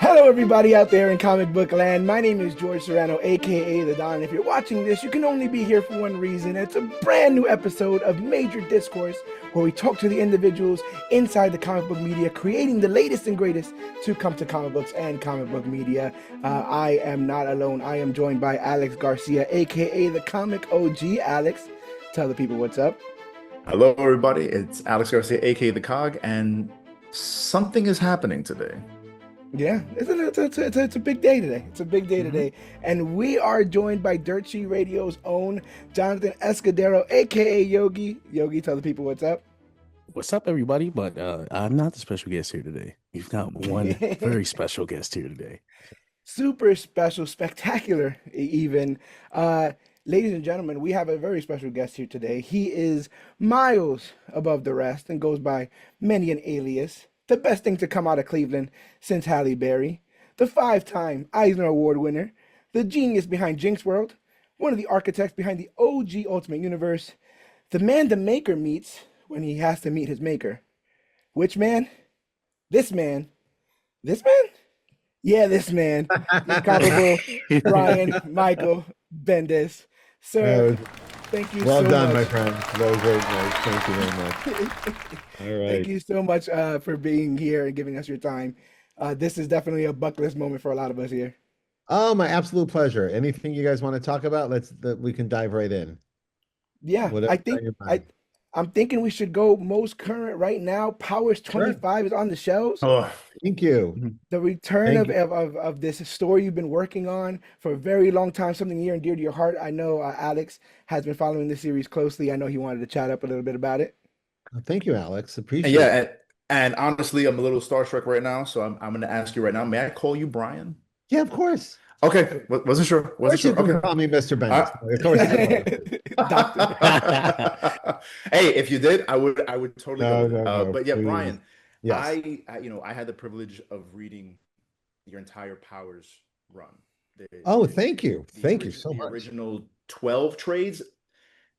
Hello, everybody out there in comic book land. My name is George Serrano, aka The Don. If you're watching this, you can only be here for one reason. It's a brand new episode of Major Discourse, where we talk to the individuals inside the comic book media, creating the latest and greatest to come to comic books and comic book media. I am not alone. I am joined by Alex Garcia, aka the Comic OG. Alex, tell the people what's up. Hello, everybody. It's Alex Garcia, aka The Cog, and something is happening today. Yeah, it's a big day today. It's a big day today. And we are joined by Dirt Sheet Radio's own Jonathan Escudero, aka Yogi. Yogi, tell the people what's up. What's up, everybody? But I'm not the special guest here today. We've got one very special guest here today. Super special, spectacular, even. Ladies and gentlemen, we have a very special guest here today. He is miles above the rest and goes by many an alias. The best thing to come out of Cleveland since Halle Berry, the 5-time Eisner Award winner, the genius behind Jinx World, one of the architects behind the OG Ultimate Universe, the man the maker meets when he has to meet his maker. Which man? This man. This man? Yeah, this man. The incomparable Brian Michael Bendis. Sir, thank you well so done, much. my friend. That was very nice. Thank you very much. All right. Thank you so much for being here and giving us your time. This is definitely a bucket list moment for a lot of us here. Oh, my absolute pleasure. Anything you guys want to talk about, we can dive right in. Yeah, Whatever's on your mind. I'm thinking we should go most current right now. Powers 25 is on the shelves. Oh, Thank you. The return Thank of this story you've been working on for a very long time, something near and dear to your heart. I know Alex has been following this series closely. I know he wanted to chat up a little bit about it. Thank you, Alex. Appreciate yeah, it. and honestly, I'm a little starstruck right now, so I'm going to ask you right now. May I call you Brian? Yeah, of course. Okay, wasn't sure. Of course you Wasn't can sure. call me Mr. Bendis. Of course you can. Hey, if you did, I would totally No, go. no, But yeah, please. Brian, Yes. I had the privilege of reading your entire Powers run. Oh, thank you. The Thank you origi- so the much. original 12 trades.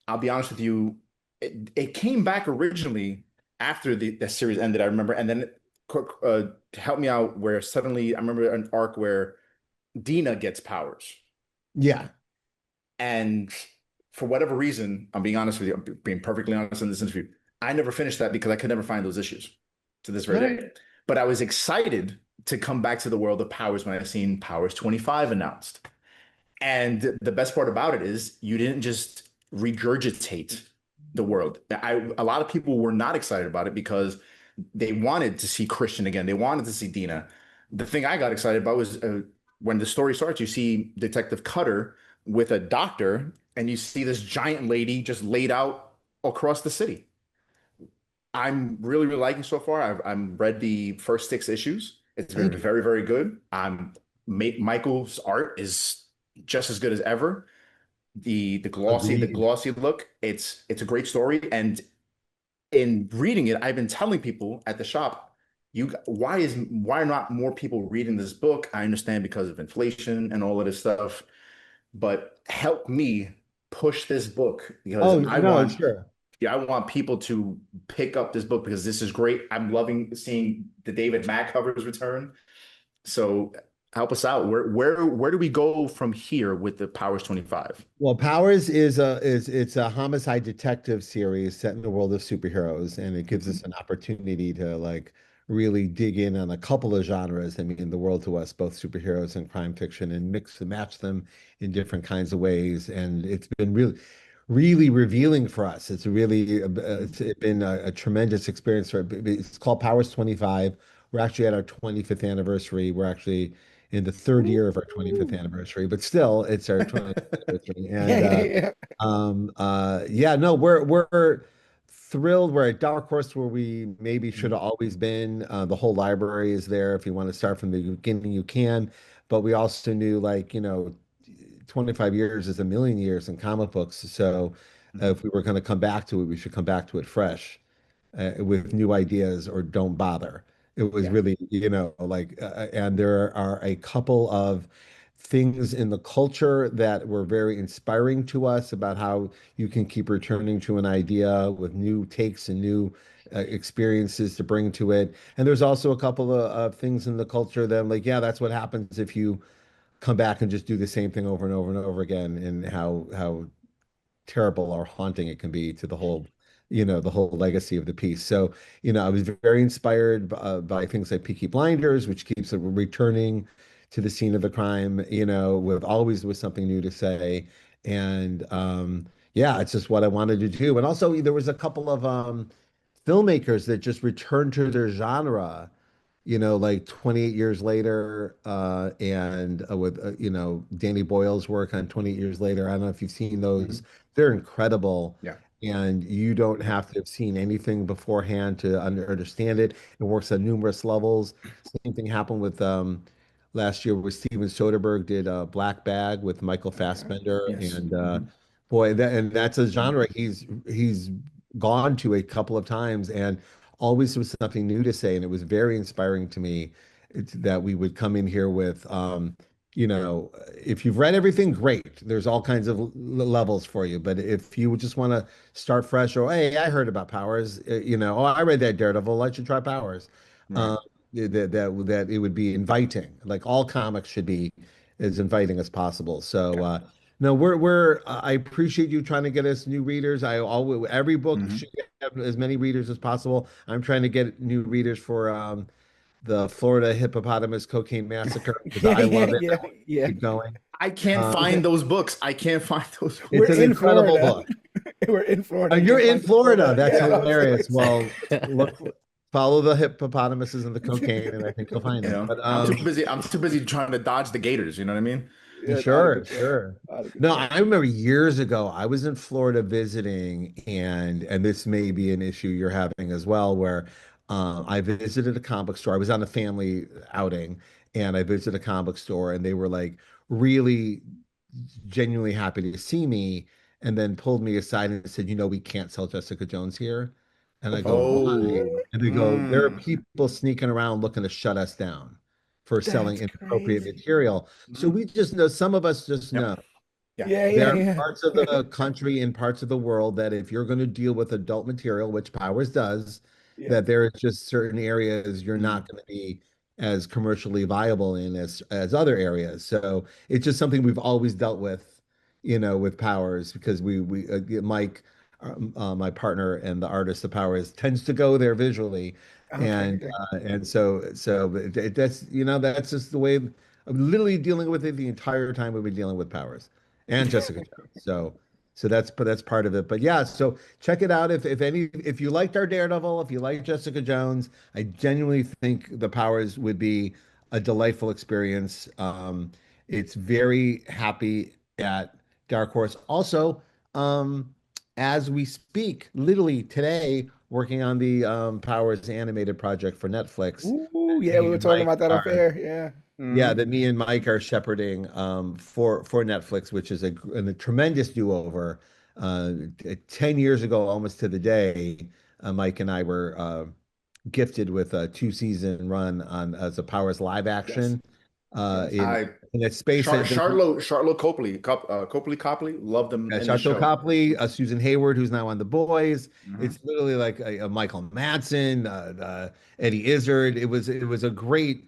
I'll be honest with you, it came back originally after the series ended, I remember, and then to help me out where suddenly I remember an arc where Dina gets powers. Yeah. And for whatever reason, I'm being honest with you, I'm being perfectly honest in this interview, I never finished that because I could never find those issues to this very day. But I was excited to come back to the world of Powers when I seen Powers 25 announced. And the best part about it is you didn't just regurgitate the world. A lot of people were not excited about it because they wanted to see Christian again. They wanted to see Dina. The thing I got excited about was when the story starts, you see Detective Cutter with a doctor, and you see this giant lady just laid out across the city. I'm really, really liking so far. I've read the first 6 issues. It's been very, very good. Michael's art is just as good as ever. The glossy look. It's a great story. And in reading it, I've been telling people at the shop, why are not more people reading this book? I understand because of inflation and all of this stuff, but help me push this book because I want people to pick up this book because this is great. I'm loving seeing the David Mack covers return. So help us out. Where do we go from here with the Powers 25? Well, Powers is it's a homicide detective series set in the world of superheroes, and it gives us an opportunity to really dig in on a couple of genres. I mean, the world to us, both superheroes and crime fiction, and mix and match them in different kinds of ways. And it's been really revealing for us. It's been a tremendous experience. It's called Powers 25. We're actually at our 25th anniversary. We're actually in the 3rd year of our 25th anniversary, but still it's our 25th anniversary. And we're thrilled. We're at Dark Horse, where we maybe should have always been. The whole library is there. If you want to start from the beginning, you can. But we also knew 25 years is a million years in comic books. So if we were going to come back to it, we should come back to it fresh with new ideas, or don't bother. It was Yeah. really, and there are a couple of things in the culture that were very inspiring to us about how you can keep returning to an idea with new takes and new experiences to bring to it. And there's also a couple of things in the culture that I'm like, yeah, that's what happens if you come back and just do the same thing over and over and over again, and how terrible or haunting it can be to the whole legacy of the piece. So, I was very inspired by things like Peaky Blinders, which keeps returning to the scene of the crime, with always with something new to say. And yeah, it's just what I wanted to do. And also, there was a couple of filmmakers that just returned to their genre, like 28 years later, and with Danny Boyle's work on 28 years later. I don't know if you've seen those. Mhm. They're incredible, Yeah. and you don't have to have seen anything beforehand to understand it. It works on numerous levels. Same thing happened with last year where Steven Soderbergh did Black Bag with Michael Okay. Fassbender, Yes. and Mhm. boy, that's a genre he's gone to a couple of times, and always with something new to say. And it was very inspiring to me that we would come in here with, if you've read everything, great. There's all kinds of levels for you. But if you just want to start fresh, or hey, I heard about Powers, oh, I read that Daredevil, I should try Powers. Right. Um, that it would be inviting, like all comics should be as inviting as possible. So, Yeah. no, I appreciate you trying to get us new readers. I always every book Mhm. should have as many readers as possible. I'm trying to get new readers for the Florida Hippopotamus Cocaine Massacre because Yeah, I yeah, love it. I yeah, want to yeah. keep going. I can't Uh, Yeah. find those books. I can't find those We're it's books. an in incredible Florida. book. We're in Florida. You You're can't in find it in Florida. Florida. That's Yeah, I'm so hilarious. excited. Well, look, follow the hippopotamuses and the cocaine, and I think you'll find You it. know, But I'm too busy. I'm too busy trying to dodge the gators. You know what I mean? Yeah, out of sure, control. sure. Out of No, control. I remember years ago, I was in Florida visiting, and this may be an issue you're having as well, where I visited a comic store. I was on a family outing, and I visited a comic store, and they were like really genuinely happy to see me, and then pulled me aside and said, "We can't sell Jessica Jones here." And I go, "Why?" Oh, And they go, "There are people sneaking around looking to shut us down for selling That's inappropriate crazy. material." So Mhm. we just know, some of us just Yep. know. Yeah. Yeah, There yeah, are yeah. parts of the country and parts of the world that if you're going to deal with adult material, which Powers does, Yeah. that there is just certain areas you're Mhm. not going to be as commercially viable in as other areas. So it's just something we've always dealt with, with Powers, because Mike, my partner and the artist of Powers, tends to go there visually, Okay, and okay. that's that's just the way. I'm literally dealing with it the entire time we've been dealing with Powers and Jessica Jones. So that's part of it. But yeah, so check it out if you liked our Daredevil, if you like Jessica Jones, I genuinely think The Powers would be a delightful experience. It's very happy at Dark Horse. Also, as we speak, literally today, working on the Powers animated project for Netflix. Ooh, yeah, we Me were and talking Mike about that off are air. Yeah. yeah, Hmm. that me and Mike are shepherding for Netflix, which is a tremendous do-over. 10 years ago, almost to the day, Mike and I were gifted with a two-season run on as a Powers live Yes. action Yes. in a space that Charlotte Copley, love them in the Sharlto show. Copley, Susan Hayward, who's now on The Boys. Mhm. It's literally like a Michael Madsen, Eddie Izzard. It was a great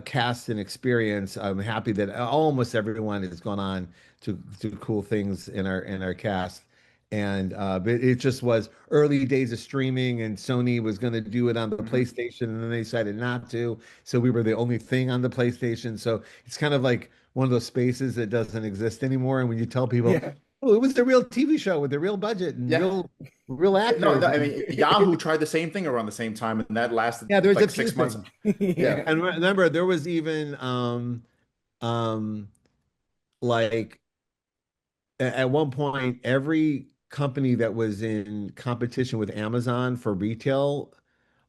cast and experience. I'm happy that almost everyone has gone on to do cool things in our cast. And but it just was early days of streaming, and Sony was going to do it on the Mhm. PlayStation, and then they decided not to. So we were the only thing on the PlayStation. So it's kind of like one of those spaces that doesn't exist anymore. And when you tell people, Yeah. oh, it was the real TV show with the real budget and Yeah. real No, actors. no, I And mean Yahoo tried the same thing around the same time, and that lasted yeah, there's a like few 6 months. things. Yeah. Yeah. And remember, there was even um like at one point, every company that was in competition with Amazon for retail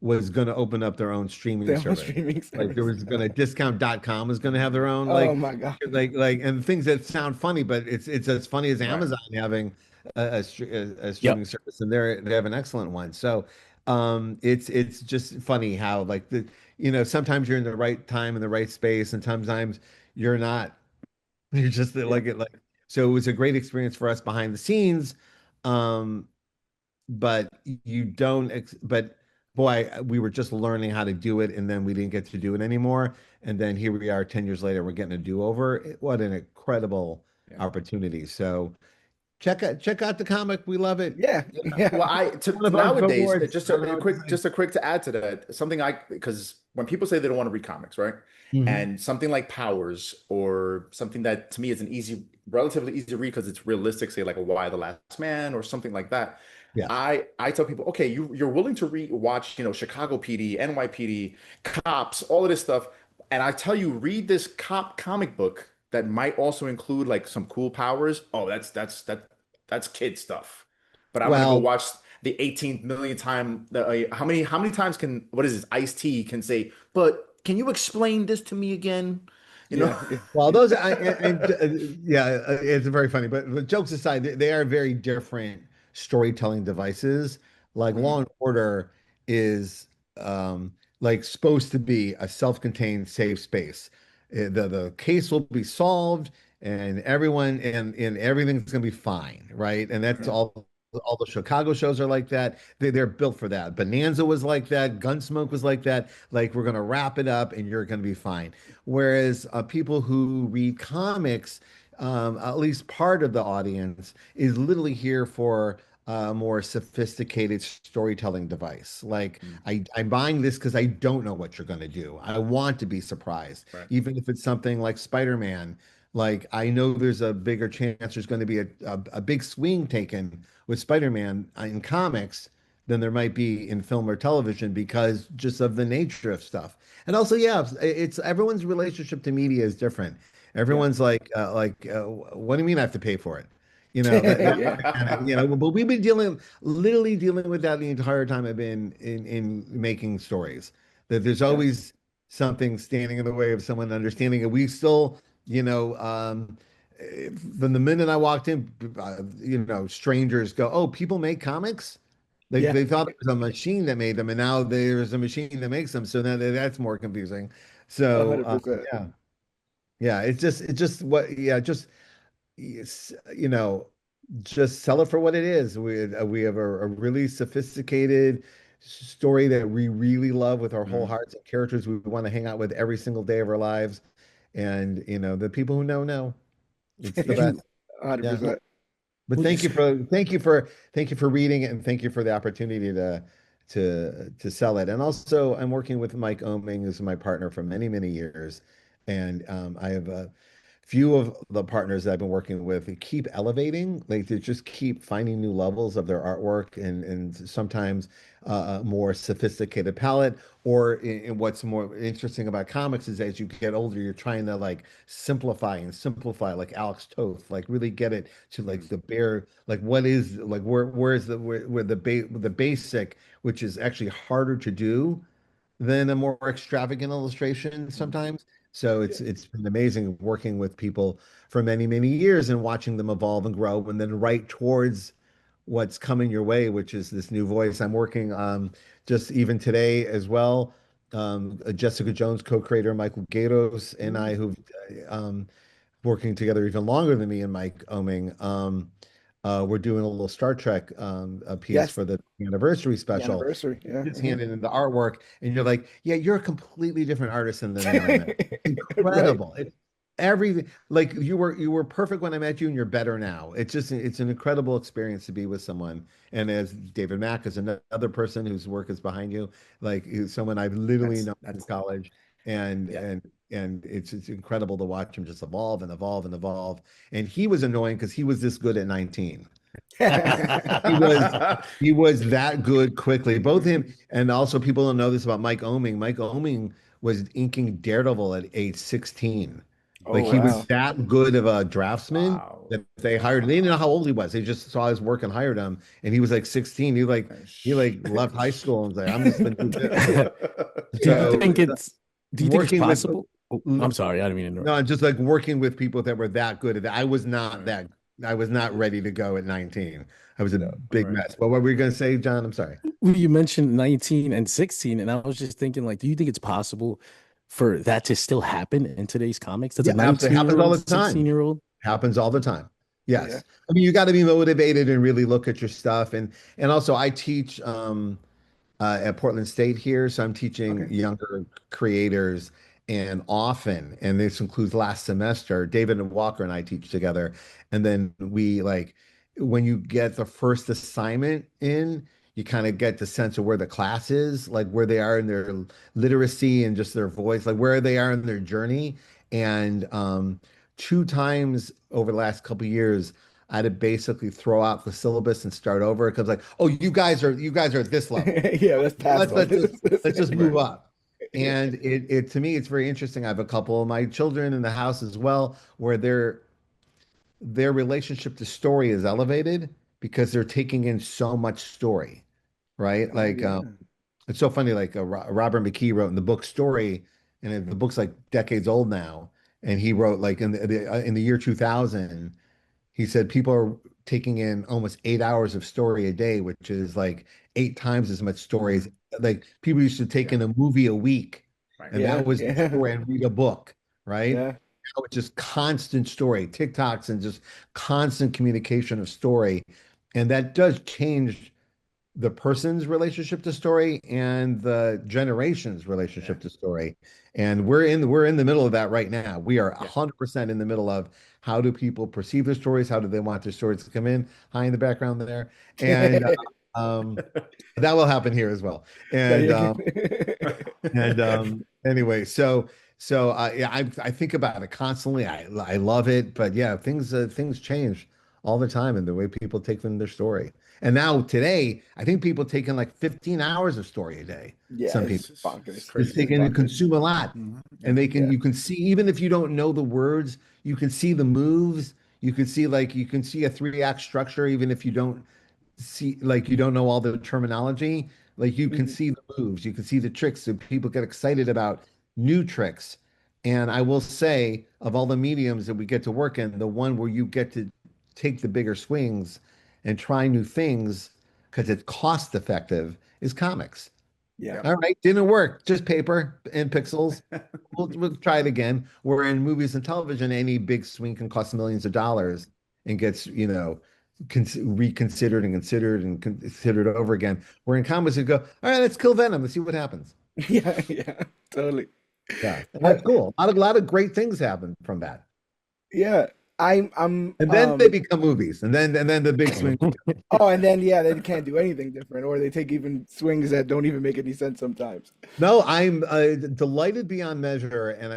was going to open up their own streaming Their own service. streaming Like there service. was going to discount.com was going to have their own Oh my God. and things that sound funny, but it's as funny as Right. Amazon having a Yep. streaming service, and they have an excellent one. So It's just funny how like sometimes you're in the right time in the right space, and sometimes you're not. You're just Yeah. like it like so. It was a great experience for us behind the scenes. Um, but you don't but boy, we were just learning how to do it, and then we didn't get to do it anymore, and then here we are 10 years later, we're getting a do-over. What an incredible Yeah. opportunity. So check out the comic, we love it. Yeah. Well, Yeah. One of our nowadays, billboards. I don't know what to say. just a quick to add to that, something because when people say they don't want to read comics, right? Mhm. And something like Powers or something that to me is an relatively easy read because it's realistic, say like a Why the Last Man or something like that. Yeah. I tell people, okay, you're willing to watch, Chicago PD, NYPD, cops, all of this stuff, and I tell you, read this cop comic book that might also include like some cool powers. Oh, that's kid stuff. But I'm gonna go Well, watch the 18th million time. How many times can what is this? Ice-T can say, but can you explain this to me again? You know? Yeah. Yeah. well, those yeah, it's very funny. But jokes aside, they are very different storytelling devices. Like Law Mhm. and Order is like supposed to be a self-contained safe space. The case will be solved, and everything's gonna be fine, right? And that's Mhm. all the Chicago shows are like that. They're built for that. Bonanza was like that. Gunsmoke was like that. Like, we're gonna wrap it up, and you're gonna be fine. Whereas people who read comics, at least part of the audience, is literally here for a more sophisticated storytelling device. Like, Mm. I'm buying this because I don't know what you're going to do. I want to be surprised, Right. even if it's something like Spider-Man. Like, I know there's a bigger chance there's going to be a big swing taken with Spider-Man in comics than there might be in film or television because just of the nature of stuff. And also, yeah, it's everyone's relationship to media is different. Yeah. Everyone's what do you mean I have to pay for it? Yeah. But we've been literally dealing with that the entire time I've been in making stories. That there's Yes. always something standing in the way of someone understanding it. We still, from the minute I walked in, strangers go, "Oh, people make comics." Yeah. They thought it was a machine that made them, and now there's a machine that makes them. So now that's more confusing. So 100%. yeah, yeah, it's just what, yeah, just yes, just sell it for what it is. We have a really sophisticated story that we really love with our whole Mhm. hearts, and characters we want to hang out with every single day of our lives. And the people who know, it's the Would you best. Yeah. 100%. But would you say thank you for reading it, and thank you for the opportunity to sell it. And also, I'm working with Mike Oming, who's my partner for many, many years, and I have a few of the partners that I've been working with who keep elevating, like they just keep finding new levels of their artwork, and sometimes a more sophisticated palette. Or in what's more interesting about comics is as you get older, you're trying to like simplify, like Alex Toth, like really get it to like Mhm. the bare, like what is like where's where the basic, which is actually harder to do than a more extravagant illustration Mhm. sometimes. So Yeah. it's been amazing working with people for many, many years and watching them evolve and grow, and then right towards what's coming your way, which is this new voice. I'm working just even today as well. Jessica Jones co-creator Michael Gaydos and I, Ooh. who've um, working together even longer than me and Mike Oming. We're doing a little Star Trek a piece Yes. for the anniversary The special. anniversary. Yeah. Just Mhm. handed in the artwork, and you're like, yeah, you're a completely different artist than the man I met. Right. Incredible. Everything, like you were perfect when I met you, and you're better now. It's an incredible experience to be with someone. And as David Mack is another person whose work is behind you, like he's someone I've literally That's known in that's college, and yeah. it's incredible to watch him just evolve and evolve and evolve. And he was annoying because he was this good at 19. He was he was that good quickly. Both him and also people don't know this about Mike Oming. Mike Oming was inking Daredevil at age 16. Like, Oh, he was wow. that good of a draftsman Wow. that they hired. They didn't know how old he was. They just saw his work and hired him. And he was like 16. He left high school and was like, I'm just gonna do this. do you So think it's do you think it's working with possible? Oh, I'm sorry, I didn't mean to interrupt. no, just like working with people that were that good at that. I was not Right. that. I was not ready to go at 19. I was a No. big Right. mess. What were we going to say, John? I'm sorry. Well, you mentioned 19 and 16, and I was just thinking, like, do you think it's possible for that to still happen in today's comics? Does a Yeah, absolutely. Happens all 19-year-old, the time. 16-year-old? Happens all the time. Yeah. Yes. I mean, you got to be motivated and really look at your stuff. And also I teach at Portland State here. So I'm teaching Okay. younger creators, and often, and this includes last semester, David and Walker and I teach together. And then we like, when you get the first assignment in, you kind of get the sense of where the class is, like where they are in their literacy and just their voice, like where they are in their journey. And two times over the last couple of years, I had to basically throw out the syllabus and start over because like, oh, you guys are at this level. Yeah, that's past Let's all let's just this. let's just Right. move up. Yeah. And it to me, it's very interesting. I have a couple of my children in the house as well, where their relationship to story is elevated because they're taking in so much story, right? Oh Like yeah. it's so funny. Like Robert McKee wrote in the book Story, and the book's like decades old now, and he wrote like in the year 2000. He said people are taking in almost 8 hours of story a day, which is like 8 times as much stories. Like people used to take in a movie a week, Right. and that Yeah. was the Yeah. story, and read a book, right? Yeah. Now it's just constant story, TikToks, and just constant communication of story. And that does change the person's relationship to story and the generation's Yeah. relationship to story. And we're in the middle of that right now. We are Yeah. 100% in the middle of how do people perceive their stories? How do they want their stories to come in? High in the background there. And um, that will happen here as well. There And you go. anyway, so yeah, I think about it constantly. I love it, but yeah, things change all the time in the way people take in their story. And now today, I think people take in like 15 hours of story a day. Yeah, Some it's people It's bonkers. just crazy. It's taking and bonkers. consume a lot. Yeah. And Yeah. you can see, even if you don't know the words, you can see the moves. You can see a three-act structure, even if you don't see, like, you don't know all the terminology. Like you can Mhm. see the moves, you can see the tricks, and people get excited about new tricks. And I will say, of all the mediums that we get to work in, the one where you get to take the bigger swings and try new things because it's cost effective is comics. Yeah. Yep. All right, didn't work, just paper and pixels. We'll try it again. Where in movies and television, any big swing can cost millions of dollars and gets, reconsidered and considered and considered over again. Where in comics, you go, all right, let's kill Venom. Let's see what happens. Yeah. Yeah. Totally. Yeah, and I, that's cool. A lot of great things happen from that. yeah. I'm And then they become movies, and then the big swing. oh, and then yeah, they can't do anything different, or they take even swings that don't even make any sense sometimes. No, I'm delighted beyond measure, and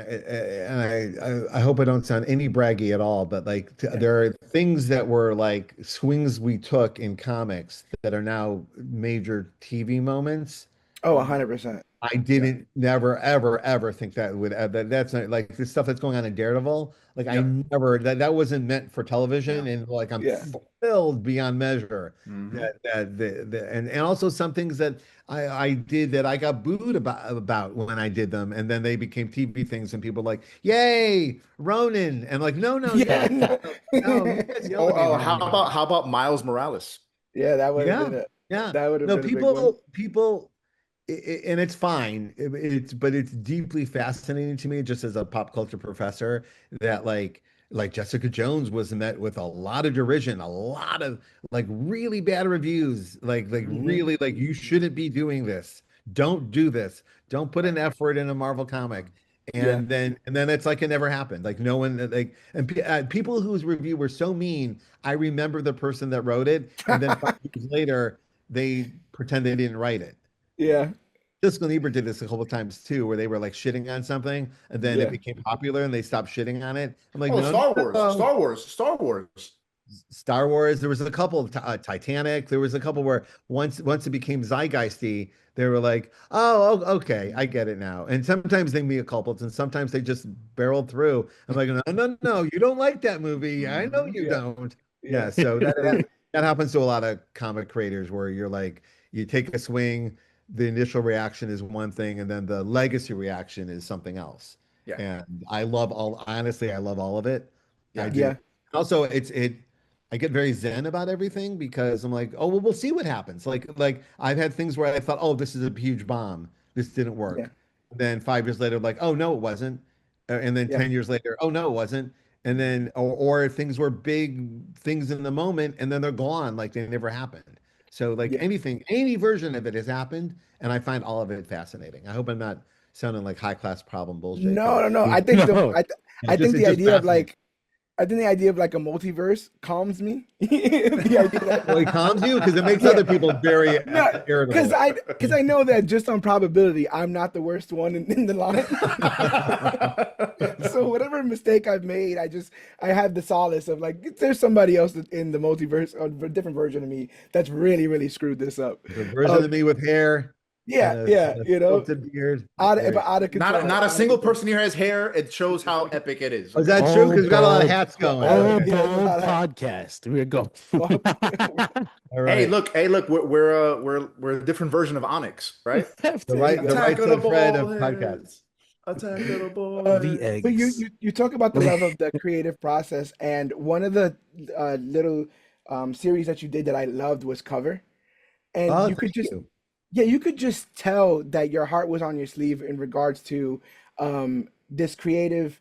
I hope I don't sound any braggy at all, but like Yeah. there are things that were like swings we took in comics that are now major TV moments. Oh, 100%. I Yeah. didn't never ever ever think that would that's not like the stuff that's going on in Daredevil. Like I Yep. never that wasn't meant for television, Yeah. and like I'm Yeah. thrilled beyond measure Hmm. that and also some things that I did that I got booed about when I did them, and then they became TV things, and people were like, "Yay, Ronin!" And like, no, no, Yeah. no, No. no, you guys yell Oh, at me oh, when I'm wrong. how about Miles Morales? Yeah, that would have Yeah, been a yeah. that would have No, been a big one. people, and it's fine. But it's deeply fascinating to me, just as a pop culture professor, that like Jessica Jones was met with a lot of derision, a lot of like really bad reviews, like Hmm. really like you shouldn't be doing this. Don't do this. Don't put Right. an effort in a Marvel comic. Yeah. And then it's like it never happened. Like no one like people whose review were so mean. I remember the person that wrote it, and then 5 years later they pretend they didn't write it. Yeah. Siskel and Ebert did this a couple of times too, where they were like shitting on something, and then it Yeah. became popular, and they stopped shitting on it. I'm like, Oh, no, no, Star Wars, no. Star Wars, Star Wars. Star Wars. There was a couple, Titanic. There was a couple where once it became zeitgeisty, they were like, oh, okay, I get it now. And sometimes they mea culpas, and sometimes they just barreled through. I'm like, no, no, no, you don't like that movie. I know Hmm. you Yeah. don't. Yeah, Yeah. so that happens to a lot of comic creators where you're like, you take a swing, the initial reaction is one thing, and then the legacy reaction is something else. Yeah. And honestly, I love all of it. I Yeah. do. Yeah. Also, it's I get very zen about everything because I'm like, oh well, we'll see what happens. Like I've had things where I thought, oh, this is a huge bomb. This didn't Yeah, work. Then 5 years later, like, oh no, it wasn't. And then yeah, 10 years later, oh no, it wasn't. And then or things were big things in the moment and then they're gone, like they never happened. So like yeah. anything, any version of it has happened, and I find all of it fascinating. I hope I'm not sounding like high class problem bullshit No, because no, no. I think No. I think it's the just idea of fascinating. like I think the idea of like a multiverse calms me. The idea Well, it that calms you because it makes yeah, other people very no, irritable. because I know that just on probability, I'm not the worst one in the line. So whatever mistake I've made, I have the solace of like there's somebody else in the multiverse or a different version of me that's really really screwed this up. The version Um, of me with hair yeah, yeah, and a you know, quilted beard. but Very. out of control, Not a out of single control. person here has hair. It shows how epic it is. Oh, is Okay. that true? All Because we got a lot of bald, hats going. all Okay. Yeah, bald podcast. We're going. All right. Hey, look, we're a different version of Onyx, right? Have The to, right, the Attack right of the said Fred of ball podcast. heads. Attack of the ball Uh, the heads. but eggs. you talk about the love of the creative process, and one of the little series that you did that I loved was Cover, and Oh, you thank could just you. yeah, you could just tell that your heart was on your sleeve in regards to this creative,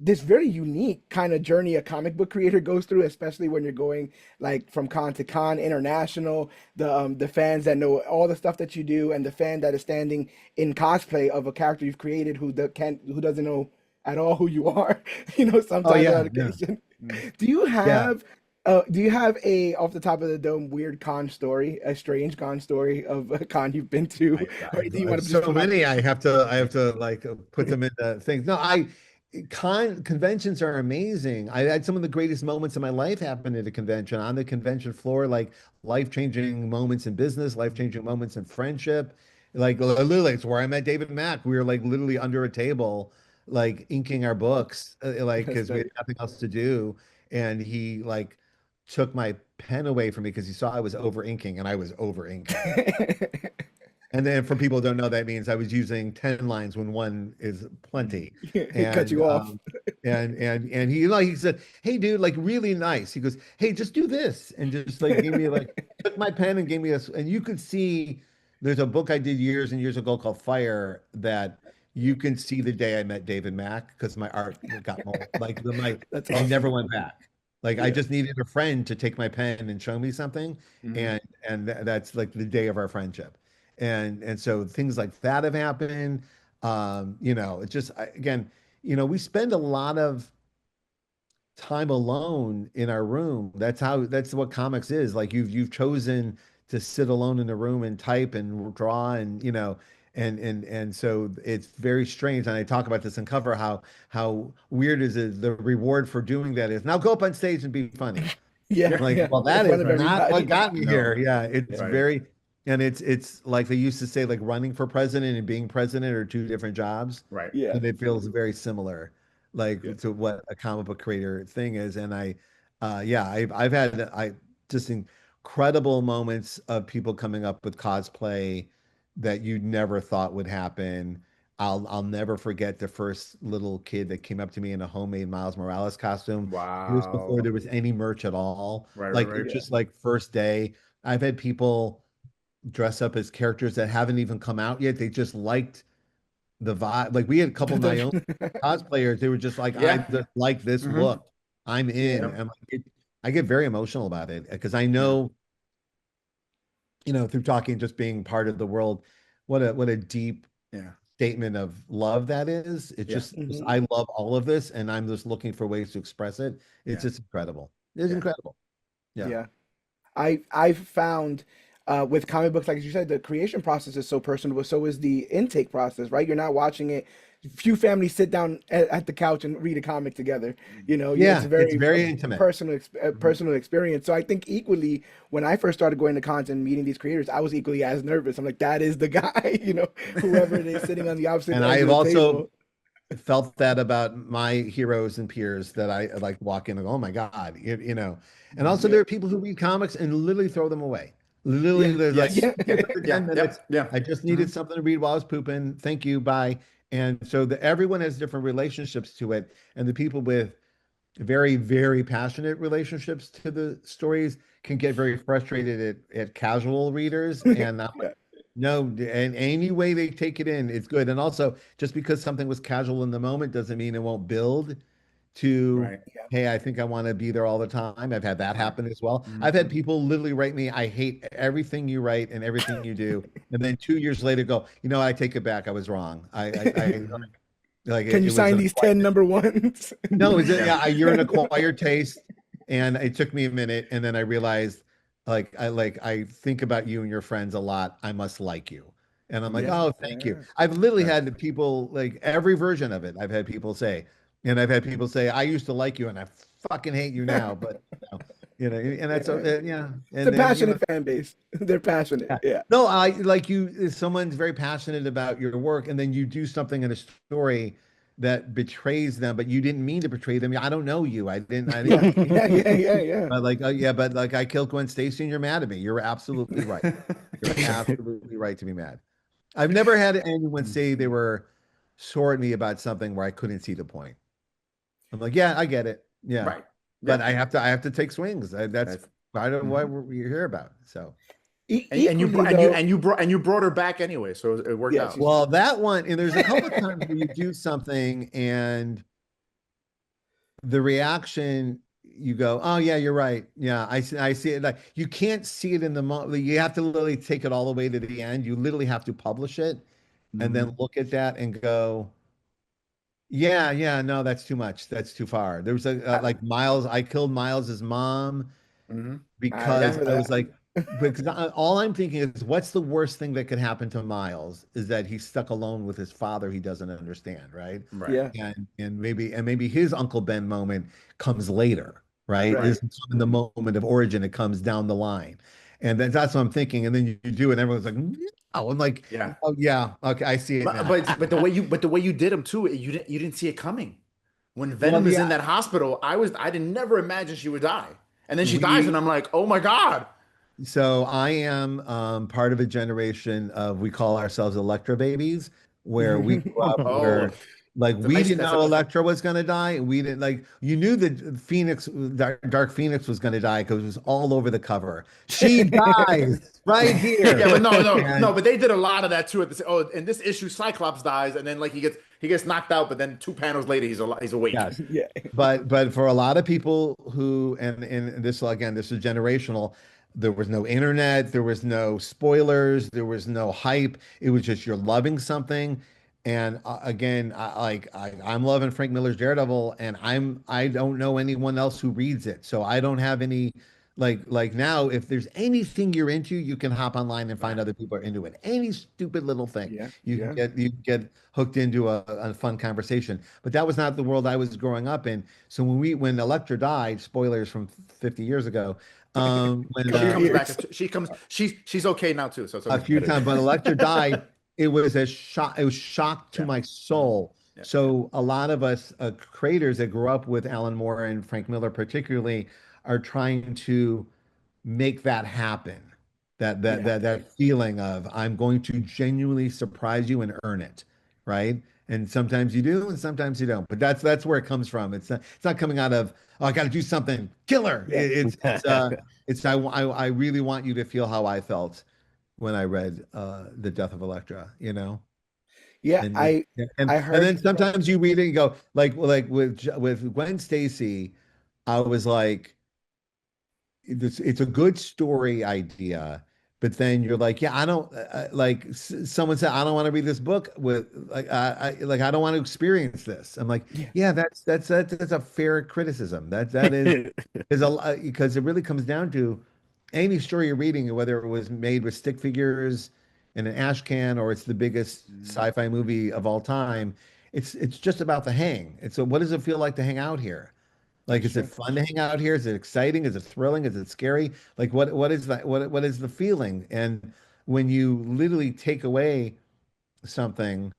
this very unique kind of journey a comic book creator goes through, especially when you're going like from con to con, international, the fans that know all the stuff that you do, and the fan that is standing in cosplay of a character you've created who doesn't know at all who you are, Oh sometimes on yeah, yeah, occasion. Mm. Do you yeah. have do you have a off the top of the dome weird con story, a strange con story of a con you've been to, or do you I have want to just so pull out? many. I have to like put them into things. No, conventions are amazing. I had some of the greatest moments of my life happen at a convention on the convention floor, like life-changing moments in business, life-changing moments in friendship. Like literally, it's where I met David Mack. We were like literally under a table, like inking our books, like That's because we had dope. nothing else to do, and he like took my pen away from me because he saw I was over inking, and I was over inking. And then for people who don't know, that means I was using 10 lines when one is plenty. He cut And you off. and he like he said, "Hey dude, like really nice." He goes, "Hey, just do this." And just like gave me like took my pen and gave me a and you could see there's a book I did years and years ago called Fire that you can see the day I met David Mack because my art got mold. Like That's I never awesome. went back. Like I Yeah. just needed a friend to take my pen and show me something, Mhm. and that's like the day of our friendship, and so things like that have happened. It just again, we spend a lot of time alone in our room. That's what comics is. Like you've chosen to sit alone in a room and type and draw and and so it's very strange. And I talk about this in cover how weird is it the reward for doing that is now go up on stage and be funny. Yeah, Yeah. I'm like, yeah, well, in that front is of not what everybody. got me No. here. Yeah, it's Right. very, and it's like they used to say, like running for president and being president are two different jobs, Right. Yeah. and it feels very similar, Yeah. like to what a comic book creator thing is. And yeah, I've had just incredible moments of people coming up with cosplay that you never thought would happen. I'll never forget the first little kid that came up to me in a homemade Miles Morales costume years before Wow. there was any merch at all. Right, Like right, it right. Yeah. just like first day. I've had people dress up as characters that haven't even come out yet. They just liked the vibe. Like we had a couple Naomi cosplayers. They were just like, I Yeah. just like this Hmm. look. I'm Yeah. in. Yep. And like I get very emotional about it because I Yeah. know, through talking, just being part of the world, what a deep Yeah. statement of love that is. It's Yeah. just Mhm. I love all of this and I'm just looking for ways to express it. It's Yeah. just incredible. It's Yeah. incredible. Yeah. Yeah. I've found with comic books, like you said, the creation process is so personal, but so is the intake process, right? You're not watching it. Few families sit down at the couch and read a comic together. It's Yeah, a it's very very intimate. Mhm. personal experience. So I think equally, when I first started going to cons and meeting these creators, I was equally as nervous. I'm like, that is the guy, whoever it is sitting on the opposite And I ends of have the also table. felt that about my heroes and peers that I like walk in and go, oh my God, And also Yeah, there are people who read comics and literally throw them away. Literally, yeah, there's like, Yes. yeah, yeah, for Yeah. 10 Yep. minutes. Yeah. I just Hmm. needed something to read while I was pooping. Thank you. Bye. And so everyone has different relationships to it. And the people with very, very passionate relationships to the stories can get very frustrated at casual readers. And I'm like, Yeah. no, and any way they take it in, it's good. And also, just because something was casual in the moment doesn't mean it won't build to, Right. Yeah. hey, I think I want to be there all the time. I've had that Right. happen as well. I've Mhm. had people literally write me, I hate everything you write and everything you do. And then 2 years later go, I take it back. I was wrong. I Mhm. like Can you it was sign an these 10 number ones? no, is it? Yeah. Yeah, you're an acquired taste, and it took me a minute, and then I realized, I think about you and your friends a lot. I must like you, and I'm like, Yeah. Mhm. oh, thank you. Yeah. I've literally Yeah. had people like every version of it. I've had people say, and I've had people say, I used to like you, and I fucking hate you now. But and that's Yeah. yeah, It's and a then passionate fan base. They're passionate. yeah. Yeah. No, I like you. If someone's very passionate about your work, and then you do something in a story that betrays them, but you didn't mean to betray them. I don't know you. I didn't. Yeah. Yeah. Yeah. Yeah. Yeah. But like, yeah, but like, I killed Gwen Stacy, and you're mad at me. You're absolutely right. You're absolutely right to be mad. I've never had anyone say they were sore at me about something where I couldn't see the point. I'm like, yeah, I get it. Yeah, Right. but Yeah. I have to take swings. That's That's part of what mhm. we're here about. So. And you Equally, brought though. and you brought her back anyway, so it worked Yeah. out. Well, that one, and there's a couple of times where you do something and the reaction, you go, oh yeah, you're right. Yeah, I see it. Like you can't see it in the moment. You have to literally take it all the way to the end. You literally have to publish it and then Mhm. look at that and go, yeah, yeah, no, that's too much. That's too far. There was like Miles. I killed Miles's mom Mhm. I because Yeah. remember I was that. like, because all I'm thinking is, what's the worst thing that could happen to Miles is that he's stuck alone with his father he doesn't understand, right? Right. Yeah. And maybe his Uncle Ben moment comes later, right? It Right. Right. doesn't come in the moment of origin, it comes down the line. And that's what I'm thinking. And then you do it, and everyone's like, oh, I'm like, Yeah. oh yeah, okay, I see it But now. but the way you did him too, you didn't see it coming. When Well, Venom is in yeah, that hospital, I did never imagine she would die. And then she dies, and we I'm like, oh my God. So I am part of a generation of we call ourselves Electra babies, where we grew up Oh, where like it's a we nice didn't that's know a Electra was going to die. We didn't like you knew that Dark Phoenix was going to die because it was all over the cover. She dies right yeah, here, but no, and but they did a lot of that too. Oh, in this issue, Cyclops dies, and then like he gets knocked out, but then two panels later he's awake. yes, Yeah. but for a lot of people who and this again, this is generational. There was no internet, there was no spoilers, there was no hype. It was just you're loving something. And again, I'm loving Frank Miller's Daredevil, and I don't know anyone else who reads it, so I don't have any like now. If there's anything you're into, you can hop online and find Right. other people are into it. Any stupid little thing, Yeah. you can Yeah. get hooked into a fun conversation. But that was not the world I was growing up in. So when Elektra died, spoilers from 50 years ago, when She 50 comes back. years. She's okay now too, so it's a few okay. times, but Elektra died, it was a shock. It was shock to Yeah. my Mhm. soul. Yeah. So a lot of us creators that grew up with Alan Moore and Frank Miller, particularly, are trying to make that happen. Yeah. That feeling of I'm going to genuinely surprise you and earn it, right? And sometimes you do, and sometimes you don't. But that's where it comes from. It's not coming out of oh I got to do something killer. Yeah. It's I really want you to feel how I felt when I read The Death of Electra, Yeah. and I and I and heard then sometimes you read it and go like with Gwen Stacy, I was like it's a good story idea, but then you're like, yeah, I don't someone said, I don't want to read this book with I don't want to experience this. I'm like, yeah. yeah, that's a fair criticism. That is because it really comes down to any story you're reading, whether it was made with stick figures in an ash can or it's the biggest Mhm. sci-fi movie of all time. It's just about the hang. It's what does it feel like to hang out here? Like, That's is it true. fun to hang out here? Is it exciting? Is it thrilling? Is it scary? Like, what is that? What is the feeling? And when you literally take away something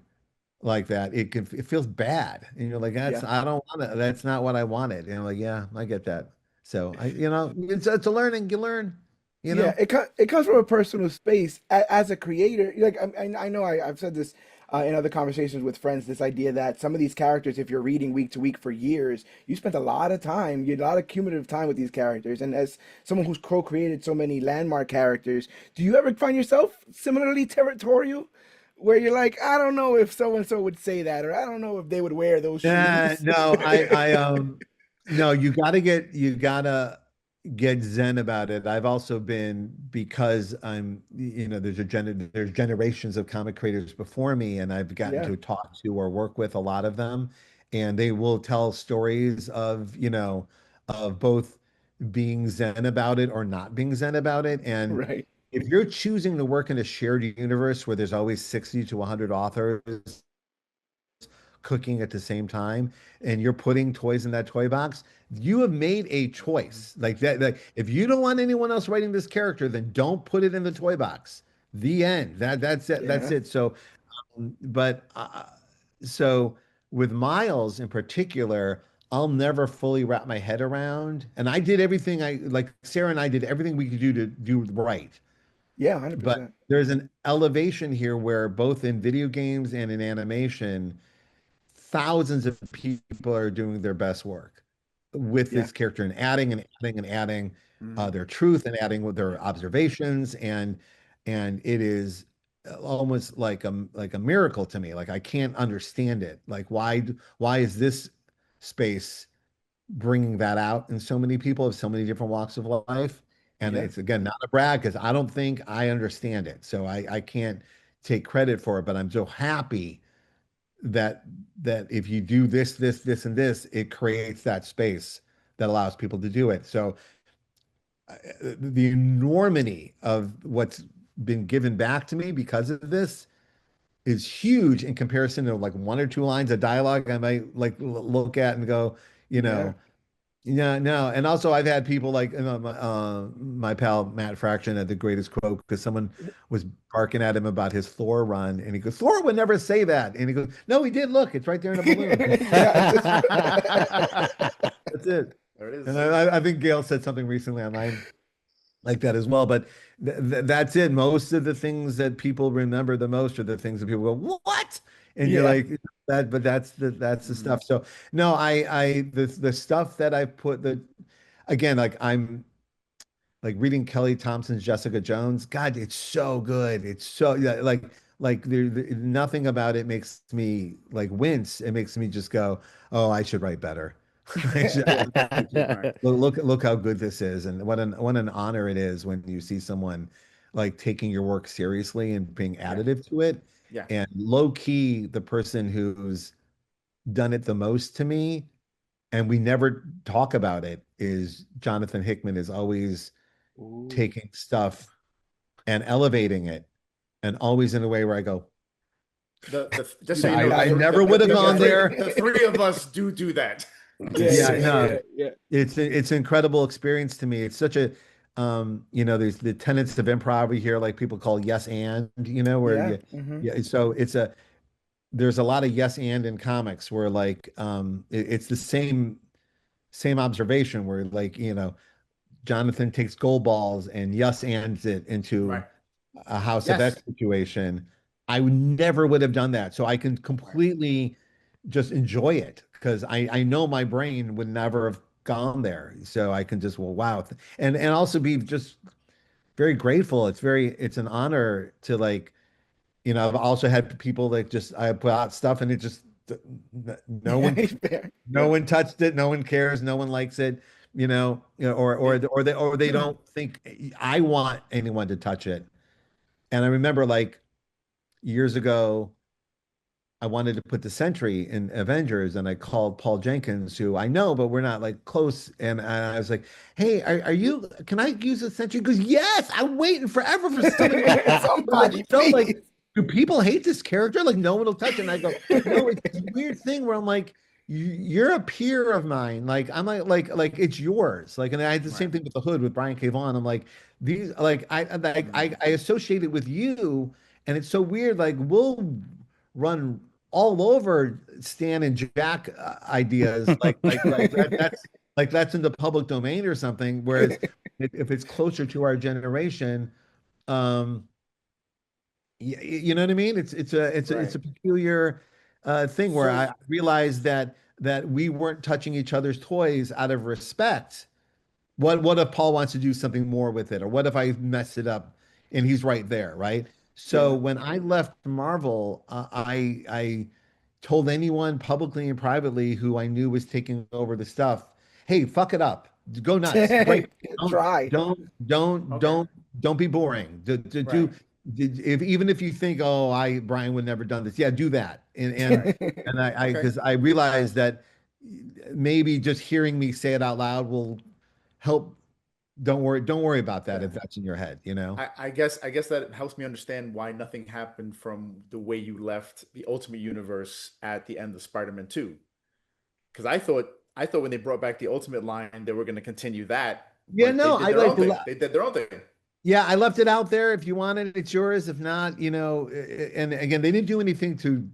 like that, it feels bad, and you're like, Yeah. I don't want to. That's not what I wanted. And I'm like, yeah, I get that. So it's a learning. You learn. You Yeah, know. it comes from a personal space as a creator. Like I know I've said this in other conversations with friends, this idea that some of these characters, if you're reading week to week for years, you spent a lot of time, you had a lot of cumulative time with these characters. And as someone who's co-created so many landmark characters, do you ever find yourself similarly territorial? Where you're like, I don't know if so and so would say that, or I don't know if they would wear those shoes. No, no, you gotta get zen about it. I've also been, because there's generations of comic creators before me, and I've gotten Yeah, to talk to or work with a lot of them, and they will tell stories of, of both being zen about it or not being zen about it. And right. if you're choosing to work in a shared universe where there's always 60 to 100 authors cooking at the same time, and you're putting toys in that toy box, you have made a choice like that. Like, if you don't want anyone else writing this character, then don't put it in the toy box. The end. That's it. That's Yeah, it. So, but so with Miles in particular, I'll never fully wrap my head around. And I did everything, like Sarah and I did everything we could do to do right. yeah, But 100%. there's an elevation here where both in video games and in animation, thousands of people are doing their best work with Yeah, this character and adding and adding and adding Mhm. their truth and adding with their observations, and it is almost like a miracle to me. Like, I can't understand it. Like, why is this space bringing that out in so many people of so many different walks of life? And yeah, it's, again, not a brag, because I don't think I understand it, so I can't take credit for it. But I'm so happy that if you do this, and this, it creates that space that allows people to do it. So the enormity of what's been given back to me because of this is huge in comparison to like one or two lines of dialogue I might like look at and go, you yeah. know, yeah, no. And also, I've had people like, my pal Matt Fraction had the greatest quote, because someone was barking at him about his Thor run, and he goes, "Thor would never say that." And he goes, "No, he did. Look, it's right there in a balloon." Yeah, just That's it. There it And is. I think Gail said something recently online like that as well. But that's it. Most of the things that people remember the most are the things that people go, "What?" And you're yeah, like, that. But that's the Mhm. stuff. So no, the stuff that I put, the again, like, I'm like reading Kelly Thompson's Jessica Jones. God, it's so good. It's so, yeah, like nothing about it makes me like wince. It makes me just go, oh, I should write better. Right. Look how good this is, and what an honor it is when you see someone like taking your work seriously and being Yeah. additive to it. Yeah. And low key, the person who's done it the most to me, and we never talk about it, is Jonathan Hickman. Is always Ooh. taking stuff and elevating it, and always in a way where I go, The just so you I know, I got it. never would have You gone got it. there. the three of us do that. Yeah, Yeah, yeah, no, yeah, yeah, it's an incredible experience to me. It's such a, there's the tenets of improv we hear, like people call yes and, where yeah. you, Hmm. yeah. So there's a lot of yes and in comics where, like, it's the same observation where, like, Jonathan takes gold balls and yes ands it into Right. a House of Yes. X situation. I never would have done that. So I can Right. completely just enjoy it, because I know my brain would never have gone there. So I can just, well, wow. And also be just very grateful. It's an honor to, like, I've also had people like, just, I put out stuff and it just, no Yeah, one fair. no Yeah, one touched it, no one cares, no one likes it, or Yeah. they don't think I want anyone to touch it. And I remember, like, years ago, I wanted to put the Sentry in Avengers, and I called Paul Jenkins, who I know, but we're not like close. And I was like, "Hey, are you? Can I use the Sentry?" He goes, "Yes, I'm waiting forever for somebody to let somebody, you know." Like, please. do people hate this character? Like, no one will touch it. And I go, "No, it's this weird thing where I'm like, you're a peer of mine. Like, I'm like it's yours. Like." And I had the Right. same thing with the Hood with Brian K. Vaughan. I'm like, these, like, I associate it with you, and it's so weird. Like, we'll run all over Stan and Jack ideas, that's in the public domain or something. Whereas if it's closer to our generation, um, You know what I mean? It's Right. a peculiar thing where So I realized that we weren't touching each other's toys out of respect. What if Paul wants to do something more with it? Or what if I mess it up and he's right there, right? So yeah. when I left Marvel, I told anyone publicly and privately who I knew was taking over the stuff, hey, fuck it up. Go nuts. Break. Don't Try. don't Okay. don't don't be boring. Right. If even if you think, oh, I Brian would never done this, yeah, do that. Right. And I Okay. because I realized that maybe just hearing me say it out loud will help. Don't worry about that Yeah. if that's in your head, you know? I guess that helps me understand why nothing happened from the way you left the Ultimate Universe at the end of Spider-Man 2. Because I thought when they brought back the Ultimate line, they were going to continue that, Yeah, but they no, did I their like own to. thing. They did their own thing. Yeah, I left it out there. If you want it, it's yours. If not, and again, they didn't do anything to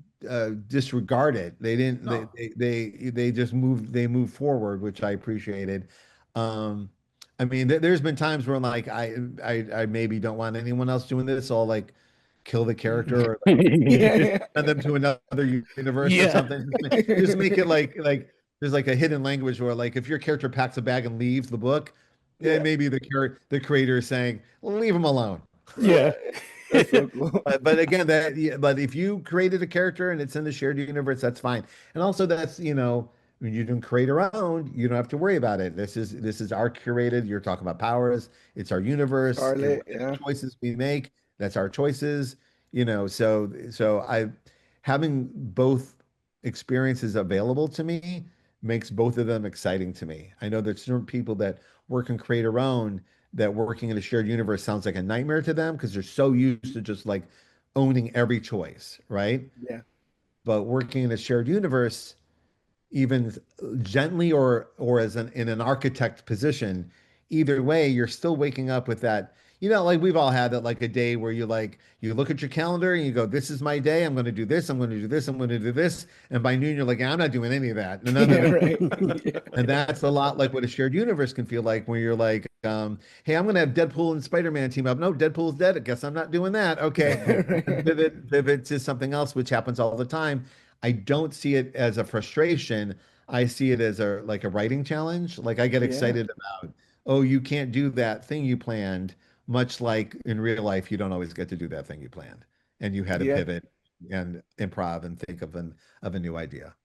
disregard it. They didn't. No. They just moved. They moved forward, which I appreciated. Um, I mean, there's been times where I'm like, I maybe don't want anyone else doing this. So I'll like kill the character or like Yeah. send them to another universe or Yeah. something. Just make it like there's like a hidden language where like if your character packs a bag and leaves the book, Yeah. maybe the creator is saying, leave him alone. Yeah. Yeah. That's so cool. But again, yeah, but if you created a character and it's in the shared universe, that's fine. And also that's, when you don't create your own, you don't have to worry about it. This is our curated. You're talking about powers. It's our universe and Scarlet, whatever yeah. choices we make, that's our choices. So I having both experiences available to me makes both of them exciting to me. I know there's certain people that work and create their own that working in a shared universe sounds like a nightmare to them because they're so used to just like owning every choice, right? Yeah. But working in a shared universe, even gently or as in an architect position, either way, you're still waking up with that. Like we've all had that, like a day where you look at your calendar and you go, "This is my day. I'm going to do this. I'm going to do this. I'm going to do this." And by noon, you're like, "I'm not doing any of that. None of Yeah, it." right. Yeah. And that's a lot like what a shared universe can feel like when you're like, hey, I'm going to have Deadpool and Spider-Man team up. No, Deadpool's dead. I guess I'm not doing that. Okay. Right. Pivot to something else, which happens all the time. I don't see it as a frustration. I see it as a writing challenge. Like I get Yeah. excited about, oh, you can't do that thing you planned, much like in real life, you don't always get to do that thing you planned. And you had to Yeah. pivot and improv and think of a new idea.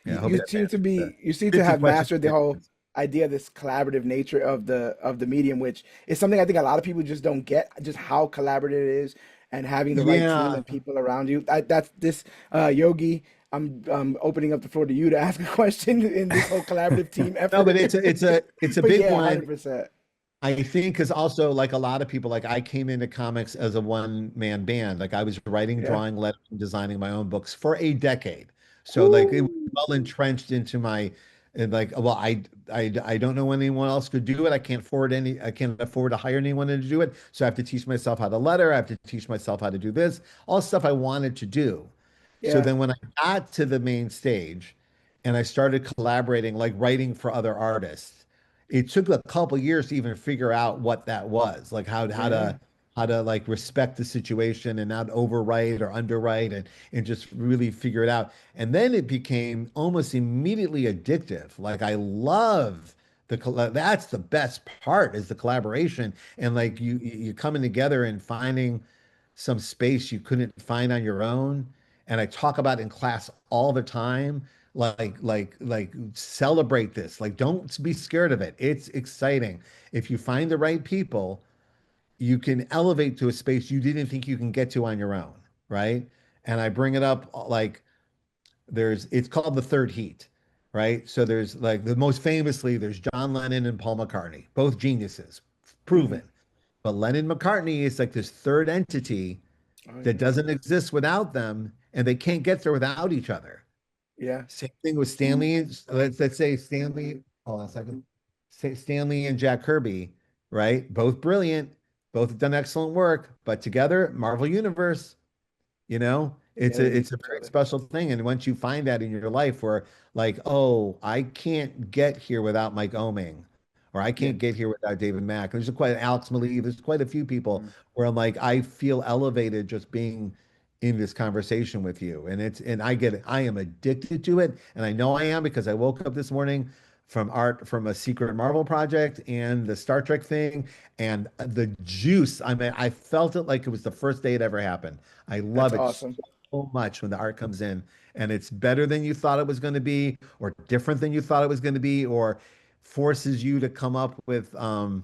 Yeah, you, I hope you that seem to answers the be you seem to 50 have questions. mastered the whole idea of this collaborative nature of the medium, which is something I think a lot of people just don't get, just how collaborative it is and having the right team Yeah. and people around you. That's this Yogi. I'm opening up the floor to you to ask a question in this whole collaborative team No, effort. but it's a But big yeah, one. 100%. I think because also like a lot of people, like I came into comics as a one-man band. Like I was writing, Yeah. drawing, lettering, designing my own books for a decade. So like it was Ooh. well entrenched into my and like well, I don't know anyone else could do it. I can't afford to hire anyone to do it. So I have to teach myself how to letter. I have to teach myself how to do this, all stuff I wanted to do. So Yeah. then when I got to the main stage and I started collaborating, like writing for other artists, it took a couple years to even figure out what that was, like Yeah. how to like respect the situation and not overwrite or underwrite and just really figure it out. And then it became almost immediately addictive. Like I love that's the best part is the collaboration and like you coming together and finding some space you couldn't find on your own. And I talk about in class all the time like celebrate this, like don't be scared of it, it's exciting. If you find the right people, you can elevate to a space you didn't think you can get to on your own, right? And I bring it up like it's called the third heat, right? So there's like the most famously there's John Lennon and Paul McCartney, both geniuses, Hmm. proven. But Lennon McCartney is like this third entity Oh that yeah. doesn't exist without them and they can't get there without each other. Yeah. Same thing with Stanley. Let's say Stanley. Hold on a second. Say Stanley and Jack Kirby, right? Both brilliant, both have done excellent work, but together, Marvel Universe. Yeah, they need It's a each very other. special thing. And once you find that in your life, where like, oh, I can't get here without Mike Oming, or I Yeah. can't get here without David Mack. There's quite Alex Maleev. There's quite a few people Mhm. where I'm like, I feel elevated just being in this conversation with you. And I get it. I am addicted to it. And I know I am because I woke up this morning from art from a secret Marvel project and the Star Trek thing and the juice. I mean, I felt it like it was the first day it ever happened. I That's love it awesome. so much when the art comes in and it's better than you thought it was going to be, or different than you thought it was going to be, or forces you to come up with a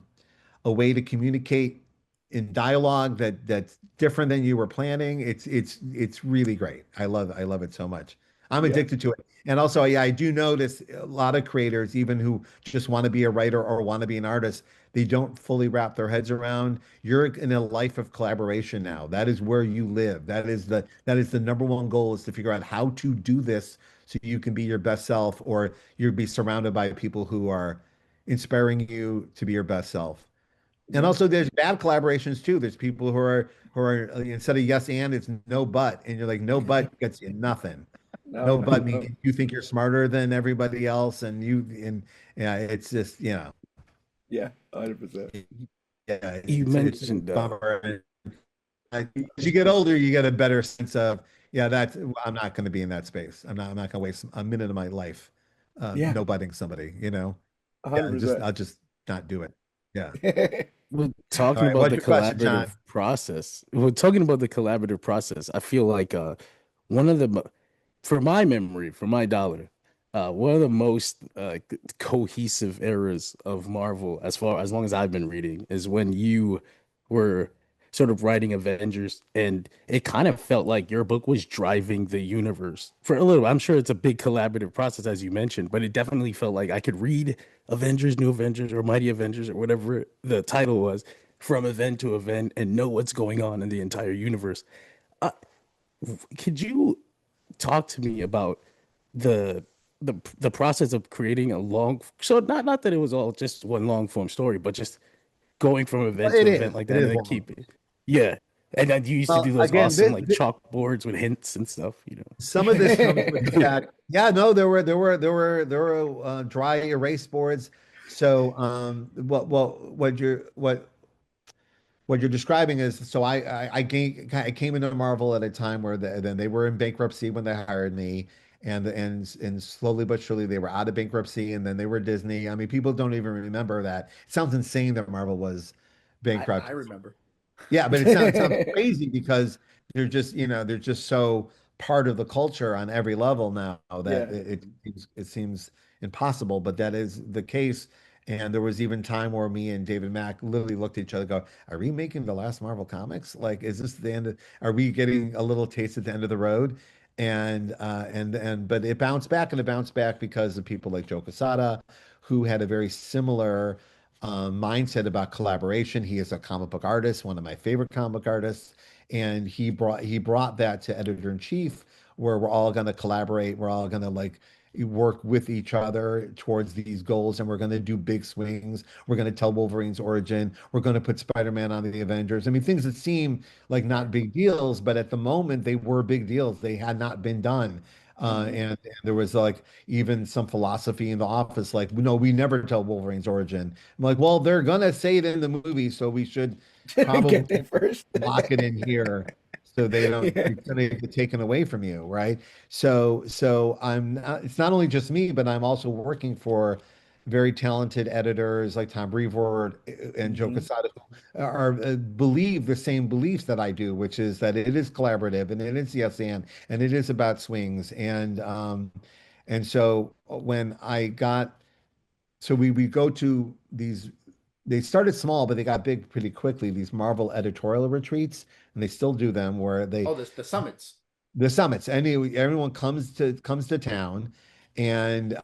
way to communicate in dialogue that's different than you were planning. It's really great. I love it so much. I'm Yeah. addicted to it. And also, yeah, I do notice a lot of creators, even who just want to be a writer or want to be an artist, they don't fully wrap their heads around. You're in a life of collaboration now. That is where you live. That is the number one goal is to figure out how to do this so you can be your best self, or you'll be surrounded by people who are inspiring you to be your best self. And Yeah. also there's bad collaborations too. There's people who are instead of yes and it's no but, and you're like no but gets you nothing. No, No no, but no. means you think you're smarter than everybody else, and yeah, it's just Yeah, 100%. yeah, You it's a mentioned bummer. As you get older, you get a better sense of yeah, that's I'm not going to be in that space. I'm not going to waste a minute of my life Yeah, no butting somebody. Yeah, I'll just not do it. Yeah. we're All talking right. about What's the your question, collaborative John? process. We're talking about the collaborative process. I feel like one of the for my memory, for my dollar, one of the most cohesive eras of Marvel, as long as I've been reading, is when you were sort of writing Avengers, and it kind of felt like your book was driving the universe for a little. I'm sure it's a big collaborative process, as you mentioned, but it definitely felt like I could read Avengers, New Avengers, or Mighty Avengers, or whatever the title was, from event to event, and know what's going on in the entire universe. Uh, could you talk to me about the the process of creating a long, so not that it was all just one long form story, but just going from event It to event is. like It that and is then long. keep it. Yeah. And then you used to do Well, those again, awesome like chalkboards with hints and stuff, some of this comes with the fact. Yeah, no, there were dry erase boards. So, what you're describing is so I came into Marvel at a time where then they were in bankruptcy when they hired me, and slowly but surely they were out of bankruptcy, and then they were Disney. I mean, people don't even remember that. It sounds insane that Marvel was I bankrupt. remember. Yeah, but it sounds crazy because they're just so part of the culture on every level now that Yeah. it seems impossible, but that is the case. And there was even time where me and David Mack literally looked at each other, and go, "Are we making the last Marvel comics? Like, is this the end? Are we getting a little taste at the end of the road?" But it bounced back, and it bounced back because of people like Joe Quesada, who had a very similar mindset about collaboration. He is a comic book artist, one of my favorite comic book artists, and he brought that to editor in chief, where we're all going to collaborate. We're all going to like work with each other towards these goals, and we're going to do big swings. We're going to tell Wolverine's origin. We're going to put Spider-Man on the Avengers. I mean, things that seem like Right. not big deals, but at the moment they were big deals. They had not been done. Hmm. And there was like even some philosophy in the office, like, no, we never tell Wolverine's origin. I'm like, well, they're gonna say it in the movie, so we should Get there probably first. lock it in here so they don't Yeah. it's gonna get taken away from you, right? So I'm not, it's not only just me, but I'm also working for very talented editors like Tom Brevoort and Joe Hmm. Quesada who are believe the same beliefs that I do, which is that it is collaborative and it is yes and it is about swings and so when I got so we go to these they started small, but they got big pretty quickly, these Marvel editorial retreats, and they still do them where they Oh, the summits. the summits. Everyone comes to town and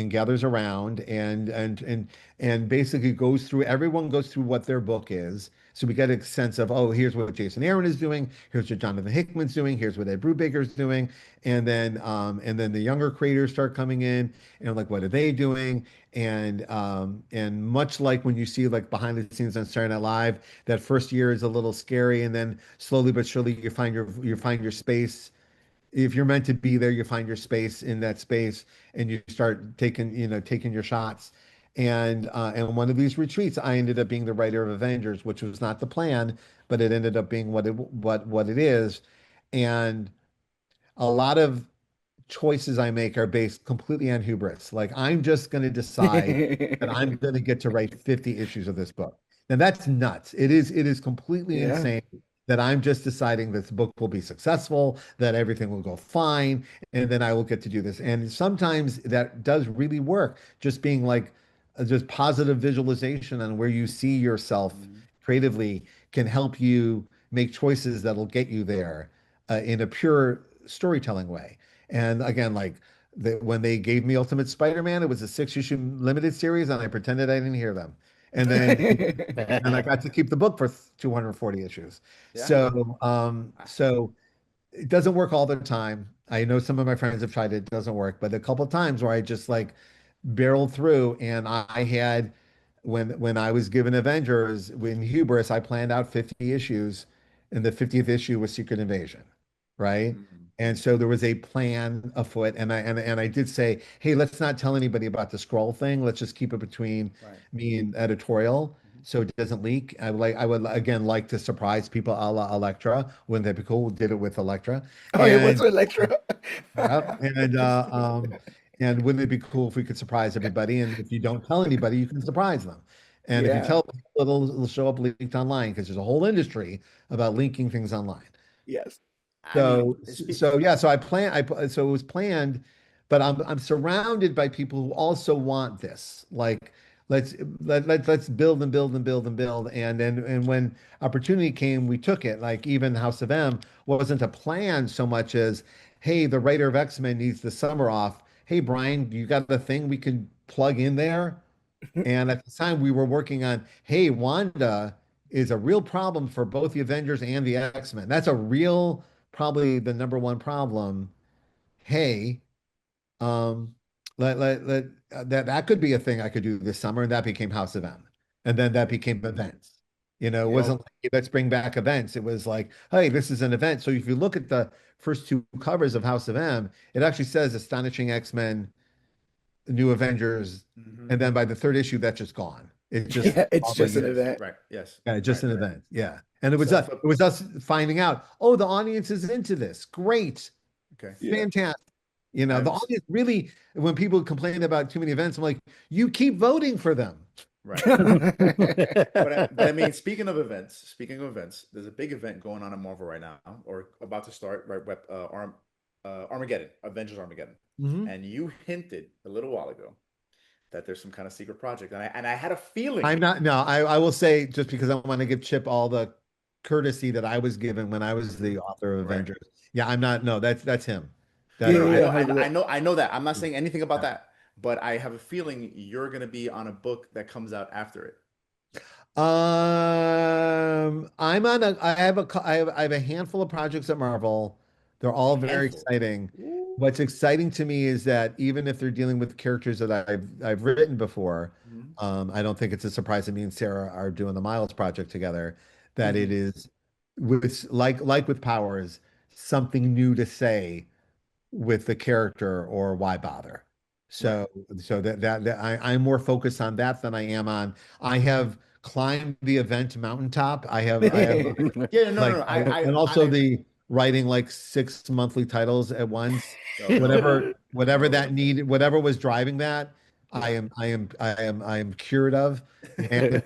gathers around and basically goes through everyone goes through what their book is. So we get a sense of, oh, here's what Jason Aaron is doing, here's what Jonathan Hickman's doing, here's what Ed Brubaker's doing, and then the younger creators start coming in and like what are they doing? And much like when you see like behind the scenes on Saturday Night Live, that first year is a little scary, and then slowly but surely you find your space. If you're meant to be there, you find your space in that space, and you start taking your shots. And one of these retreats, I ended up being the writer of Avengers, which was not the plan, but it ended up being what it is. And a lot of choices I make are based completely on hubris. Like I'm just going to decide that I'm going to get to write 50 issues of this book. Now that's nuts. It is completely Yeah. insane that I'm just deciding this book will be successful, that everything will go fine, and then I will get to do this. And sometimes that does really work. Just being like just positive visualization on where you see yourself Mhm. creatively can help you make choices that'll get you there in a pure storytelling way. And again, like when they gave me Ultimate Spider-Man, it was a 6-issue limited series, and I pretended I didn't hear them. And then and I got to keep the book for 240 issues. Yeah. So it doesn't work all the time. I know some of my friends have tried it, it doesn't work, but a couple of times where I just like barreled through and I had when I was given Avengers when Hubris, I planned out 50 issues and the 50th issue was Secret Invasion, right? Mhm. And so there was a plan afoot and I did say, hey, let's not tell anybody about the scroll thing. Let's just keep it between Right. me and editorial Mhm. so it doesn't leak. I would again like to surprise people a la Elektra. Wouldn't that be cool? Did it with Elektra. Oh, it was And Electro. yeah, and wouldn't it be cool if we could surprise everybody? And if you don't tell anybody, you can surprise them. And if you Yeah. tell people, it'll show up leaked online because there's a whole industry about linking things online. Yes. I mean, So so yeah, so I plan so it was planned, but I'm surrounded by people who also want this. Like let's let's build and build and build and build. And when opportunity came, we took it. Like even House of M wasn't a plan so much as, hey, the writer of X-Men needs the summer off. Hey, Brian, you got a thing we can plug in there? And at the time we were working on, hey, Wanda is a real problem for both the Avengers and the X-Men. That's a real, probably the number one problem. Hey, um, that could be a thing I could do this summer, and that became House of M. And then that became events. It Yep. wasn't like, let's bring back events. It was like, hey, this is an event. So if you look at the first two covers of House of M, it actually says Astonishing X-Men New Avengers, Mhm. and then by the third issue, that's just gone. It's just Yeah, it's all the just an years. event. Right. Yes. Yeah, just Right. an event. Yeah, and it was So us. for It was us finding out. Oh, the audience is into this. Great, okay. Yeah. fantastic. The I'm audience really. When people complain about too many events, I'm like, you keep voting for them. right. But I mean, speaking of events, there's a big event going on in Marvel right now, or about to start, right? Armageddon, Avengers Armageddon, Mhm. and you hinted a little while ago that there's some kind of secret project, and I had a feeling. I'm not. No, I will say just because I want to give Chip all the courtesy that I was given when I was Mhm. the author of Right. Avengers. Yeah, I'm not. No, that's him. Yeah, That No, no, is. I yeah, know, yeah, I 100%. know, I know that. I'm not saying anything about that, but I have a feeling you're gonna be on a book that comes out after it. I'm on a, I have a handful of projects at Marvel. They're all very Handful. exciting. Ooh. What's exciting to me is that even if they're dealing with characters that I've written before, Mhm. I don't think it's a surprise that me and Sarah are doing the Miles project together, that it Mhm. is with like with Powers, something new to say with the character or why bother. Right. So that I'm more focused on that than I am on. I have climbed the event mountaintop. I have Yeah, no, no, like no. and also the writing like 6 monthly titles at once. Oh no, Whatever no. that needed, whatever was driving that, I Yeah. am I am I am I am cured of. And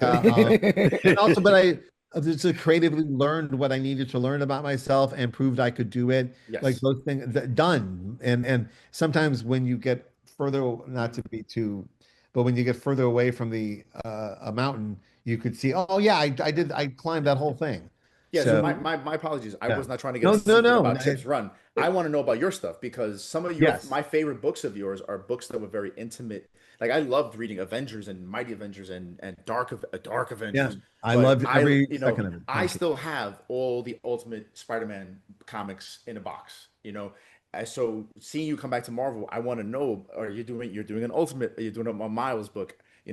also, but I just creatively learned what I needed to learn about myself and proved I could do it. Like Yes. those things done. And sometimes when you get further, not Mhm. to be too, but when you get further away from the a mountain, you could see, oh yeah, I climbed that whole thing. Yeah, so So Mhm. my apologies. I yeah. was not trying to get a No, no, secret no. about Chip's run. I want to know about your stuff because some of your Yes. my favorite books of yours are books that were very intimate. Like I loved reading Avengers and Mighty Avengers and Dark Yeah. Avengers. I But loved every you know, second of it. I Thank you. still have all the Ultimate Spider-Man comics in a box. So seeing you come back to Marvel, I want to know: Are you doing? You're doing an Ultimate? Are you doing a Miles book? I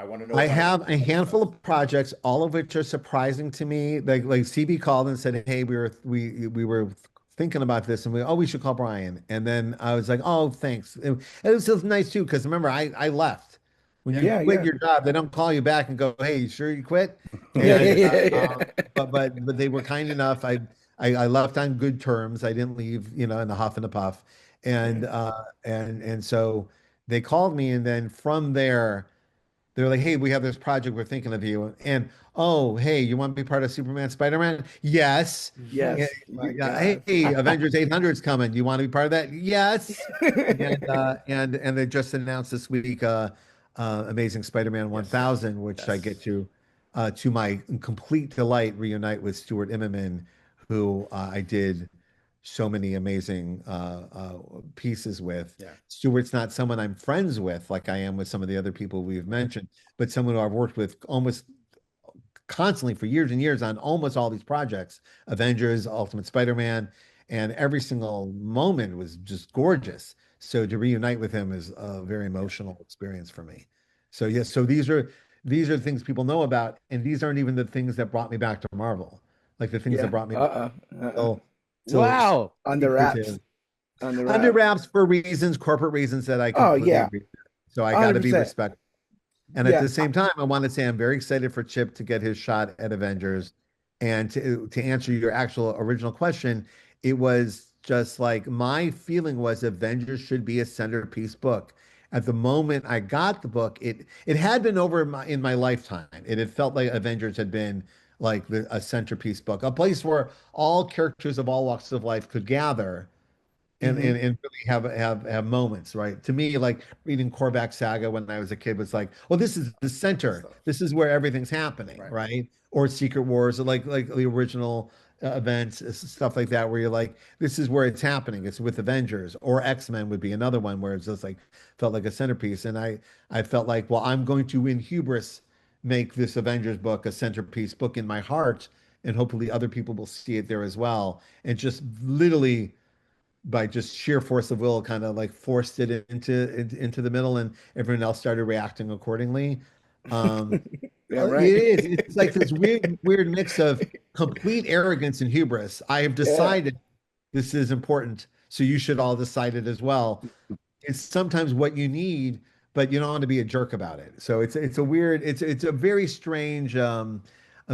want to know I about have a other stuff. handful of projects, all of which are surprising to me. Like CB called and said, "Hey, we were thinking about this, and we should call Brian." And then I was like, "Oh, thanks." It was just nice too because remember I left When you Yeah, quit yeah. your job, they don't call you back and go, "Hey, you sure you quit?" Yeah, yeah, And yeah, yeah. but they were kind enough. I left on good terms. I didn't leave, in a huff and a puff. Yeah. And so they called me, and then from there they're like, "Hey, we have this project. We're thinking of you." And oh, hey, you want to be part of Superman, Spider-Man? Yes. Yeah, Yes, my yeah. God. Hey, Avengers 800 is coming. You want to be part of that? Yes. And they just announced this week Amazing Spider-Man Yes. 1000, which I get Yes. to my complete delight, reunite with Stuart Immonen, who I did so many amazing pieces with. Yeah. Stuart's not someone I'm friends with, like I am with some of the other people we've mentioned, but someone who I've worked with almost constantly for years and years on almost all these projects, Avengers, Ultimate Spider-Man, and every single moment was just gorgeous. So to reunite with him is a very Yeah. emotional experience for me. So yes, so these are things people know about, and these aren't even the things that brought me back to Marvel. Like the things that Yeah. brought me Uh-uh. Uh-uh. still still Wow. On the wraps. secretive On the under wraps. wraps for reasons, corporate reasons that I Oh completely yeah. agree with. So I got to be 100%. respectful. And at Yeah. the same time, I want to say I'm very excited for Chip to get his shot at Avengers. And to answer your actual original question, it was just like my feeling was Avengers should be a centerpiece book. At the moment I got the book, it had been over in my lifetime. It had felt like Avengers had been like a centerpiece book, a place where all characters of all walks of life could gather and Hmm. and, and really have moments, right? To me, like reading Korvac Saga when I was a kid was like, well, this is the center. So, This is where everything's happening, right. right? Or Secret Wars, or like the original events, stuff like that, where you're like, this is where it's happening. It's with Avengers, or X-Men would be another one where it's just like felt like a centerpiece. And I felt like, well, I'm going to in hubris make this Avengers book a centerpiece book in my heart, and hopefully other people will see it there as well. And just literally by just sheer force of will, kind of like forced it into the middle, and everyone else started reacting accordingly. Um, Yeah, it right. is. It's like this weird mix of complete arrogance and hubris. I have Yeah. decided this is important, so you should all decide it as well. It's sometimes what you need, but you don't want to be a jerk about it. So it's a weird, it's a very strange a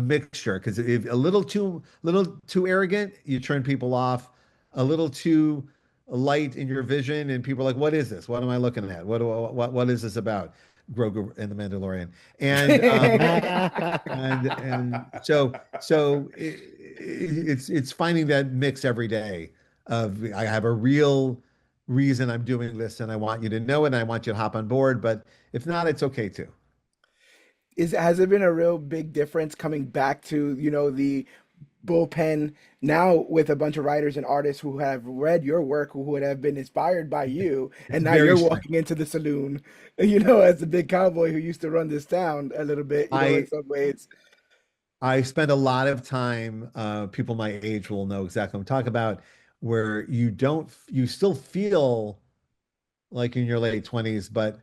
mixture because if a little too arrogant, you turn people off. A little too light in your vision, and people are like, "What is this? What am I looking at? What is this about?" Grogu and the Mandalorian, and so it's finding that mix every day of I have a real reason I'm doing this and I want you to know it and I want you to hop on board, but if not, it's okay too. Has it been a real big difference coming back to, the bullpen now with a bunch of writers and artists who have read your work, who would have been inspired by you, It's and now very you're strange. walking into the saloon, as the big cowboy who used to run this town a little bit, in I some ways. I spend a lot of time, people my age will know exactly what I'm talking about, where you still feel like in your late 20s, but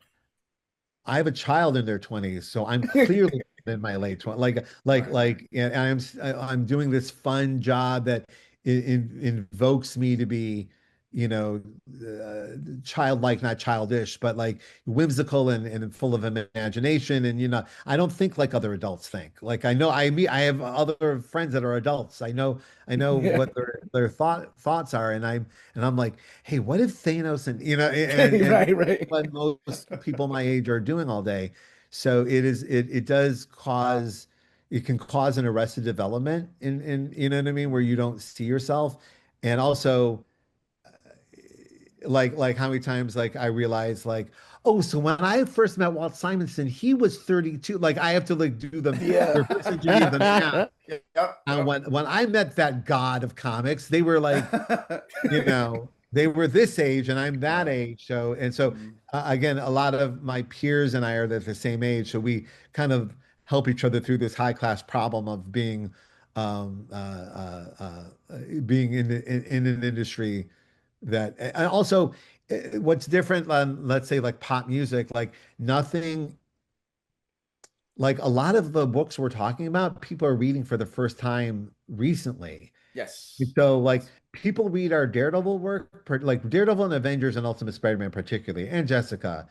I have a child in their 20s, so I'm clearly in my late 20s. Right. And I'm doing this fun job that invokes me to be, you know, childlike, not childish, but like whimsical and full of imagination. And I don't think like other adults think. Like I have other friends that are adults. I know Yeah. what their thoughts are, and I'm like, hey, what if Thanos and Right, right. what most people my age are doing all day. So it does cause it can cause an arrested development in you know what I mean, where you don't see yourself. And also like how many times like I realized like, oh, so when I first met Walt Simonson, he was 32. Like I have to like do the Yeah. reverse engineer the math. Yep. And Yep. when I met that god of comics, they were like, they were this age and I'm that Right. age. So Mhm. again, a lot of my peers and I are the same age, so we kind of help each other through this high class problem of um, uh, uh, being in an industry that, and also what's different on, let's say, like pop music, like nothing, like a lot of the books we're talking about, people are reading for the first time recently. Yes. So like Yes. people read our Daredevil work, like Daredevil and Avengers and Ultimate Spider-Man particularly, and Jessica.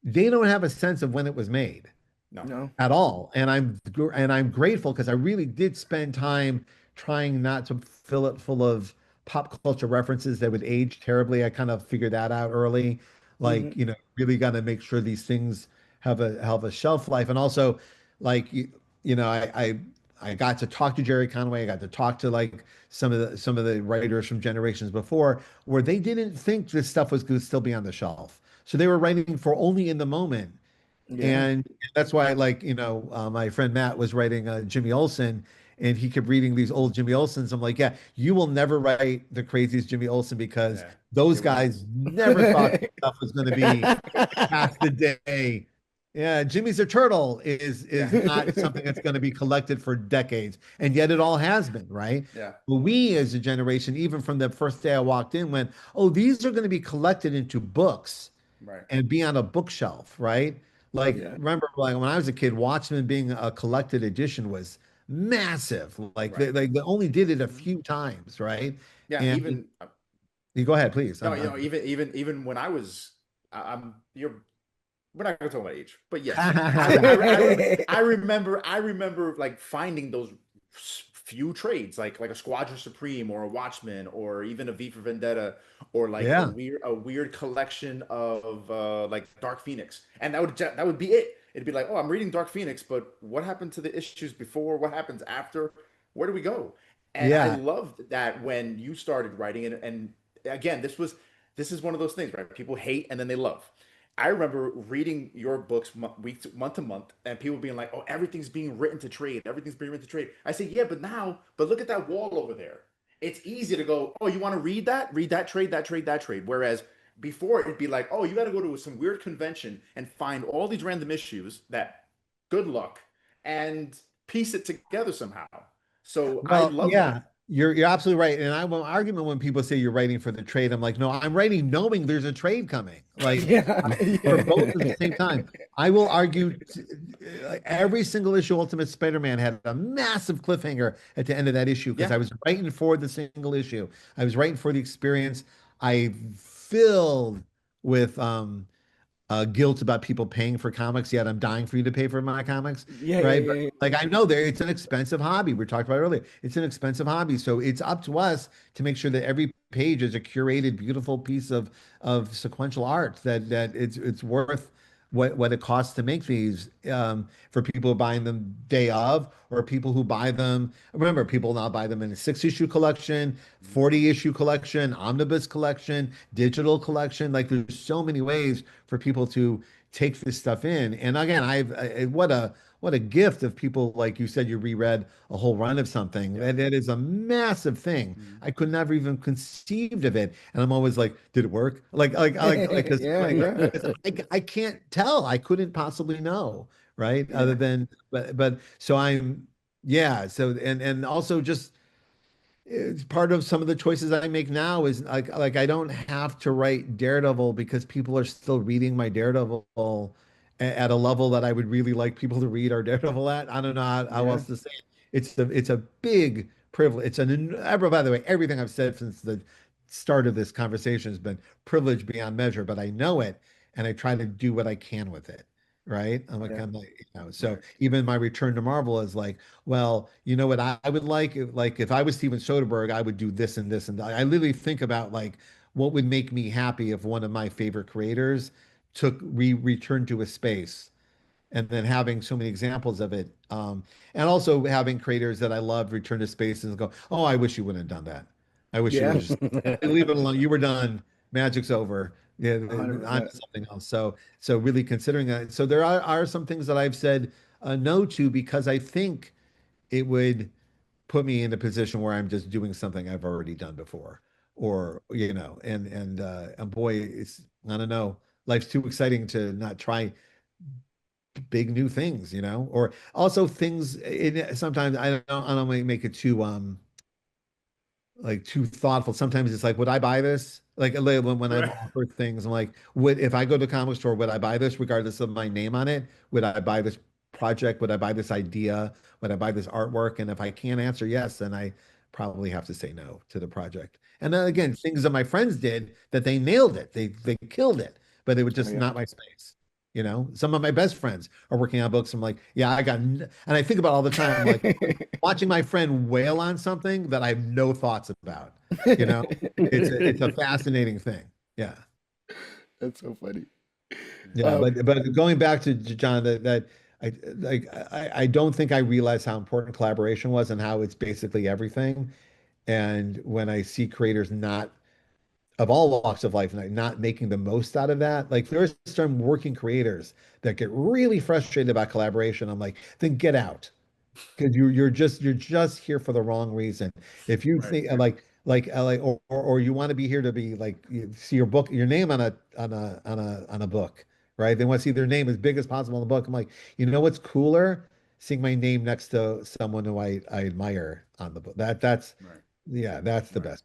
they don't have a sense of when it was made No. No. at all. And I'm grateful because I really did spend time trying not to fill it full of pop culture references that would age terribly. I kind of figured that out early. Hmm. Like, really got to make sure these things have a shelf life. And also, like I got to talk to Jerry Conway. I got to talk to like some of the writers from generations before, where they didn't think this stuff was going to still be on the shelf. So they were writing for only in the moment. Yeah. And that's why, like, my friend Matt was writing Jimmy Olsen, and he kept reading these old Jimmy Olsens. I'm like, yeah, you will never write the craziest Jimmy Olsen because Yeah. those It was. guys never thought this stuff was going to be past the day. Yeah, Jimmy's a turtle is Yeah. not something that's going to be collected for decades, and yet it all has been, right? Yeah. But we, as a generation, even from the first day I walked in, went, "Oh, these are going to be collected into books Right. and be on a bookshelf," right? Like, Yeah. remember, like when I was a kid, Watchmen being a collected edition was massive. Like Right. they only did it a few times, right? Yeah. And Even you go ahead, please. no, even when I was, I'm you're we're not going to talk about age, but yes, I remember like finding those few trades, like a Squadron Supreme or a Watchmen or even a V for Vendetta or like a Yeah, weird collection of like Dark Phoenix, and that would be it. It'd be like, oh, I'm reading Dark Phoenix, but what happened to the issues before? What happens after? Where do we go? And I yeah. loved that when you started writing it, and again, this is one of those things, right? People hate and then they love. I remember reading your books month to month, and people being like, "Oh, everything's being written to trade. Everything's being written to trade." I say, "Yeah, but look at that wall over there. It's easy to go, oh, you want to read that? Read that trade, that trade, that trade." Whereas before, it'd be like, "Oh, you got to go to some weird convention and find all these random issues that, good luck, and piece it together somehow." So I Well, love yeah, that. you're absolutely right. And I will argument when people say you're writing for the trade. I'm like, no, I'm writing knowing there's a trade coming. Like, Yeah. for Yeah. both at the same time. I will argue like, every single issue Ultimate Spider-Man had a massive cliffhanger at the end of that issue because Yeah, I was writing for the single issue. I was writing for the experience. I filled with guilt about people paying for comics, yet I'm dying for you to pay for my comics, Yeah. Yeah. right? But Yeah. like I know there it's an expensive hobby. We talked about earlier. It's an expensive hobby. So it's up to us to make sure that every page is a curated, beautiful piece of sequential art that it's worth what it costs to make these for people who buying them day of or people who buy them. Remember, people now buy them in a 6 issue collection, 40 issue collection, omnibus collection, digital collection. Like there's so many ways for people to take this stuff in. And again, what a gift of people like you said you reread a whole run of something. yeah. That is a massive thing. Mhm. I could never even conceived of it, and I'm always like, did it work? Because Yeah. Yeah. I can't tell. I couldn't possibly know, right? Other Yeah. than but so I'm yeah. So and also just it's part of some of the choices I make now is like I don't have to write Daredevil because people are still reading my Daredevil at a level that I would really like people to read our Daredevil at. I don't know how Yeah. else to say it. It's a big privilege. By the way, everything I've said since the start of this conversation has been privilege beyond measure, but I know it and I try to do what I can with it. Right. Yeah. So Right. even my return to Marvel is like, well, you know what I would like if I was Steven Soderbergh, I would do this and this and that. I literally think about like what would make me happy if one of my favorite creators returned to a space and then having so many examples of it. And also having creators that I love return to space and go, oh, I wish you wouldn't have done that. I wish you would Yeah. have just leave it alone. You were done. Magic's over. Yeah, on 100%. to something else. So really considering that. So there are some things that I've said no to because I think it would put me in a position where I'm just doing something I've already done before, or and boy, it's I don't know, life's too exciting to not try big new things, or also things. Sometimes I don't make it too like too thoughtful. Sometimes it's like, would I buy this? Like when I'm Right. offered things, I'm like, would if I go to the comic store, would I buy this regardless of my name on it? Would I buy this project? Would I buy this idea? Would I buy this artwork? And if I can't answer yes, then I probably have to say no to the project. And then again, things that my friends did that they nailed it, they killed it, but it was Oh, just yeah. not my space. You know, some of my best friends are working on books. I'm like, yeah, and I think about it all the time. I'm like watching my friend wail on something that I have no thoughts about. You know, it's a fascinating thing. Yeah. That's so funny. Yeah, Um, but going back to John, that I don't think I realized how important collaboration was and how it's basically everything. And when I see creators not of all walks of life not making the most out of that, like there's some working creators that get really frustrated about collaboration. I'm like, then get out because you're just here for the wrong reason. If you Right. think or you want to be here to be like see your book, your name on a book, right? They want to see their name as big as possible in the book. I'm like, you know what's cooler? Seeing my name next to someone who I admire on the book. That's Right. yeah, that's the Right. best.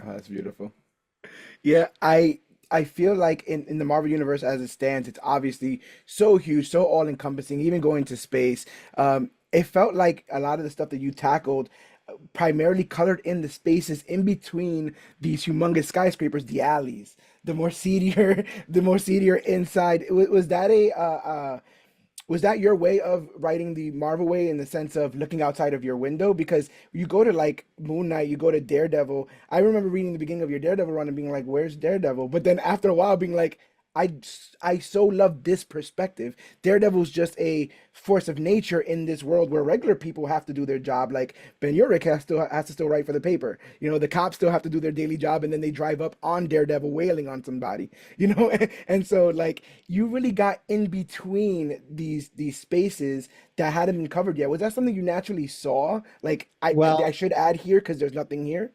oh, that's beautiful. Yeah, I feel like in the Marvel universe as it stands, it's obviously so huge, so all encompassing, even going to space. It felt like a lot of the stuff that you tackled primarily colored in the spaces in between these humongous skyscrapers, the alleys, the more seedier, the more seedier inside. Was that a was that your way of writing the Marvel way in the sense of looking outside of your window? Because you go to like Moon Knight, you go to Daredevil. I remember reading the beginning of your Daredevil run and being like, "Where's Daredevil?" But then after a while, being like, "I I so love this perspective. Daredevil's just a force of nature in this world where regular people have to do their job. Like Ben Urich has to still write for the paper. You know, the cops still have to do their daily job, and then they drive up on Daredevil wailing on somebody. You know, and so like you really got in between these spaces that hadn't been covered yet. Was that something you naturally saw? Like I Well, should add here because there's nothing here.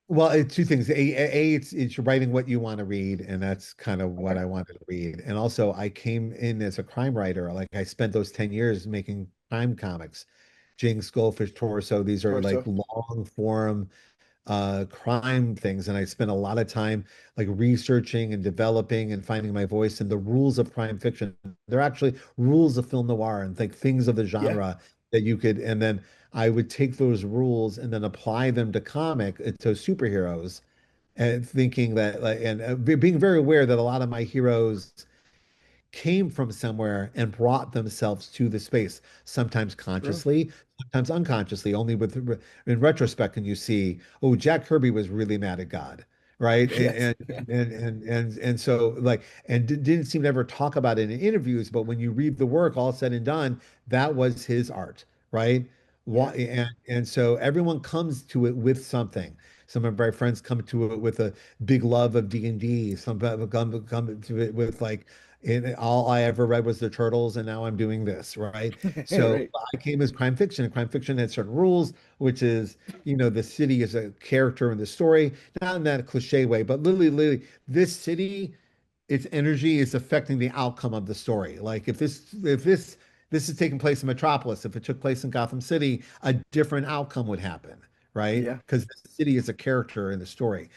Well, it's two things. It's writing what you want to read, and that's kind of what Okay, I wanted to read. And also, I came in as a crime writer. Like I spent those 10 years making crime comics. Jinx, Goldfish, Torso. These are like torso. long form crime things, and I spent a lot of time like researching and developing and finding my voice and the rules of crime fiction. They're actually rules of film noir and like things of the Yeah, genre that you could, and then I would take those rules and then apply them to to superheroes, and thinking that like and being very aware that a lot of my heroes came from somewhere and brought themselves to the space, sometimes true. consciously, sometimes unconsciously. Only with in retrospect can you see, oh, Jack Kirby was really mad at God, right? Yes. And so like and didn't seem to ever talk about it in interviews, but when you read the work, all said and done, that was his art, right? Yeah. And so everyone comes to it with something. Some of my friends come to it with a big love of D&D. Some people come to it with like all I ever read was the Turtles, and now I'm doing this, right? So Right. I came as crime fiction, and crime fiction had certain rules, which is, the city is a character in the story, not in that cliche way, but literally, this city, its energy is affecting the outcome of the story. Like if this is taking place in Metropolis, if it took place in Gotham City, a different outcome would happen, right? Yeah. Because the city is a character in the story.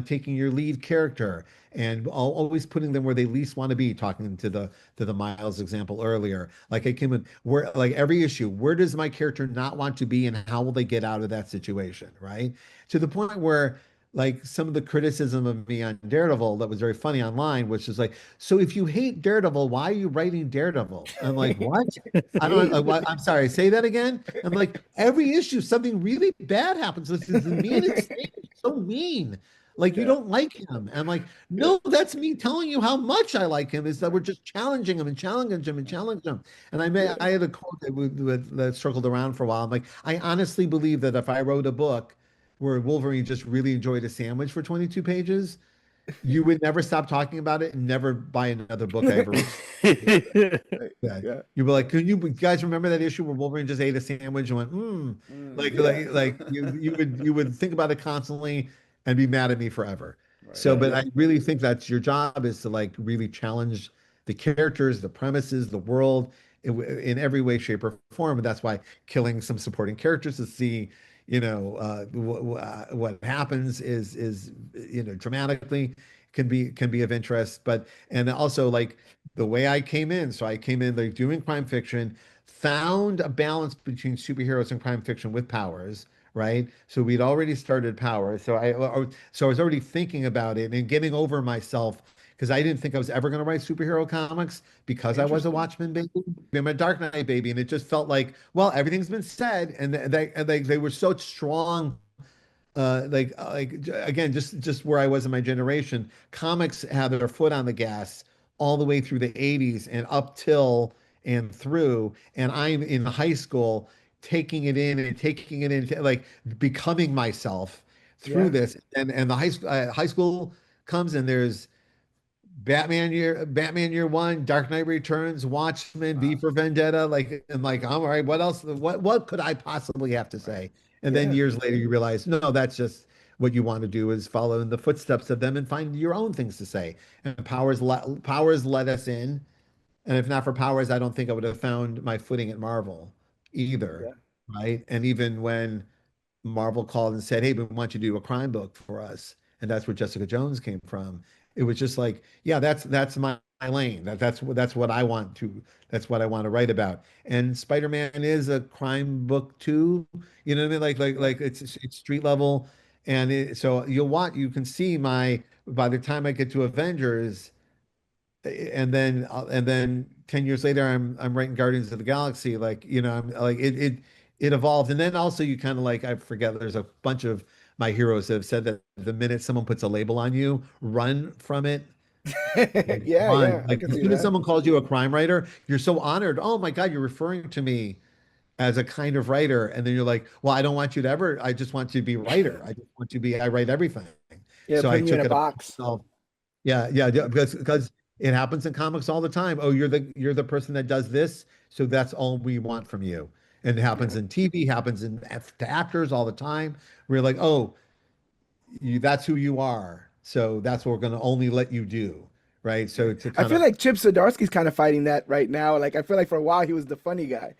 Taking your lead character and always putting them where they least want to be, talking to the Miles example earlier. Like I came in where like every issue, where does my character not want to be and how will they get out of that situation, right? To the point where like some of the criticism of me on Daredevil that was very funny online, which is like, so if you hate Daredevil, why are you writing Daredevil? I'm like, what? I don't Hate. I'm sorry, say that again. I'm like, every issue, something really bad happens. This is the mean insane, so mean. Like you Yeah. don't like him. I'm like, Yeah. no, that's me telling you how much I like him, is that we're just challenging him and challenging him and challenging him. And Yeah. I had a quote that circled around for a while. I'm like, I honestly believe that if I wrote a book where Wolverine just really enjoyed a sandwich for 22 pages, you would never stop talking about it and never buy another book I ever wrote. Right. Yeah. Yeah. You'd be like, can you guys remember that issue where Wolverine just ate a sandwich and went, Mm, Yeah. like you would think about it constantly and be mad at me forever. right. So, but Yeah. I really think that's your job, is to like really challenge the characters, the premises, the world in every way, shape, or form. And that's why killing some supporting characters to see, what happens is dramatically can be of interest. But and also like the way I came in. So I came in like doing crime fiction, found a balance between superheroes and crime fiction with powers, right? So we'd already started Power. So I was already thinking about it and getting over myself because I didn't think I was ever going to write superhero comics because I was a Interesting. Watchmen baby. I'm a Dark Knight baby, and it just felt like, well, everything's been said, and they were so strong. Again, just where I was in my generation, comics had their foot on the gas all the way through the 80s and up till and through. And I'm in high school taking it in and taking it in, like becoming myself through Yeah. this. And the high school comes and there's Batman Year One, Dark Knight Returns, Watchmen, V Wow. for Vendetta, like and like, all right, what else? What could I possibly have to Right. say? And then Yeah. years later, you realize, no, that's just what you want to do is follow in the footsteps of them and find your own things to say. And Powers let us in, and if not for Powers, I don't think I would have found my footing at Marvel either, Yeah. right? And even when Marvel called and said, "Hey, we want you to do a crime book for us," and that's where Jessica Jones came from. It was just like, yeah, that's my lane. That's what I want to. That's what I want to write about. And Spider-Man is a crime book too. You know what I mean? Yeah. Like it's street level, and so you can see my by the time I get to Avengers and then 10 years later I'm writing Guardians of the Galaxy, like I'm like it evolved. And then also you kind of like, I forget, there's a bunch of my heroes that have said that the minute someone puts a label on you, run from it. Like, Yeah, run. yeah, I Like can as see soon as that. someone calls you a crime writer, you're so honored. Oh my God, you're referring to me as a kind of writer. And then you're like, well, I don't want you to ever, I just want you to be writer. I just want you to be, I write everything. Yeah, So I putting you in took a it upon box. myself. Yeah, because it happens in comics all the time. Oh, you're the person that does this, so that's all we want from you. And it happens Yeah. in TV, happens to actors all the time. We're like, oh, that's who you are, so that's what we're going to only let you do, right? Yeah. So to I kind feel of, like Chip Zdarsky's kind of fighting that right now. Like I feel like for a while he was the funny guy.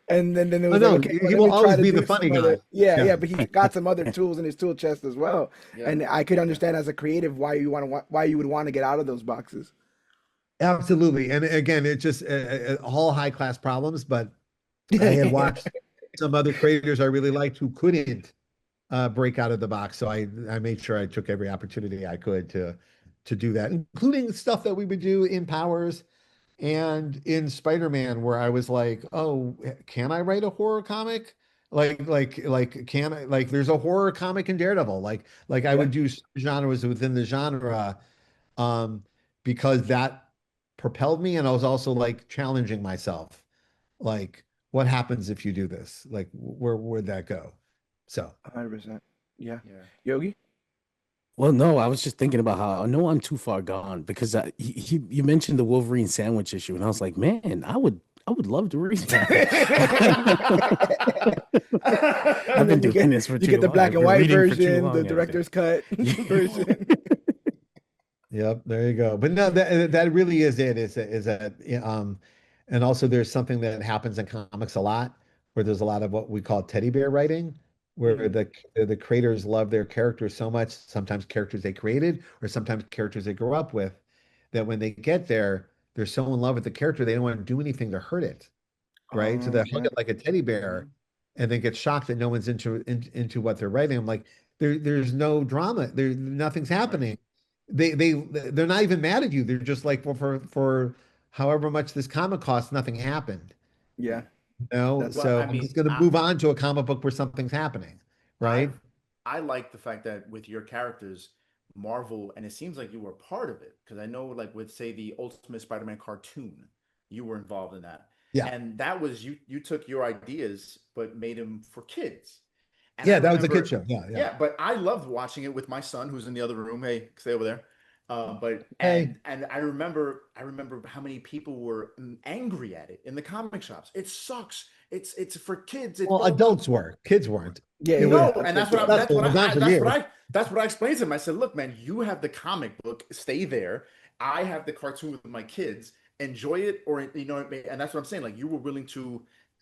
And then it oh was like, no, okay, well, he let will me try always to be the do funny some guy. other. Yeah, Yeah, yeah, but he's got some other tools in his tool chest as well. Yeah. And I could Yeah. understand as a creative why you would want to get out of those boxes. absolutely. And again, it just all high class problems. But I had watched some other creators I really liked who couldn't break out of the box. So I made sure I took every opportunity I could to do that, including stuff that we would do in Powers and in Spider-Man, where I was like, oh, can I write a horror comic? Can I, like there's a horror comic in Daredevil. Like I Yeah. would do genres within the genre, um, because that propelled me, and I was also like challenging myself. Like, what happens if you do this? Like, where'd that go? So 100%. Yeah. Yeah. Yogi? Well, no, I was just thinking about how I know I'm too far gone because you mentioned the Wolverine sandwich issue, and I was like, man, I would love to read that. And I've been then doing this for you too get the long. black I've and been white reading for too version, the long out there. director's cut version. yep, there you go. But no, that really is it. Is that and also there's something that happens in comics a lot where there's a lot of what we call teddy bear writing, where Mhm. the creators love their characters so much, sometimes characters they created or sometimes characters they grew up with, that when they get there, they're so in love with the character they don't want to do anything to hurt it, right? So they Oh, hug yeah. it like a teddy Mhm. bear and then get shocked that no one's into what they're writing. I'm like, there's no drama. Nothing's Right. happening. They're not even mad at you. They're just like, well, for however much this comic costs, nothing happened. Yeah. Yeah. That's Well, So I I'm just mean, going to move on to a comic book where something's happening, right? I've I like the fact that with your characters, Marvel, and it seems like you were part of it because I know, like with say the Ultimate Spider-Man cartoon, you were involved in that, Yeah. and that was you. You took your ideas but made them for kids, and I Yeah, that was a kid remember, show. Yeah, yeah. yeah, but I loved watching it with my son who's in the other room. Hey, stay over there. But Hey, and I remember how many people were angry at it in the comic shops. It sucks. It's for kids. It's well, blah blah. adults were, kids weren't. yeah, It yeah, was yeah. No, That's and for kids. successful, but not for you. that's what I explained to him. I said, "Look, man, you have the comic book. Stay there. I have the cartoon with my kids. Enjoy it, or you know." And that's what I'm saying. Like you were willing to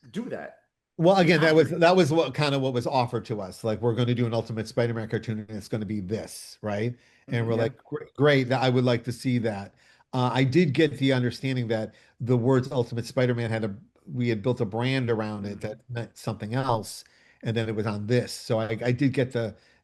do that. Well, You again, have to be. that was what kind of what was offered to us. Like, we're going to do an Ultimate Spider-Man cartoon, and it's going to be this, right? And we're Mhm. Yeah. like, great, I would like to see that. I did get the understanding that the words Ultimate Spider-Man we had built a brand around it Mhm. that meant something else, and then it was on this. So I did get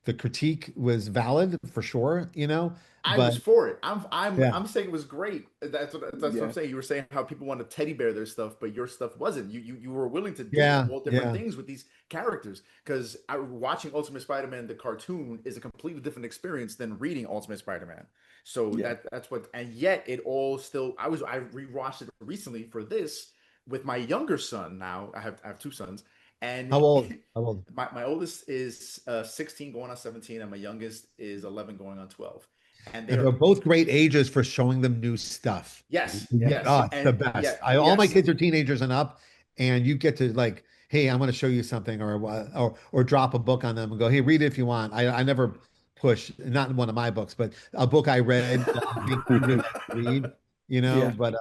the critique was valid for sure, you know, I but was for it. yeah, I'm saying it was great. That's what I'm Yeah. saying. You were saying how people want to teddy bear their stuff, but your stuff wasn't. You were willing to do yeah, all different yeah. things with these characters. Because watching Ultimate Spider-Man the cartoon is a completely different experience than reading Ultimate Spider-Man. So Yeah. that's what, and yet it all still. I rewatched it recently for this with my younger son. Now I have two sons, and How old? How old? my oldest is 16 going on 17, and my youngest is 11 going on 12, and they And they're are both great ages for showing them new stuff. yes, Yeah. yes, Oh, it's the and best. yeah, All my yes, kids are teenagers and up, and you get to like, hey, I'm going to show you something, or drop a book on them and go, hey, read it if you want. I never push, not in one of my books, but a book I read that I think you would like to read, you know. Yeah. But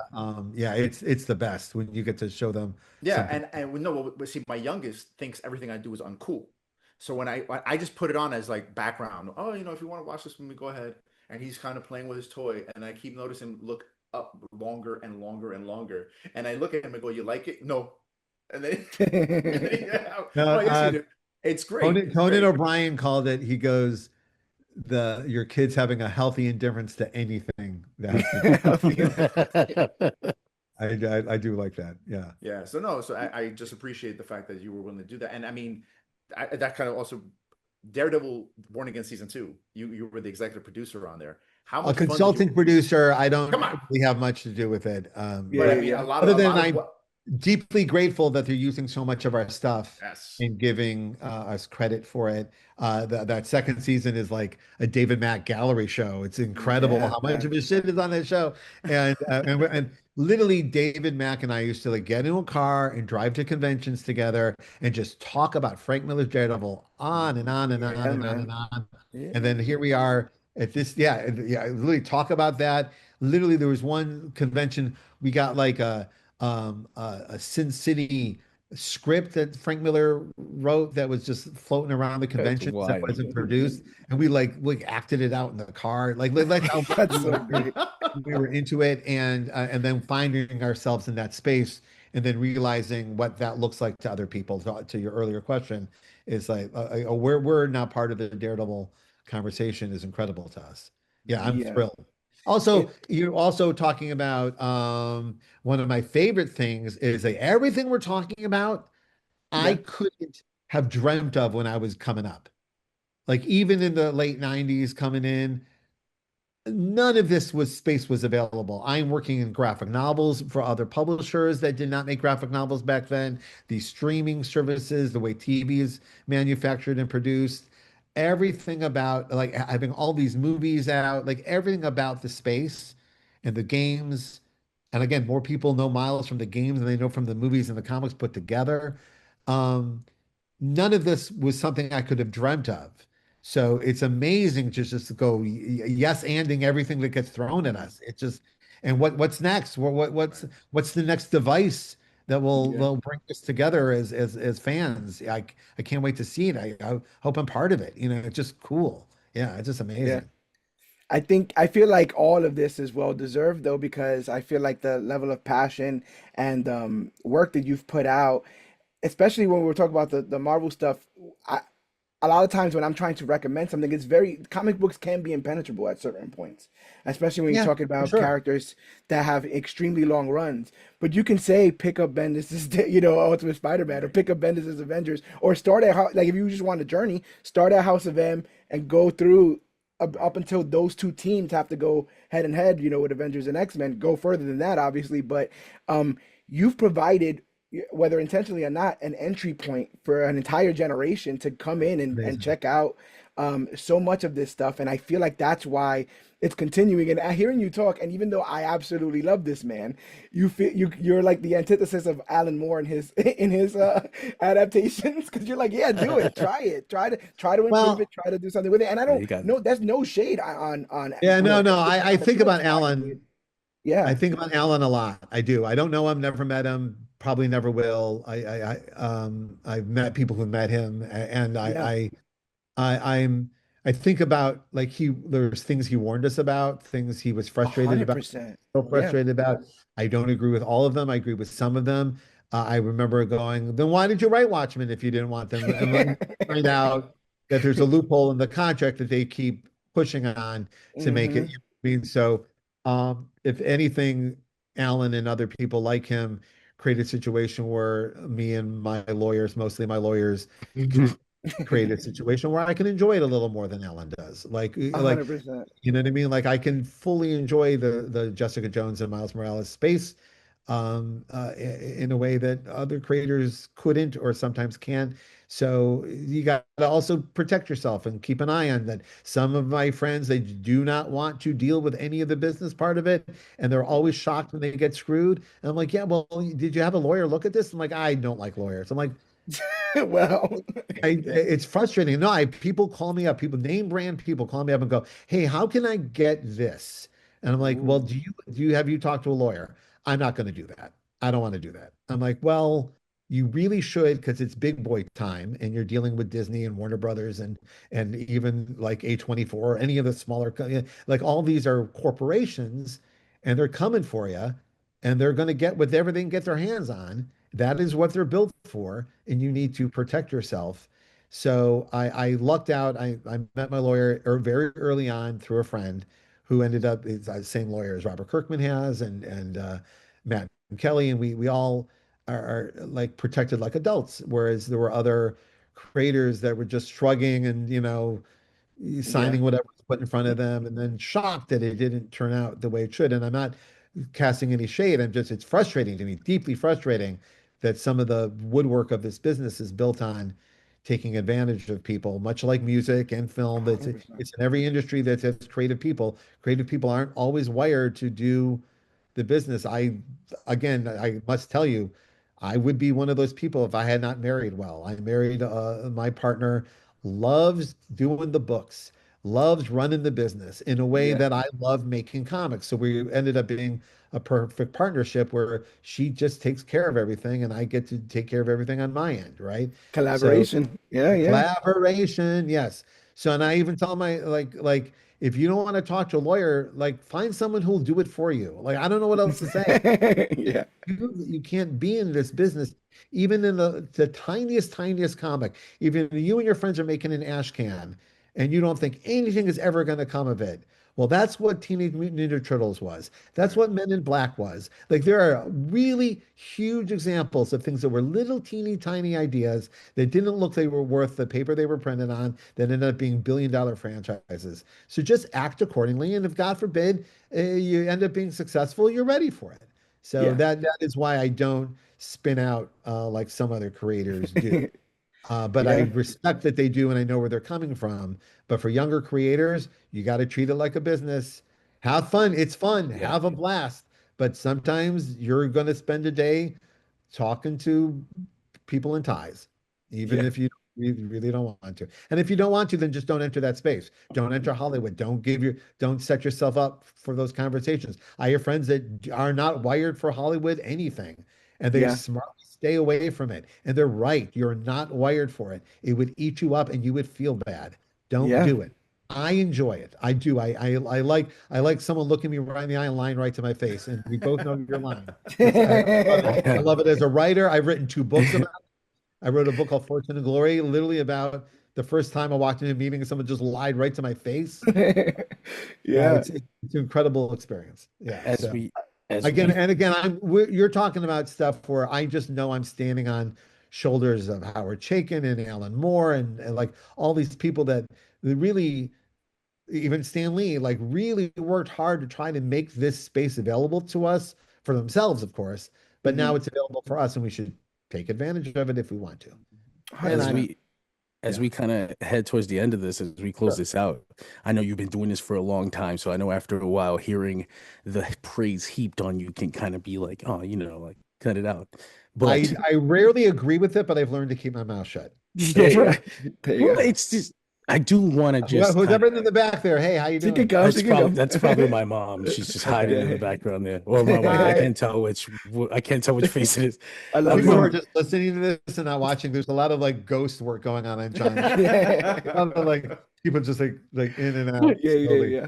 yeah, it's the best when you get to show them yeah, something. and we know, but see, my youngest thinks everything I do is uncool. So when I just put it on as like background, oh, if you want to watch this with me, go ahead. And he's kind of playing with his toy, and I keep noticing look up longer and longer and longer, and I look at him and go, "You like it? No." And then, yeah, No, oh yes, you do. It's great. Conan, It's Conan great. O'Brien called it. He goes, the your kids having a healthy indifference to anything that has to do. I do like that. Yeah. Yeah. So no. So I just appreciate the fact that you were willing to do that, and I mean, that kind of also Daredevil Born Again season 2. You were the executive producer on there. How A much fun did consulting you? producer, I don't Come on. really have much to do with it. Yeah. But I Yeah. mean, Yeah. Other a than lot of I'm what? deeply grateful that they're using so much of our stuff Yes. and giving us credit for it. That second season is like a David Mack gallery show. It's incredible Yeah, how much man. of his shit is on that show. And literally David Mack and I used to like get in a car and drive to conventions together and just talk about Frank Miller's Daredevil on and on and on Yeah, and on man. and on. Yeah. And then here we are at this, yeah, literally talk about that. Literally, there was one convention we got like a Sin City script that Frank Miller wrote that was just floating around the That's conventions that wild. wasn't produced, and we like acted it out in the car, like that's how much That's so great. we were into it, and then finding ourselves in that space, and then realizing what that looks like to other people. To your earlier question, is like we're now part of the Daredevil conversation is incredible to us. Yeah, I'm Yeah. thrilled. Also, It you're also talking about one of my favorite things is like everything we're talking about, I yeah. couldn't have dreamt of when I was coming up. Like even in the late 90s coming in, none of this was space was available. I'm working in graphic novels for other publishers that did not make graphic novels back then. These streaming services, the way TV is manufactured and produced, everything about like having all these movies out, like everything about the space and the games. And again, more people know Miles from the games than they know from the movies and the comics put together. Um, None of this was something I could have dreamt of. So it's amazing just to go yes anding everything that gets thrown at us. It just and what's next? What's the next device that Yeah. will bring us together as fans? I can't wait to see it. I hope I'm part of it. You know, it's just cool. Yeah, it's just Yeah. amazing. I feel like all of this is well deserved though, because I feel like the level of passion and work that you've put out, especially when we're talking about the Marvel stuff, I, a lot of times when I'm trying to recommend something, it's very comic books can be impenetrable at certain points, especially when you're Yeah, talking for about sure. characters that have extremely long runs. But you can say pick up Bendis's, Ultimate Spider-Man, or pick up Bendis's Avengers, or start at like if you just want a journey, start at House of M and go through up until those two teams have to go head and head, with Avengers and X-Men. Go further than that, obviously, but you've provided, whether intentionally or not, an entry point for an entire generation to come in and Amazing. check out so much of this stuff. And I feel like that's why it's continuing. And hearing you talk, and even though I absolutely love this man, you feel you're like the antithesis of Alan Moore in his adaptations, because you're like, yeah, do it, try to improve Well, it, try to do something with it. And I Yeah, don't you got know, that's no shade on yeah, no, no. Bendis. I I think feel about it's fine the way. Alan. I Yeah, think about Alan a lot. I do. I don't know him, never met him, probably never will. I've met people who met him, and yeah, I'm I think about like there's things he warned us about, things he was frustrated about, 100%. so Yeah. frustrated about. I don't agree with all of them. I agree with some of them. I remember going, then why did you write Watchmen if you didn't want them? And then find out that there's a loophole in the contract that they keep pushing on to make it. Hmm. I mean, so if anything, Alan and other people like him create a situation where me and my lawyers, mostly my lawyers, can create a situation where I can enjoy it a little more than Alan does. A Like 100%. you know what I mean? Like I can fully enjoy the Jessica Jones and Miles Morales space in a way that other creators couldn't or sometimes can't. So you got to also protect yourself and keep an eye on that. Some of my friends, they do not want to deal with any of the business part of it, and they're always shocked when they get screwed. And I'm like, yeah, well, did you have a lawyer look at this? I'm like, I don't like lawyers. I'm like, Well, it's frustrating. No, people call me up, people name brand people call me up and go, "Hey, how can I get this?" And I'm like, "Well, ooh, have you talked to a lawyer?" I'm not going to do that. I don't want to do that. I'm like, "Well, you really should because it's big boy time and you're dealing with Disney and Warner Brothers and even like A24 or any of the smaller like all these are corporations and they're coming for you and they're going to get whatever they can get their hands on. That is what they're built for, and you need to protect yourself." So I lucked out. I met my lawyer very early on through a friend who ended up is the same lawyer as Robert Kirkman has and Matt Kelly, and we all are like protected like adults, whereas there were other creators that were just shrugging and yeah, signing whatever was put in front of them and then shocked that it didn't turn out the way it should. And I'm not casting any shade. It's frustrating to me, deeply frustrating that some of the woodwork of this business is built on taking advantage of people, much like music and film. It's 100%. in every industry that has creative people. Creative people aren't always wired to do the business. I must tell you, I would be one of those people if I had not married well. I married my partner loves doing the books, loves running the business in a way Yeah, that I love making comics. So we ended up being a perfect partnership where she just takes care of everything and I get to take care of everything on my end, right? So collaboration. Yeah, yeah. collaboration, yes. So, and I even tell my like if you don't want to talk to a lawyer, like find someone who'll do it for you. Like I don't know what else to say. Yeah, You can't be in this business, even in the tiniest comic. Even if you and your friends are making an ash can, and you don't think anything is ever going to come of it. Well, that's what Teenage Mutant Ninja Turtles was. That's what Men in Black was. Like there are really huge examples of things that were little teeny tiny ideas that didn't look they were worth the paper they were printed on that ended up being billion-dollar franchises. So just act accordingly, and if God forbid you end up being successful, you're ready for it. So yeah, that is why I don't spin out like some other creators do. But I yeah, respect that they do, and I know where they're coming from. But for younger creators, you got to treat it like a business. Have fun. It's fun. Yeah. Have a blast. But sometimes you're going to spend a day talking to people in ties, even yeah, if you really don't want to. And if you don't want to, then just don't enter that space. Don't enter Hollywood. Don't set yourself up for those conversations. I hear friends that are not wired for Hollywood anything, and they yeah, smartly stay away from it. And they're right. You're not wired for it. It would eat you up, and you would feel bad. Don't yeah. do it. I enjoy it. I do. I like someone looking me right in the eye and lying right to my face. And we both know you're lying. I love it. I love it as a writer. I've written two books about it. I wrote a book called Fortune and Glory, literally about the first time I walked into a meeting and someone just lied right to my face. Yeah, It's an incredible experience. Yeah. as So we as again we and again, you're talking about stuff where I just know I'm standing on shoulders of Howard Chaykin and Alan Moore and like all these people that really even Stan Lee, like really worked hard to try to make this space available to us for themselves, of course. But now hmm, it's available for us, and we should take advantage of it if we want to. And as I, 100%. we as yeah, we kind of head towards the end of this, as we close sure. this out, I know you've been doing this for a long time, so I know after a while, hearing the praise heaped on you can kind of be like, oh, like cut it out. But I rarely agree with it, but I've learned to keep my mouth shut. There yeah, you go. right. There you Well, go. it's just I do want to just Who's kind ever in the back there? Hey, how you She could doing? go. She could go. that's probably my mom. She's just hiding in Okay. the Yeah. background there, or my wife. I, I can't tell which face it is. I love People you, who are mom. just listening to this and not watching, there's a lot of like ghost work going on in John's. Yeah, A lot of like people just like in and out yeah, slowly. yeah,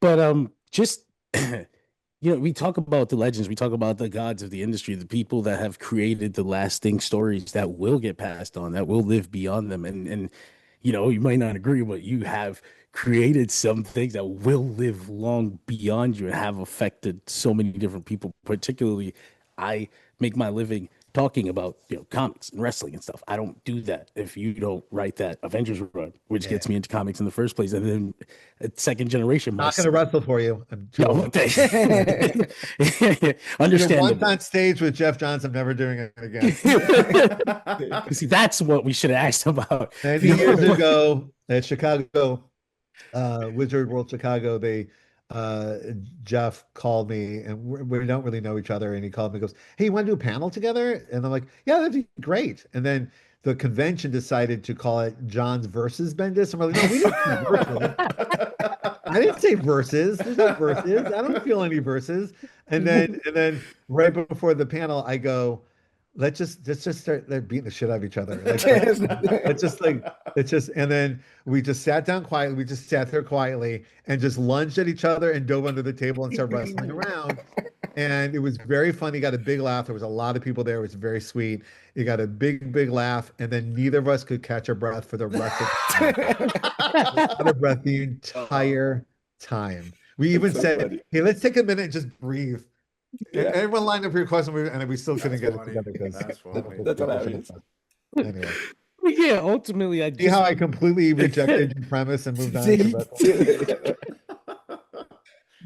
But just we talk about the legends, we talk about the gods of the industry, the people that have created the lasting stories that will get passed on, that will live beyond them, and you know, you might not agree, but you have created some things that will live long beyond you and have affected so many different people. Particularly, I make my living talking about, you know, comics and wrestling and stuff. I don't do that if you don't write that Avengers run, which Yeah. gets me into comics in the first place. And then second generation, my Not going to son. wrestle for you. I'm too No, old. thanks. Did it once Understandable. on stage with Jeff Johnson. I'm never doing it again. See, that's what we should have asked about. Many years ago at Chicago, Wizard World Chicago, they Jeff called me, and we don't really know each other, and he called me and goes, "Hey, you want to do a panel together?" And I'm like, "Yeah, that'd be great." And then the convention decided to call it John's versus Bendis. I'm like, "No, we didn't do versus. I didn't say verses. There's no verses. I don't feel any verses." And then right before the panel, I go, let's just start beating the shit out of each other. Like let's just and then we just sat down quietly. We just sat there quietly and just lunged at each other and dove under the table and started wrestling around. And it was very fun. He got a big laugh. There was a lot of people there. It was very sweet. He got a big laugh, and then neither of us could catch our breath for the rest of the time. Out of breath the entire time. We even said, funny. "Hey, let's take a minute and just breathe." Yeah. Everyone lined up for your question, and we still couldn't get it funny. together because That's funny. That's hilarious. Anyway, Yeah, ultimately, I see just how I completely rejected your premise and moved on to wrestling?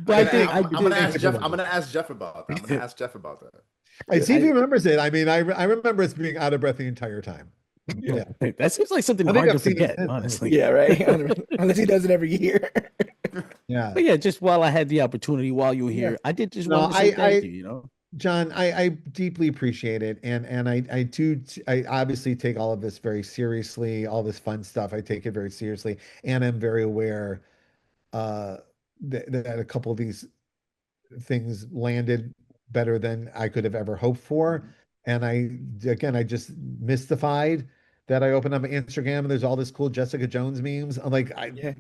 but I think I'm gonna did- ask Jeff. I'm gonna ask Jeff about that. I'm gonna ask Jeff about that. I see if he remembers it. I mean, I remember us being out of breath the entire time. Yeah. that seems like something I think hard to I've seen it forget, since. honestly. Yeah, right. Unless he does it every year. Yeah. But yeah, just while I had the opportunity, while you were here, I did just No, want to say I- thank you. You know, John, I deeply appreciate it, and I obviously take all of this very seriously, all this fun stuff. I take it very seriously, and I'm very aware uh, that a couple of these things landed better than I could have ever hoped for. And I just mystified that I opened up my Instagram and there's all this cool Jessica Jones memes. I'm like, Yeah.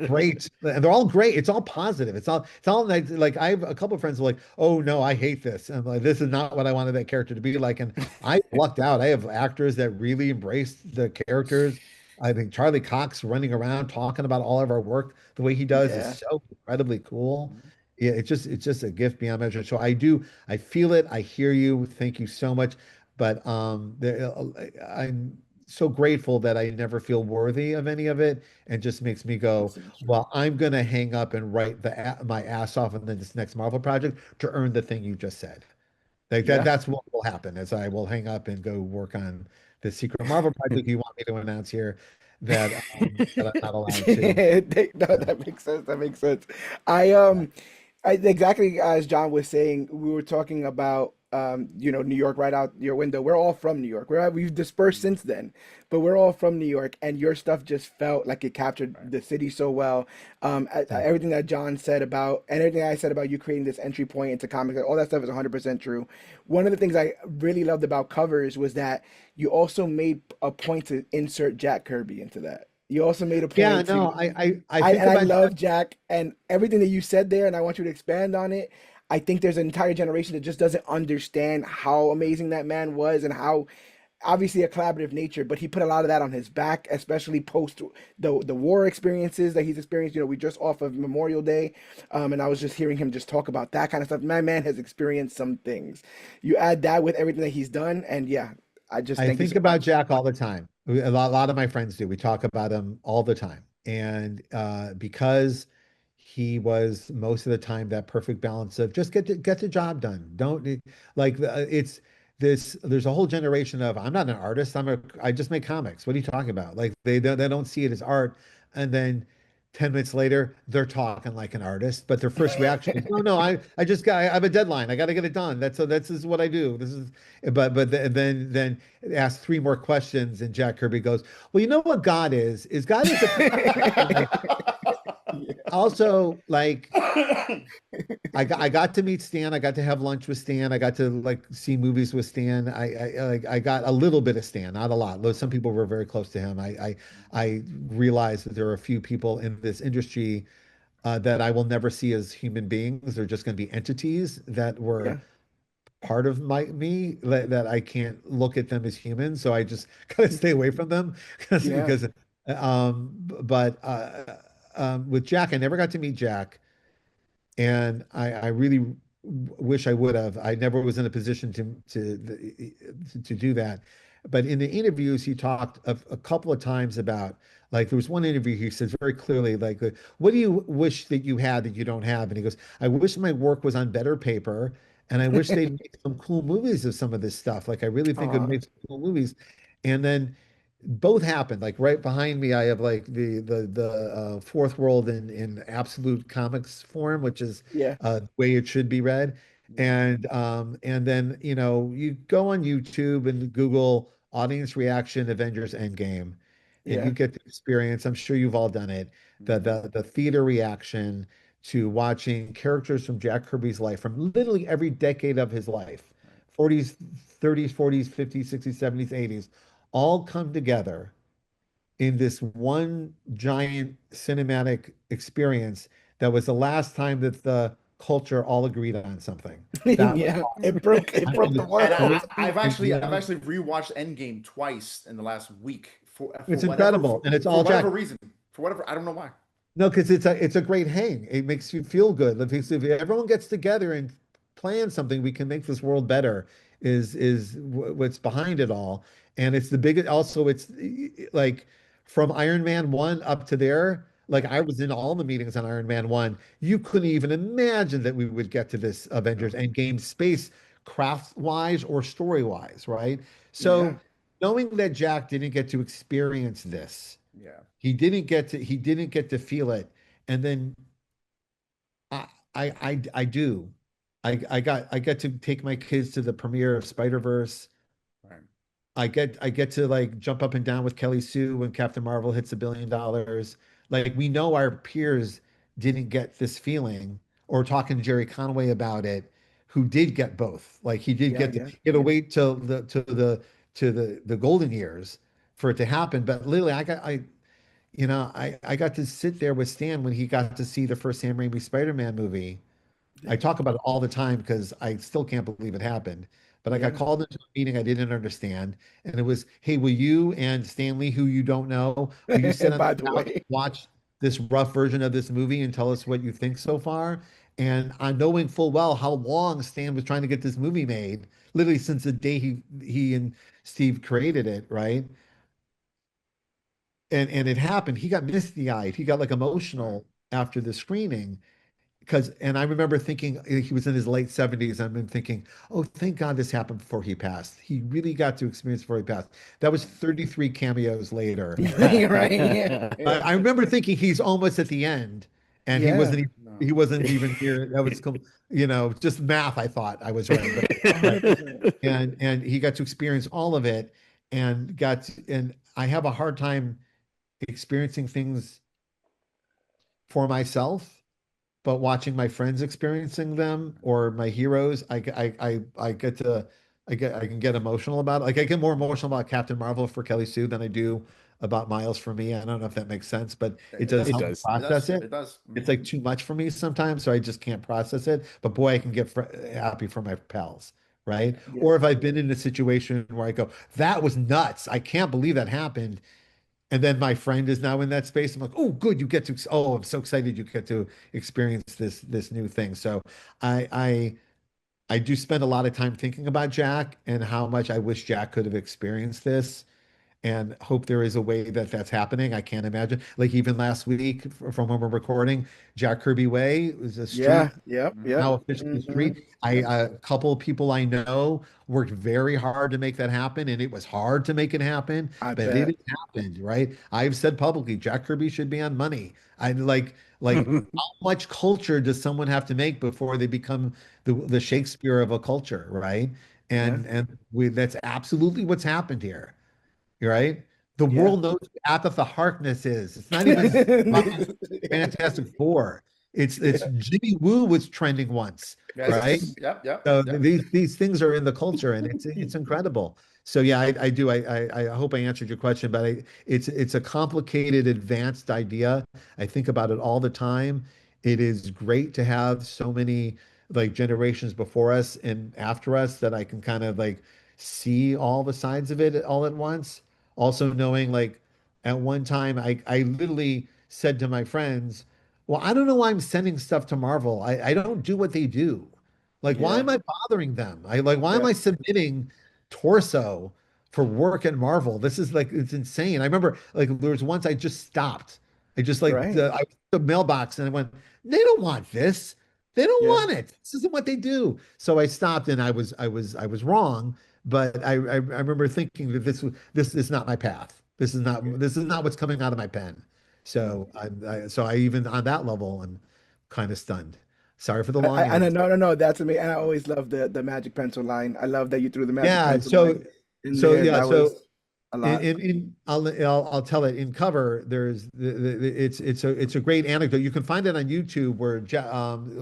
great. And they're all great. It's all positive. It's all like I have a couple of friends who are like, "Oh no, I hate this." And I'm like, this is not what I wanted that character to be like. And I lucked out. I have actors that really embraced the characters. I think Charlie Cox running around talking about all of our work the way he does Yeah. is so incredibly cool. Yeah, it's just a gift beyond measure. So I feel it. I hear you. Thank you so much. But I'm so grateful that I never feel worthy of any of it, and just makes me go, well, I'm gonna hang up and write my ass off on this next Marvel project to earn the thing you just said. Like Yeah. that's what will happen, is I will hang up and go work on the secret Marvel project you want me to announce here that I'm not allowed to. No, that makes sense. That makes sense. I exactly as John was saying, we were talking about New York right out your window. We're all from New York. We've dispersed since then, but we're all from New York, and your stuff just felt like it captured the city so well. Everything that John said about, and everything I said about you creating this entry point into comics, all that stuff is 100% true. One of the things I really loved about covers was that you also made a point to insert Jack Kirby into that. You also made a point Yeah, to no, I think and I about love Jack and everything that you said there, and I want you to expand on it. I think there's an entire generation that just doesn't understand how amazing that man was and how obviously a collaborative nature, but he put a lot of that on his back, especially post the war experiences that he's experienced. We just off of Memorial Day, and I was just hearing him just talk about that kind of stuff. My man has experienced some things. You add that with everything that he's done, and yeah, I just I thank you think so about much. Jack all the time. A lot of my friends do. We talk about him all the time. And because he was most of the time that perfect balance of just get the job done. Don't like it's this. There's a whole generation of I'm not an artist. I just make comics. What are you talking about? Like they don't see it as art. And then 10 minutes later, they're talking like an artist, but their first reaction is, no, I have a deadline. I got to get it done. This is what I do. This is, then ask three more questions, and Jack Kirby goes, well, you know what God is? God is also like I got to meet Stan. I got to have lunch with Stan. I got to like see movies with Stan. I got a little bit of Stan, not a lot. Though some people were very close to him. I realized that there are a few people in this industry that I will never see as human beings. They're just going to be entities that were Yeah. part of me that I can't look at them as humans, so I just kind of stay away from them Yeah. because but with Jack, I never got to meet Jack, and I really wish I would have. I never was in a position to do that. But in the interviews, he talked a couple of times about, like, there was one interview he says very clearly, like, what do you wish that you had that you don't have? And he goes, I wish my work was on better paper, and I wish they'd make some cool movies of some of this stuff. Like, I really think it'd Uh, make some cool movies. And then both happened. Like right behind me, I have like the fourth world in absolute comics form, which is yeah. the way it should be read. And then you go on YouTube and Google audience reaction Avengers Endgame, and you Yeah. get the experience. I'm sure you've all done it. The theater reaction to watching characters from Jack Kirby's life, from literally every decade of his life, 40s, 30s, 40s, 50s, 60s, 70s, 80s, all come together in this one giant cinematic experience that was the last time that the culture all agreed on something. That was Yeah. It awesome. broke it I broke mean, the it's And world. crazy. I've actually rewatched Endgame twice in the last week It's incredible, and it's for all Jack. whatever reason. For whatever, I don't know why. No, because it's a great hang. It makes you feel good. If everyone gets together and plan something, we can make this world better. What's behind it all, and it's the biggest. Also, it's like from Iron Man 1 up to there. Like I was in all the meetings on Iron Man 1. You couldn't even imagine that we would get to this Avengers No. Endgame space craft wise or story wise, right? Yeah. So knowing that Jack didn't get to experience this, Yeah. he didn't get to feel it. And then I do. I get to take my kids to the premiere of Spider-Verse. Right. I get to like jump up and down with Kelly Sue when Captain Marvel hits $1 billion. Like we know our peers didn't get this feeling, or talking to Jerry Conway about it, who did get both. Like he did Yeah. get Yeah. he had to wait till the golden years for it to happen. But literally, I got to sit there with Stan when he got to see the first Sam Raimi Spider-Man movie. I talk about it all the time because I still can't believe it happened. But I got Yeah. called into a meeting I didn't understand. And it was, hey, will you and Stanley, who you don't know, will you sit on By the the couch, way. watch this rough version of this movie and tell us what you think so far? And I'm knowing full well how long Stan was trying to get this movie made, literally since the day he and Steve created it, right? And it happened. He got misty-eyed. He got like Right. emotional after the screening because, and I remember thinking he was in his late 70s. I've been thinking, oh, thank God this happened before he passed. He really got to experience before he passed. That was 33 cameos later. You're right. Yeah. Yeah. I remember thinking he's almost at the end, and he Yeah. wasn't. No. He wasn't even here. That was, just math. I thought I was right, but 100%. and he got to experience all of it, and I have a hard time experiencing things for myself, but watching my friends experiencing them or my heroes, I can get emotional about it. Like I get more emotional about Captain Marvel for Kelly Sue than I do about Miles for me. I don't know if that makes sense, but it It does It does. help me does. It does. process it. It does. It's like too much for me sometimes, so I just can't process it. But boy, I can get happy for my pals, right? Yeah. Or if I've been in a situation where I go, that was nuts. I can't believe that happened. And then my friend is now in that space. I'm like, oh, good, you get to. Oh, I'm so excited you get to experience this new thing. So I I I do spend a lot of time thinking about Jack and how much I wish Jack could have experienced this, and hope there is a way that that's happening. I can't imagine. Like even last week, from when we're recording, Jack Kirby Way was a Yeah. street Yep. Mhm. Yep. now officially Hmm. street. Yep. A couple of people I know worked very hard to make that happen, and it was hard to make it happen, I but it bet. happened, right? I've said publicly, Jack Kirby should be on money. I like how much culture does someone have to make before they become the Shakespeare of a culture, right? Yeah. And that's absolutely what's happened here, right? The Yeah. world knows who Agatha Harkness is. It's not even Fantastic Four. It's Yeah. Jimmy Woo was trending once, right? Yes. Yep. Yep. So Yep. these things are in the culture, and it's incredible. So yeah, I do. I hope I answered your question, but it's a complicated, advanced idea. I think about it all the time. It is great to have so many like generations before us and after us that I can kind of like see all the sides of it all at once. Also knowing like at one time I literally said to my friends, well, I don't know why I'm sending stuff to Marvel. I don't do what they do. Like, why Yeah. am I bothering them? Why am Yeah. I submitting torso for work at Marvel? This is like, it's insane. I remember like there was once I just stopped. I just like Right. I went to the mailbox and I went, they don't want this. They don't Yeah. want it. This isn't what they do. So I stopped and I was wrong. But I remember thinking that this is not my path. This is not what's coming out of my pen. So I even on that level I'm kind of stunned. Sorry for the long I know, answer. no, no, no, that's me. And I always love the magic pencil line. I love that you threw the magic Yeah, pencil line in there. yeah, That so was a lot. I'll tell it in cover. There's it's a great anecdote. You can find it on YouTube where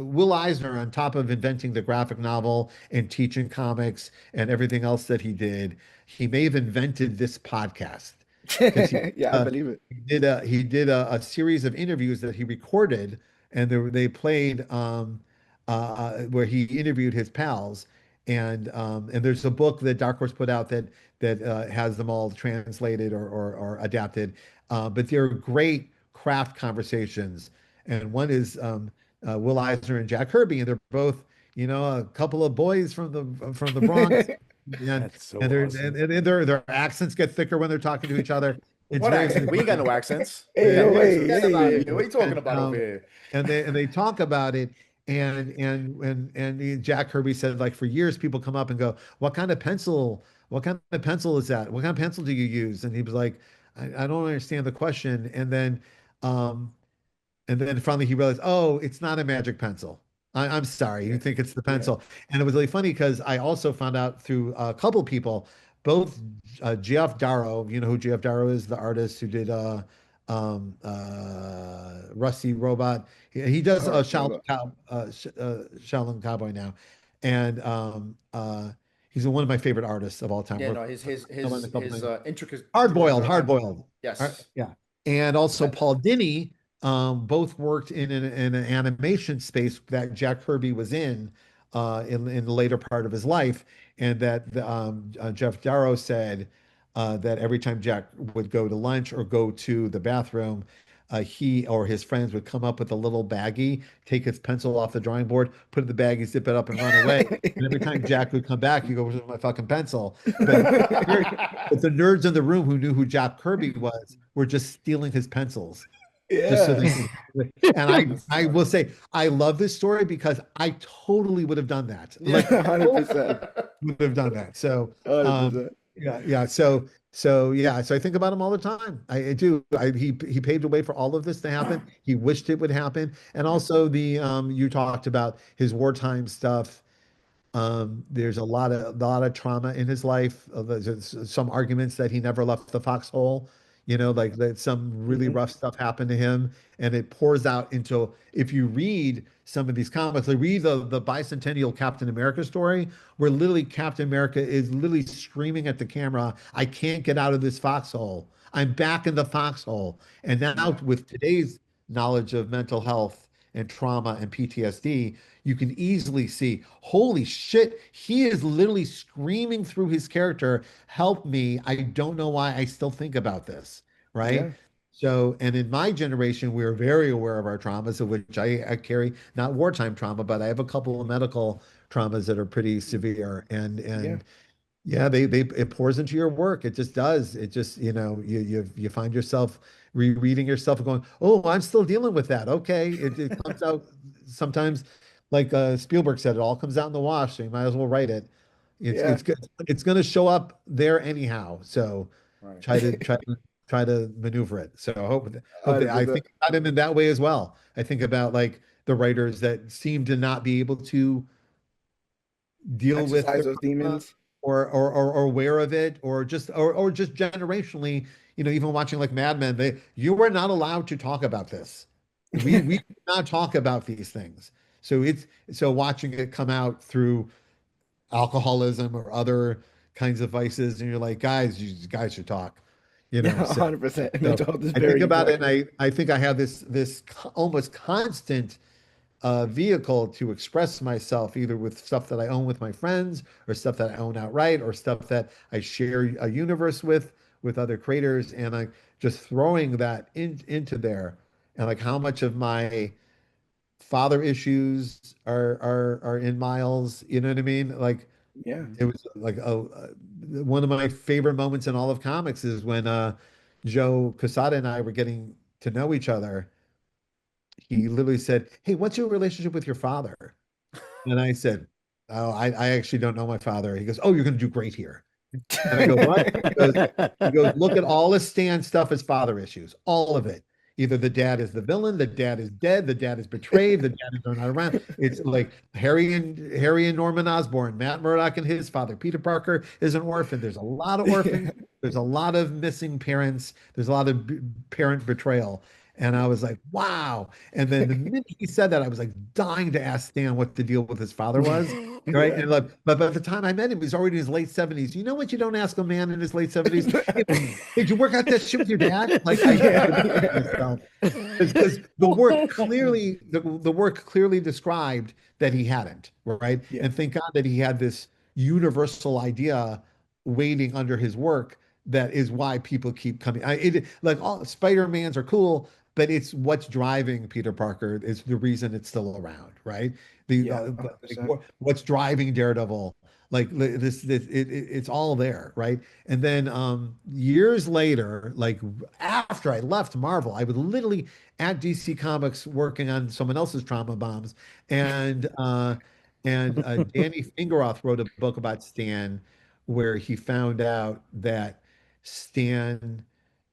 Will Eisner, on top of inventing the graphic novel and teaching comics and everything else that he did, he may have invented this podcast because Yeah, I believe it. he did a series of interviews that he recorded and they played where he interviewed his pals and there's a book that Dark Horse put out that has them all translated or adapted. But they're great craft conversations. And one is Will Eisner and Jack Kirby, and they're both, you know, a couple of boys from the Bronx, and That's so and awesome. their accents get thicker when they're talking to each other. It's What very accent? We ain't got no accents. Hey, yeah, yo, hey, Forget hey, about hey. it. What are you talking and about over here? they talk about it and Jack Kirby said like for years people come up and go, what kind of pencil is that, what kind of pencil do you use? And he was like, I don't understand the question. Um and then finally he realized, oh, it's not a magic pencil. I'm sorry, you Yeah, think it's the yeah. pencil. And it was really funny because I also found out through a couple people, both Geoff Darrow, you know who Geoff Darrow is, the artist who did Rusty Robot. He does All right, Robert. Shaolin Cowboy now. And he's one of my favorite artists of all time. Yeah, Worked no, on a couple his things. intricate Hard boiled. yes. Yeah. And also I- Paul Dini, both worked in an animation space that Jack Kirby was in the later part of his life. And that Jeff Darrow said that every time Jack would go to lunch or go to the bathroom, he or his friends would come up with a little baggie, take his pencil off the drawing board, put it in the baggie, zip it up, and run away. And every time Jack would come back, he'd go, "Where's my fucking pencil?" But but the nerds in the room who knew who Jack Kirby was were just stealing his pencils just so Yeah. they could. And I will say I love this story because I totally would have done that. Yeah, Like 100%. would have done that. So 100%. yeah. So I think about him all the time. I do. He paved the way for all of this to happen. He wished it would happen. And also the you talked about his wartime stuff. There's a lot of trauma in his life. There's some arguments that he never left the foxhole. You know, like that some really Mhm. rough stuff happened to him, and it pours out into. If you read some of these comics, like read the bicentennial Captain America story, where literally Captain America is literally screaming at the camera, "I can't get out of this foxhole. I'm back in the foxhole." And now Yeah. with today's knowledge of mental health and trauma and PTSD, you can easily see, holy shit, he is literally screaming through his character, help me. I don't know why I still think about this, right? Yeah. So, and in my generation, we're very aware of our traumas, of which I carry not wartime trauma, but I have a couple of medical traumas that are pretty severe. Yeah. And yeah, they it pours into your work. It just does. It just, you know, you find yourself rereading yourself and going, "Oh, I'm still dealing with that." Okay, it comes out sometimes, like Spielberg said, it all comes out in the wash. So you might as well write it. Yeah. It's going to show up there anyhow. So Right. try to try to try to maneuver it. So hope that I 100%. think about him in that way as well. I think about like the writers that seem to not be able to deal with Exercise their those trauma demons. or aware of it or just generationally, you know, even watching like Mad Men, you were not allowed to talk about this. We could not talk about these things. So watching it come out through alcoholism or other kinds of vices, and you're like, guys, you guys should talk, you Yeah, know. So 100%. so Mental health is I think very about it, and important. I think I have this almost constant a vehicle to express myself, either with stuff that I own with my friends, or stuff that I own outright, or stuff that I share a universe with other creators, and I just throwing that into there, and like how much of my father issues are in Miles, you know what I mean? Like Yeah. it was like one of my favorite moments in all of comics is when Joe Quesada and I were getting to know each other. He literally said, "Hey, what's your relationship with your father?" And I said, "Oh, I actually don't know my father." He goes, "Oh, you're going to do great here." And I go, "What?" He goes, "Look at all the Stan stuff as father issues, all of it. Either the dad is the villain, the dad is dead, the dad is betrayed, the dad is not around. It's like Harry and Norman Osborn, Matt Murdock and his father. Peter Parker is an orphan. There's a lot of orphans. There's a lot of missing parents. There's a lot of parent betrayal." And I was like, wow. And then the minute he said that, I was like dying to ask Stan what the deal with his father was. Right. Yeah. And like, but by the time I met him, he was already in his late 70s. You know what you don't ask a man in his late 70s? Hey, did you work out that shit with your dad? Like I myself. Because the work clearly described that he hadn't, right? Yeah. And thank God that he had this universal idea waiting under his work that is why people keep coming. Like all Spider-Mans are cool, but it's what's driving Peter Parker is the reason it's still around, right? Yeah, Like, 100%. what's driving Daredevil? Like it's all there, right? And then years later, like after I left Marvel, I was literally at DC Comics working on someone else's trauma bombs, and Danny Fingeroth wrote a book about Stan, where he found out that Stan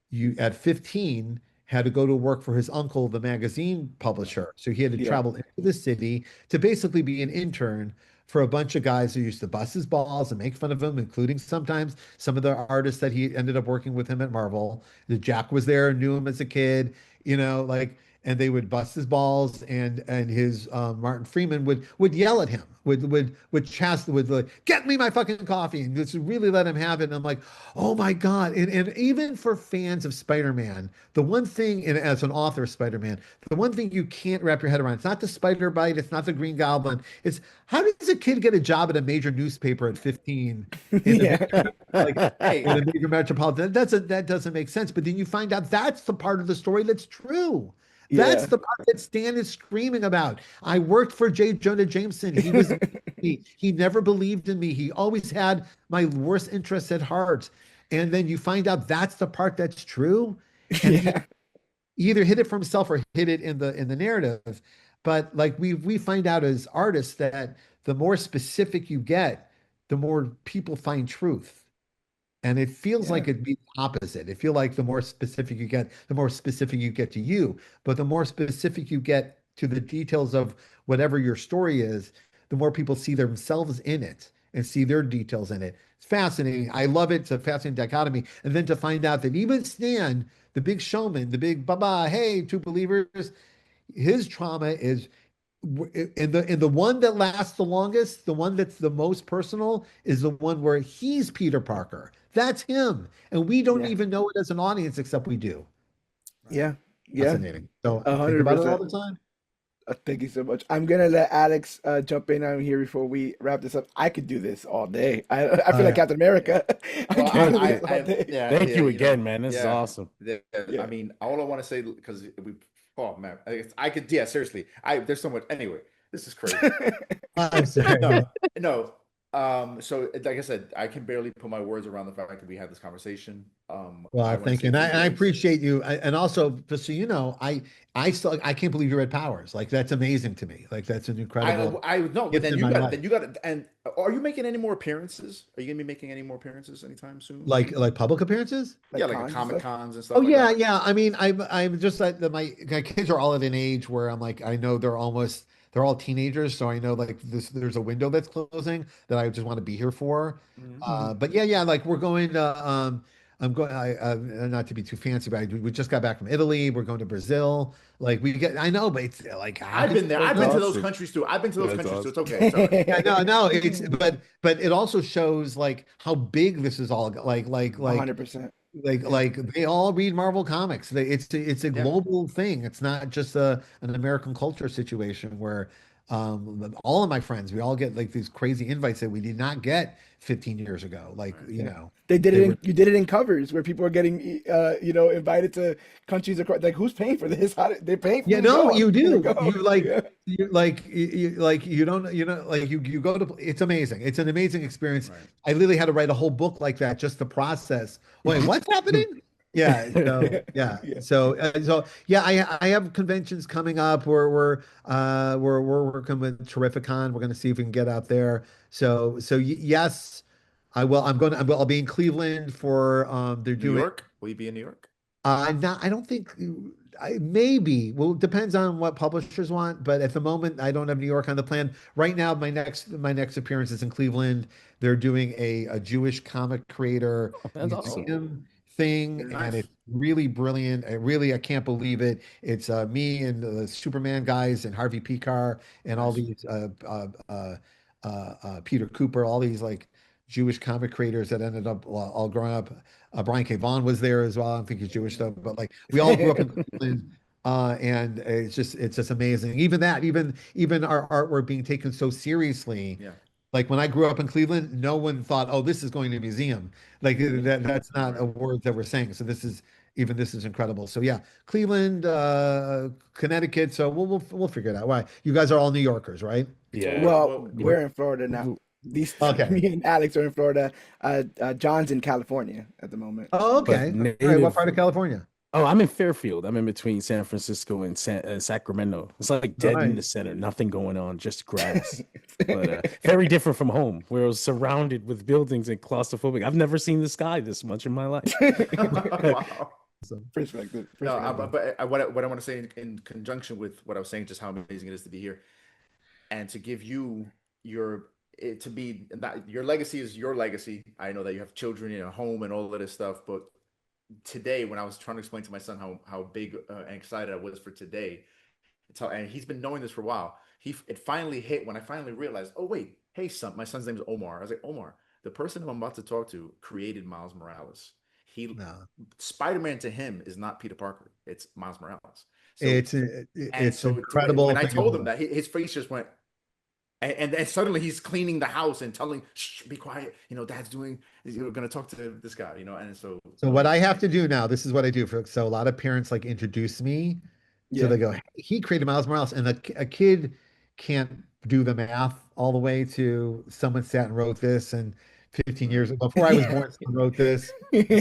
you at 15 had to go to work for his uncle, the magazine publisher. So he had to Yeah. travel into the city to basically be an intern for a bunch of guys who used to bust his balls and make fun of him, including sometimes some of the artists that he ended up working with him at Marvel. The Jack was there, knew him as a kid, like, and they would bust his balls, and his Martin Freeman would yell at him, would like, get me my fucking coffee, and just really let him have it. And I'm like, oh my God. And even for fans of Spider-Man, the one thing, and as an author of Spider-Man, the one thing you can't wrap your head around, it's not the spider bite, it's not the Green Goblin. It's how does a kid get a job at a major newspaper at 15 in a Yeah. like Hey, in a major metropolitan? That doesn't make sense. But then you find out that's the part of the story that's true. That's Yeah. the part that Stan is screaming about. I worked for J. Jonah Jameson. He was he never believed in me. He always had my worst interests at heart. And then you find out that's the part that's true. And he Yeah. either hid it for himself or hid it in the narrative. But like we find out as artists that the more specific you get, the more people find truth. And it feels Yeah. like it'd be the opposite. It feels like the more specific you get, the more specific you get to you. But the more specific you get to the details of whatever your story is, the more people see themselves in it and see their details in it. It's fascinating. I love it. It's a fascinating dichotomy. And then to find out that even Stan, the big showman, the big baba, hey, two believers, his trauma is and the one that lasts the longest, the one that's the most personal, is the one where he's Peter Parker. That's him, and we don't Yeah. even know it as an audience, except we do. Yeah. Yeah. Fascinating. So I think about it all 100%. the time. Thank you so much. I'm gonna let Alex jump in on here before we wrap this up. I could do this all day. I feel like Yeah. Captain America. I well, can do this all day. yeah, Thank yeah, you know, again, man. This is yeah, awesome. Yeah. I mean, all I want to say because oh man, I could, yeah, seriously, there's so much. Anyway, this is crazy. I'm sorry. No, no. So like I said, I can barely put my words around the fact that we had this conversation. Well, I want to thank you, say a and few I words. appreciate you. And also, just so you know, I can't believe you read Powers. Like that's amazing to me. Like that's an incredible I no, but gift in my life. then you got to, and are you making any more appearances? Are you gonna be making any more appearances anytime soon? Like public appearances. Yeah, Like like at cons and Comic stuff. Cons and Oh stuff like yeah, that. yeah. I mean, I'm just like my kids are all at an age where I'm like, I know they're all teenagers, so I know like there's a window that's closing that I just want to be here for. Mhm. Mhm. But yeah, like we're going to I'm going not to be too fancy, but we just got back from Italy. We're going to Brazil. Like I know, but it's like how I've could been there. you I've That's been know? to those awesome. countries too. I've been to those That's countries too. awesome. It's okay. It's all right. Yeah, no, it's but it also shows like how big this is all like 100%. like they all read Marvel comics. It's a Yeah. global thing. It's not just an American culture situation where all of my friends, we all get like these crazy invites that we did not get 15 years ago. Like, you Yeah. know, They did they it were you did it in covers where people are getting, invited to countries across. Like, who's paying for this? They're paying for yeah, me to no, go. you I'm gonna do. go. Yeah. You don't, like you go to, it's amazing. It's an amazing experience. Right. I literally had to write a whole book like that just to process. Wait, what's happening? Yeah. So yeah. Yeah. So yeah, I have conventions coming up. We're working with Terrificon. We're going to see if we can get out there. Yes, I will. I'll be in Cleveland for they're New doing York? Will you be in New York? not, I don't think maybe. Well, it depends on what publishers want, but at the moment I don't have New York on the plan. Right now, my next appearance is in Cleveland. They're doing a Jewish comic creator That's awesome. museum thing, Very and nice. it's really brilliant. I can't believe it. It's me and the Superman guys and Harvey Pekar and all Nice. these Peter Cooper, all these like Jewish comic creators that ended up all growing up. Brian K. Vaughan was there as well. I don't think he's Jewish though, but like we all grew up in Cleveland. And it's just amazing. Even our artwork being taken so seriously. Yeah. Like when I grew up in Cleveland, no one thought, "Oh, this is going to a museum." Like that's not a Right. word that we're saying. So this is incredible. So yeah, Cleveland, Connecticut. So we'll figure it out. Why? You guys are all New Yorkers, right? Yeah. Well, we're in Florida now. These Okay. Me and Alex are in Florida. John's in California at the moment. Oh, But okay. All right. native. What part of California? Oh, I'm in Fairfield. I'm in between San Francisco and Sacramento. It's like dead in the center, nothing going on, just grass. But very different from home, where I was surrounded with buildings and claustrophobic. I've never seen the sky this much in my life. Wow. Perspective. No, but what I want to say in conjunction with what I was saying, just how amazing it is to be here, and to give you to be that your legacy is your legacy. I know that you have children in a home and all of this stuff, but today when I was trying to explain to my son how big and excited I was for today, and he's been knowing this for a while. It finally hit when I finally realized, oh wait, hey son, my son's name is Omar. I was like, Omar, the person who I'm about to talk to created Miles Morales. No. Spider-Man to him is not Peter Parker, it's Miles Morales. So It's so incredible. when I told him that. that, his face just went, and suddenly he's cleaning the house and telling, shh, be quiet. Dad's doing. You're gonna talk to this guy. And so. So what I have to do now, this is what I do so a lot of parents like introduce me. So Yeah. they go, "Hey, he created Miles Morales," and a kid can't do the math all the way to someone sat and wrote this and 15 years ago, before I was born, someone wrote this.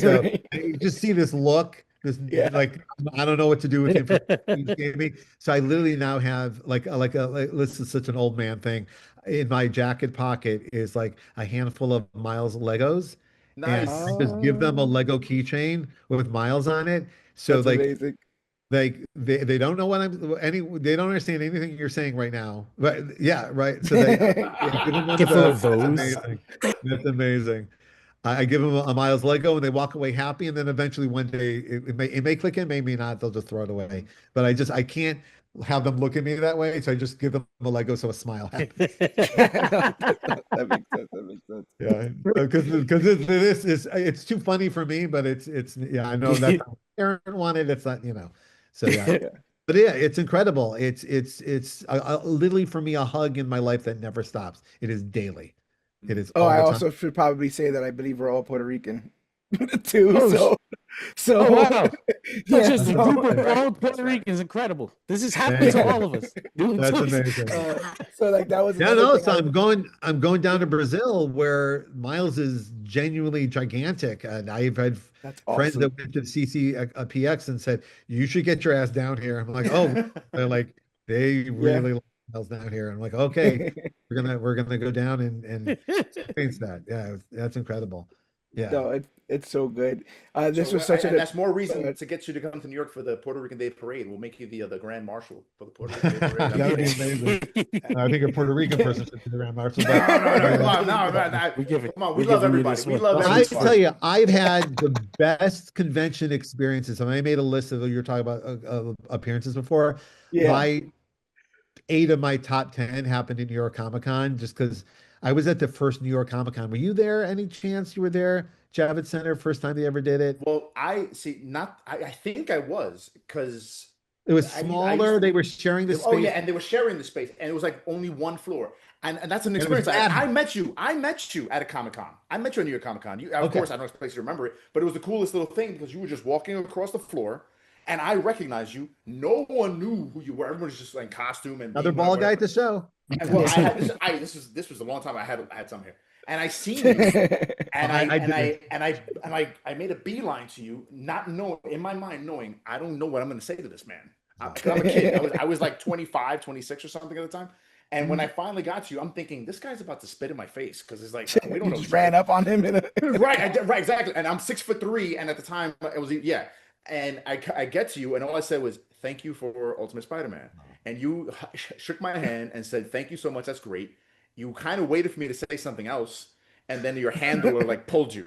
So Right. you just see this look, Yeah. like I don't know what to do with the information you gave me. So I literally now have like this is such an old man thing. In my jacket pocket is like a handful of Miles Legos. And Nice. I just give them a Oh, Lego keychain with Miles on it. So that's amazing. they don't know what they don't understand anything you're saying right now. But yeah, right. So they give them one Get of full of those. That's those. amazing. That's amazing. I give them a Miles Lego and they walk away happy, and then eventually one day it may click in, maybe not. They'll just throw it away. But I can't have them look at me that way, so I just give them a Lego so a smile happens. That makes sense. That makes sense. Yeah, because it's too funny for me, but it's yeah, I know that parent wanted. It's not, so yeah. Yeah. But yeah, it's incredible. It's literally for me a hug in my life that never stops. It is daily. It is Oh, all I the time. also should probably say that I believe we're all Puerto Rican too. Oh, So Oh wow! yeah. Such as a So, group of Right. proud Puerto That's right. Ricans, incredible. This is happening to all of us. That's amazing. so like that was Yeah, another no, thing so I I'm going down to Brazil where Miles is genuinely gigantic. And I've had That's friends awesome. that went to CCPX and said, you should get your ass down here. I'm like, oh, they're like, they really like Miles down here. I'm like, okay, we're gonna go down and experience that. Yeah, that's incredible. Yeah. No, it's so good. This So, was such and a that's more reason to get you to come to New York for the Puerto Rican Day Parade. We'll make you the Grand Marshal for the Puerto Rican Day Parade. That would be amazing. I think a Puerto Rican person should be the Grand Marshal. No, come on, no, We give it. come on. we're We love giving you everybody. this We one. love I everybody. tell you, I've had the best convention experiences. And I made a list of you were talking about appearances before. Yeah. My 8 of my top 10 happened in New York Comic Con, just because I was at the first New York Comic Con. Were you there? Any chance you were there? Javits Center, first time they ever did it. Well, I see. Not. I think I was because It was I used smaller. to. They were sharing the Oh yeah, space, and they were sharing the space, and it was like only one floor, and that's an and it was experience. I bad. met you. I met you at a Comic Con. I met you at New York Comic Con. You, of Okay. course, I don't expect you to remember it, but it was the coolest little thing because you were just walking across the floor, and I recognized you. No one knew who you were. Everyone was just in costume and Another being ball guy at whatever. the show. And well, this was a long time. I had some here, and I seen you, and I made a beeline to you, not knowing in my mind, knowing I don't know what I'm going to say to this man. I'm a kid. I was like 25, 26 or something at the time. And when I finally got to you, I'm thinking this guy's about to spit in my face because it's like we don't know. Just ran up on him. Right, right, exactly. And I'm 6'3", and at the time it was yeah. And I get to you, and all I said was thank you for Ultimate Spider-Man, and you shook my hand and said thank you so much. That's great. You kind of waited for me to say something else, and then your handler like pulled you,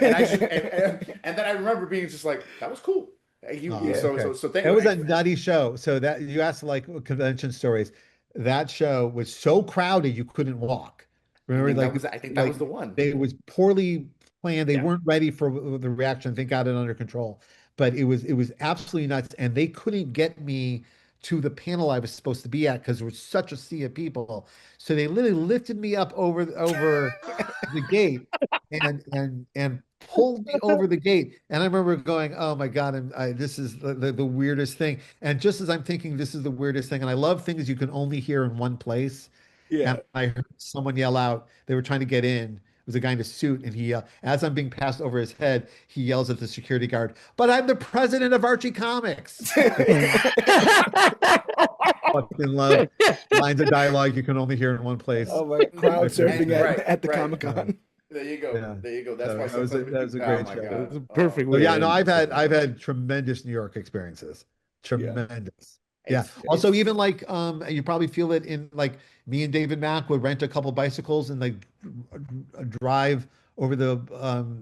and then I remember being just like that was cool. So thank It you. was a nutty show. So that you asked like convention stories. That show was so crowded you couldn't walk. Remember, I think that was the one. It was poorly planned. They Yeah. weren't ready for the reaction. They got it under control, but it was absolutely nuts, and they couldn't get me to the panel I was supposed to be at because there was such a sea of people. So they literally lifted me up over the gate and pulled me over the gate. And I remember going, "Oh my God, this is the weirdest thing." And just as I'm thinking this is the weirdest thing, and I love things you can only hear in one place. Yeah. And I heard someone yell out, they were trying to get in. It was a guy in a suit, and he, as I'm being passed over his head, he yells at the security guard, "But I'm the president of Archie Comics." Fucking love lines of dialogue you can only hear in one place. Oh my, crowd surfing at the right. Comic Con. There you go. Yeah. There you go. That's So why that was a great my show. God. It was a perfect So way yeah, to no, end I've had tremendous New York experiences. Tremendous. Yeah. It's- Also, even like you probably feel it in like me and David Mack would rent a couple bicycles and like drive over the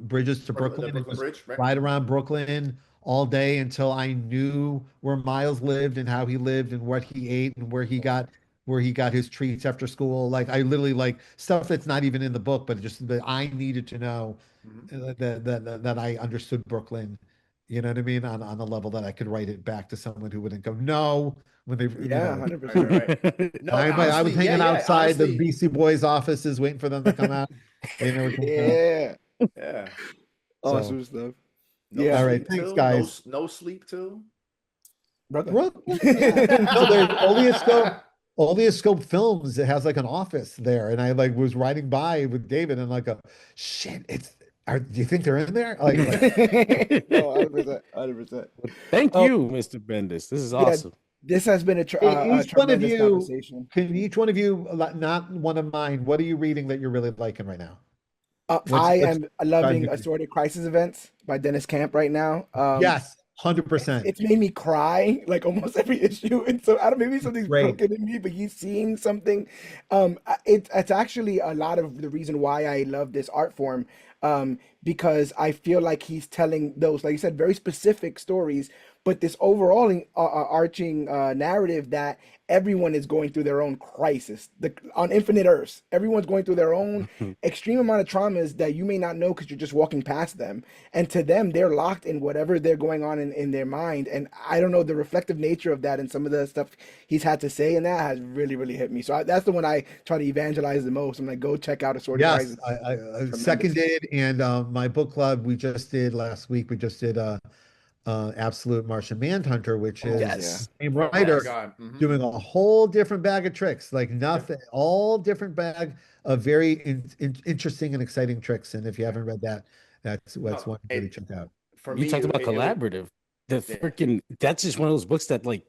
bridges to Brooklyn. The and Brooklyn just Bridge, right? ride around Brooklyn all day until I knew where Miles lived and how he lived and what he ate and where he got his treats after school. Like I literally like stuff that's not even in the book, but just that I needed to know that I understood Brooklyn. You know what I mean? On a level that I could write it back to someone who wouldn't go, no, when they, Yeah, Right, 100%. right. No, I was honestly, hanging yeah, outside the honestly, BC Boys offices waiting for them to come out. They never came out. Yeah. yeah. Awesome stuff. No Yeah. All right, sleep thanks, till, guys. No sleep till. Brother. Brooklyn, yeah. No, there's only a scope films. It has like an office there, and I like was riding by with David and like shit. Do you think they're in there? Like No, 100%. 100%. Thank Oh, you, Mr. Bendis. This is awesome. This has been a each one of tremendous you conversation. can each one of you not one of mine. What are you reading that you're really liking right now? I am loving drive you- Assorted Crisis Events by Dennis Camp right now. Yes, 100%. It's made me cry like almost every issue, and so I don't maybe something's Great. broken in me, but he's seeing something. It's actually a lot of the reason why I love this art form, because I feel like he's telling those, like you said, very specific stories, but this overall arching narrative that everyone is going through their own crisis. On Infinite Earths, everyone's going through their own extreme amount of traumas that you may not know because you're just walking past them. And to them, they're locked in whatever they're going on in their mind. And I don't know, the reflective nature of that and some of the stuff he's had to say, and that has really, really hit me. So that's the one I try to evangelize the most. I'm like, go check out Assorted Yes, Crisis. I seconded, and my book club we just did last week. We just did Absolute Martian Manhunter, which is Yes. the same Oh my writer God. Mhm. doing a whole different bag of tricks, like nothing, all different bag of very interesting and exciting tricks. And if you haven't read that, that's one to really check out. For You me, talked about collaborative. The freaking that's just one of those books that like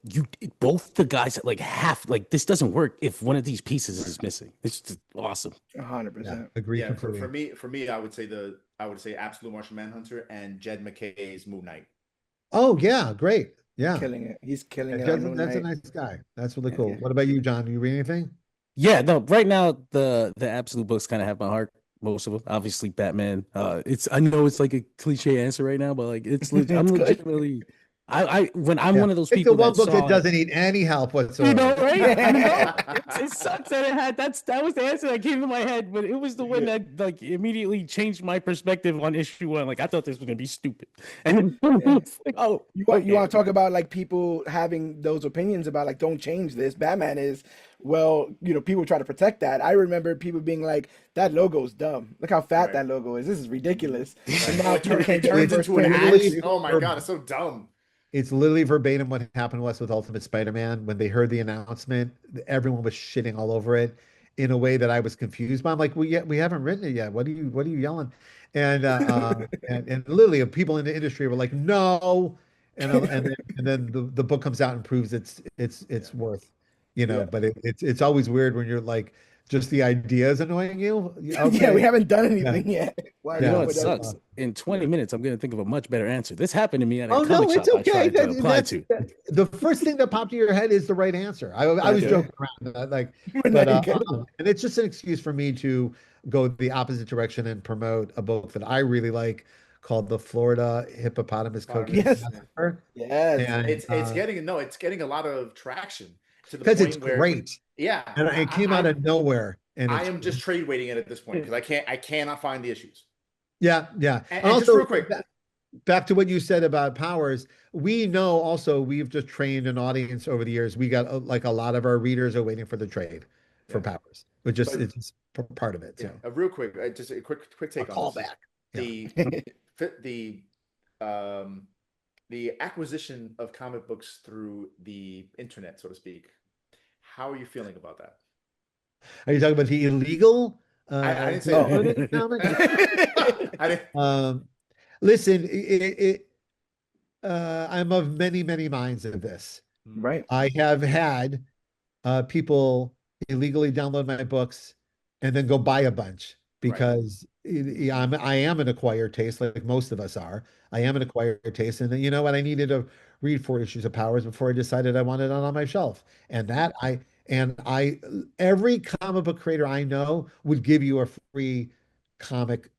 both the guys that like this doesn't work if one of these pieces is missing. It's just awesome. 100%. Agree yeah, completely. for me, I would say Absolute Martian Manhunter and Jed McKay's Moon Knight. Oh yeah, great. Yeah, Killing it. He's killing it. that's, on Moon that's a Knight. nice guy. That's really cool. Yeah. What about you, John? You read anything? Yeah, no, right now the absolute books kind of have my heart. Most of them, obviously, Batman. I know it's like a cliche answer right now, but like I'm It's good. legitimately When I'm Yeah. one of those Pick the people one that book that saw it, doesn't need any help you know, whatsoever. right? It sucks that it had that was the answer that came to my head, but it was the one that like immediately changed my perspective on issue one. Like I thought this was gonna be stupid, and it's like, oh, You okay. want to talk about like people having those opinions about like don't change this. Batman is well, people try to protect that. I remember people being like, "That logo's dumb. Look how fat Right. that logo is. This is ridiculous." And Right. now Oh, people can't it get turns reverse into an point of the literally action. issue. Oh my God, it's so dumb. It's literally verbatim what happened to us with Ultimate Spider-Man. When they heard the announcement, everyone was shitting all over it in a way that I was confused by. I'm like, we haven't written it yet. What are you yelling? And and literally people in the industry were like, no. And then the book comes out and proves Yeah. it's worth, Yeah. but it's always weird when you're like, just the idea is annoying you. Yeah, we Okay. haven't done Yeah. anything yet. Why are You we know, Yeah. it doing that? sucks. In 20 minutes, I'm gonna think of a much better answer. This happened to me at a Oh comic no, it's shop I okay. tried to apply to. The first thing that popped in your head is the right answer. I was Okay. joking around, like, No, but you're good. and it's just an excuse for me to go the opposite direction and promote a book that I really like called The Florida Hippopotamus Cocaine Yes. Massacre, Yes. and It's getting a lot of traction to the because it's point where great, yeah, and it came out of nowhere, and I it's am just trade waiting it at this point because I cannot find the issues. yeah, And just also real quick, back to what you said about powers, we know also we've just trained an audience over the years. We got like a lot of our readers are waiting for the trade for yeah, powers, which just but it's just part of it. yeah, So a real quick, just a quick a take on this. callback. Yeah. The the um the acquisition of comic books through the internet, so to speak. How are you feeling about that? Are you talking about the illegal I didn't say downloading comics? that. I didn't. Um, listen, I'm of many minds of this. Right. I have had people illegally download my books and then go buy a bunch Right. because I am an acquired taste, like most of us are. I am an acquired taste, and you know what? I needed to read 4 issues of Powers before I decided I wanted it on my shelf, and that I every comic book creator I know would give you a free comic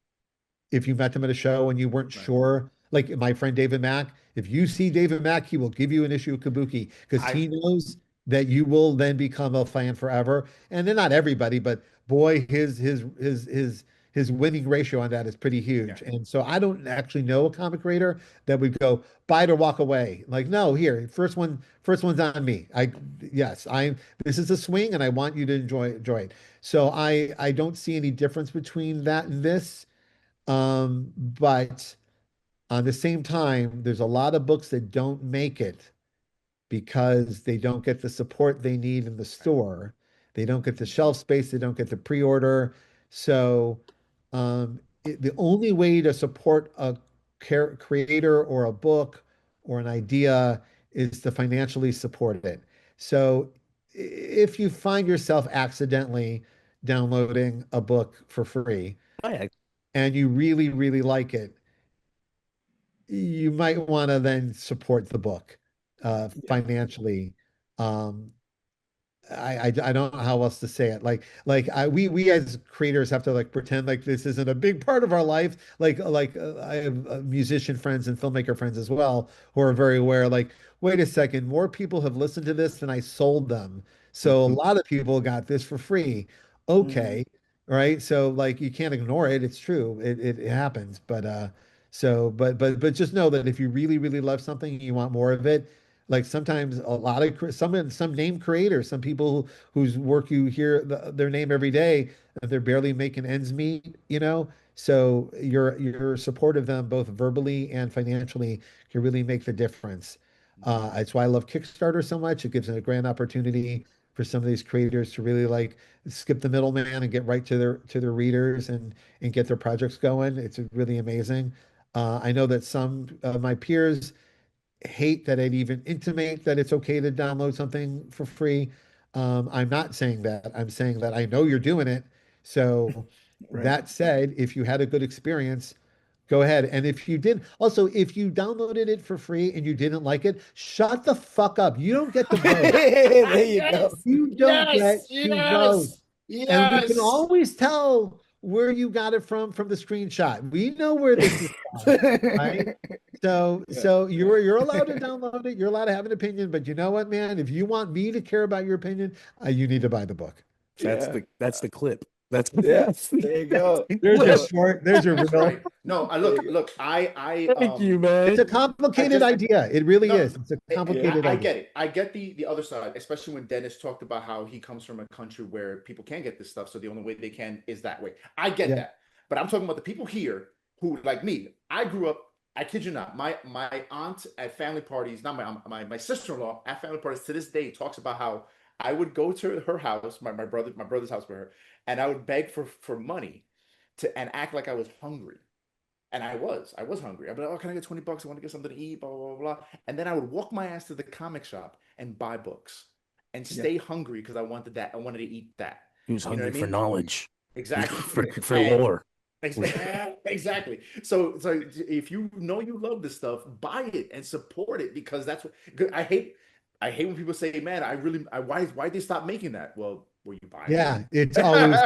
if you met them at a show and you weren't Right. sure, like my friend David Mack, if you see David Mack, he will give you an issue of Kabuki because I he knows that you will then become a fan forever. And then not everybody, but boy, his winning ratio on that is pretty yeah. huge. And so I don't actually know a comic creator that would go buy it or walk away. Like, no, here, first one's on me. This is a swing and I want you to enjoy it. So I don't see any difference between that and this. But on the same time, there's a lot of books that don't make it because they don't get the support they need in the store. They don't get the shelf space, they don't get the pre-order. So the only way to support a creator or a book or an idea is to financially support it. So if you find yourself accidentally downloading a book for free, I and you really like it, you might want to then support the book financially. Um, I don't know how else to say it. We as creators have to like pretend like this isn't a big part of our life. I have musician friends and filmmaker friends as well who are very aware. Like, wait a second, more people have listened to this than I sold them. So a lot of people got this for free. Mhm. Okay, right? So like you can't ignore it. It's true. It happens. But just know that if you really love something and you want more of it, like sometimes a lot of some name creators, some people whose work you hear their name every day, they're barely making ends meet, you know. So your support of them both verbally and financially can really make the difference. That's why I love Kickstarter so much. It gives a grand opportunity for some of these creators to really like skip the middleman and get right to their readers and get their projects going. It's really amazing. I know that some of my peers hate that I'd even intimate that it's okay to download something for free. I'm not saying that. I'm saying that I know you're doing it. So Right. that said, if you had a good experience, go ahead. And if you did, also, if you downloaded it for free and you didn't like it, shut the fuck up. You don't get to vote. There you go. You don't Yes, get to vote. yes, And we can yes. always tell where you got it from the screenshot. We know where this is from, right? So you're allowed to download it. You're allowed to have an opinion, but you know what, man? If you want me to care about your opinion, you need to buy the book. That's the clip. That's Yeah, there you go. There's your So- short. There's your That's real. right. No, I look. I Thank you, man. It's a complicated idea. It really is. It's a complicated I idea. get it. I get the other side, especially when Dennis talked about how he comes from a country where people can't get this stuff, so the only way they can is that way. I get that, but I'm talking about the people here who, like me, I grew up. I kid you not. My aunt at family parties, not my sister-in-law at family parties to this day talks about how I would go to her house, my brother's house for her, and I would beg for money and act like I was hungry. And I was hungry. I'd be like, oh, can I get $20? I want to get something to eat, blah, blah, blah, blah. And then I would walk my ass to the comic shop and buy books and stay hungry because I wanted that. I wanted to eat that. He was hungry for mean? knowledge. Exactly. For lore. Exactly. So if you know you love this stuff, buy it and support it, because that's what I hate when people say, man, why they stop making that? Well, were you buying it? It's always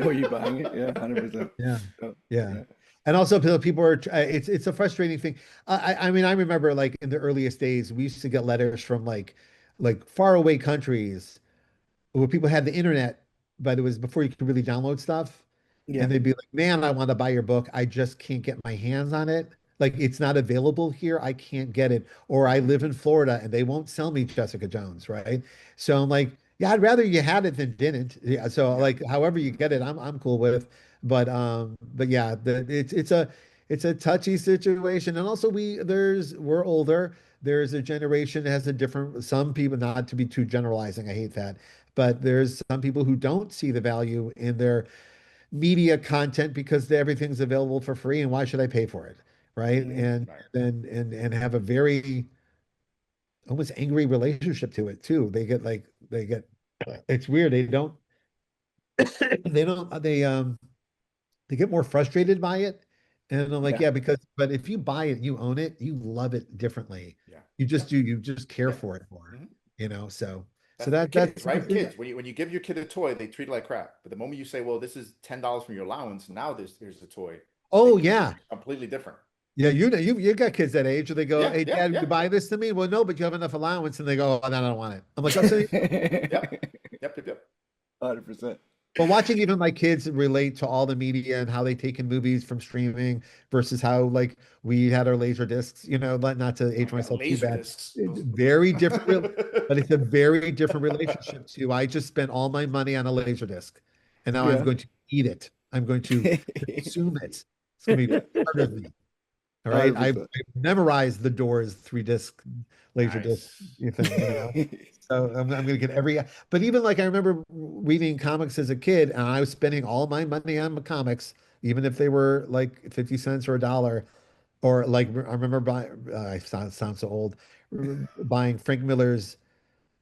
Were you buying it? Yeah, 100%. Yeah. And also people are, it's a frustrating thing. I mean, I remember like in the earliest days, we used to get letters from like faraway countries where people had the internet, but it was before you could really download stuff. Yeah. And they'd be like, man, I want to buy your book. I just can't get my hands on it. Like, it's not available here. I can't get it. Or I live in Florida and they won't sell me Jessica Jones, right? So I'm like, yeah, I'd rather you had it than didn't. Yeah. So like, however you get it, I'm cool with. But yeah, it's a touchy situation. And also we're older. There's a generation that has a different, some people, not to be too generalizing, I hate that, but there's some people who don't see the value in their media content because everything's available for free, and why should I pay for it? Right. And then and have a very almost angry relationship to it too. It's weird. They get more frustrated by it. And I'm like, but if you buy it, you own it, you love it differently. Yeah. You just care for it more, so That's that's right. Kids, when you give your kid a toy, they treat it like crap. But the moment you say, well, this is $10 from your allowance, now here's the toy. Oh yeah. Completely different. Yeah, you got kids that age where they go, hey, Dad, you buy this to me? Well, no, but you have enough allowance. And they go, oh, no, I don't want it. I'm like, oh, so Yep. 100%. But watching even my kids relate to all the media and how they take in movies from streaming versus how like we had our laser discs, not to age myself too bad. It's very different, but it's a very different relationship too. I just spent all my money on a laser disc, and now I'm going to eat it. I'm going to consume it. It's going to be part of me. All right. I've memorized the Doors 3-disc laser disc thing. So I'm going to get but even like I remember reading comics as a kid, and I was spending all my money on comics, even if they were like 50 cents or $1. Or like I remember buying, I sound so old, buying Frank Miller's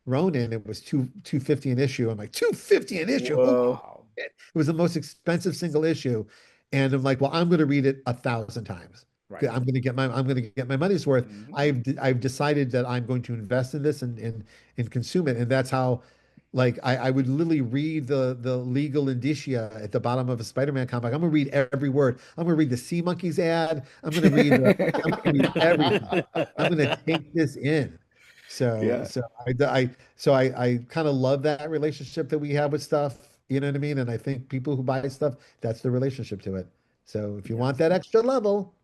Ronin. It was $2.50 an issue. I'm like, $2.50 an issue. Whoa. It was the most expensive single issue. And I'm like, well, I'm going to read it 1,000 times. Right. I'm going to get my money's worth. I've decided that I'm going to invest in this and consume it. And that's how, like, I would literally read the legal indicia at the bottom of a Spider-Man comic. I'm going to read every word. I'm going to read the Sea Monkeys ad. I'm going to read everything. I'm going to take this in. So I kind of love that relationship that we have with stuff. You know what I mean? And I think people who buy stuff, that's the relationship to it. So if you want that extra level.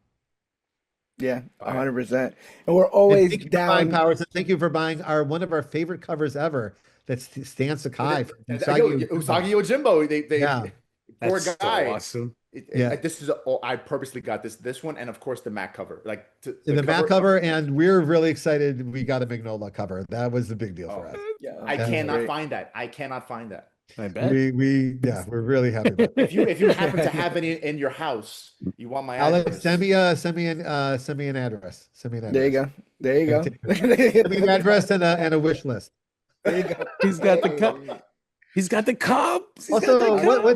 Yeah, 100%. And we're always down. Powers. Thank you for buying one of our favorite covers ever. That's Stan Sakai. Usagi Yojimbo. Poor That's guy. So awesome. This is I purposely got this one, and of course the Mac cover. Like the Mac cover, and we're really excited. We got a Magnolia cover. That was the big deal for us. Yeah, I cannot find that. I bet. We're really happy about it. If you happen to have any in your house, you want my address. Alex, send me an address. There you go. Send me an address and a wish list. There you go. He's got the cup. He's got the Cubs. What's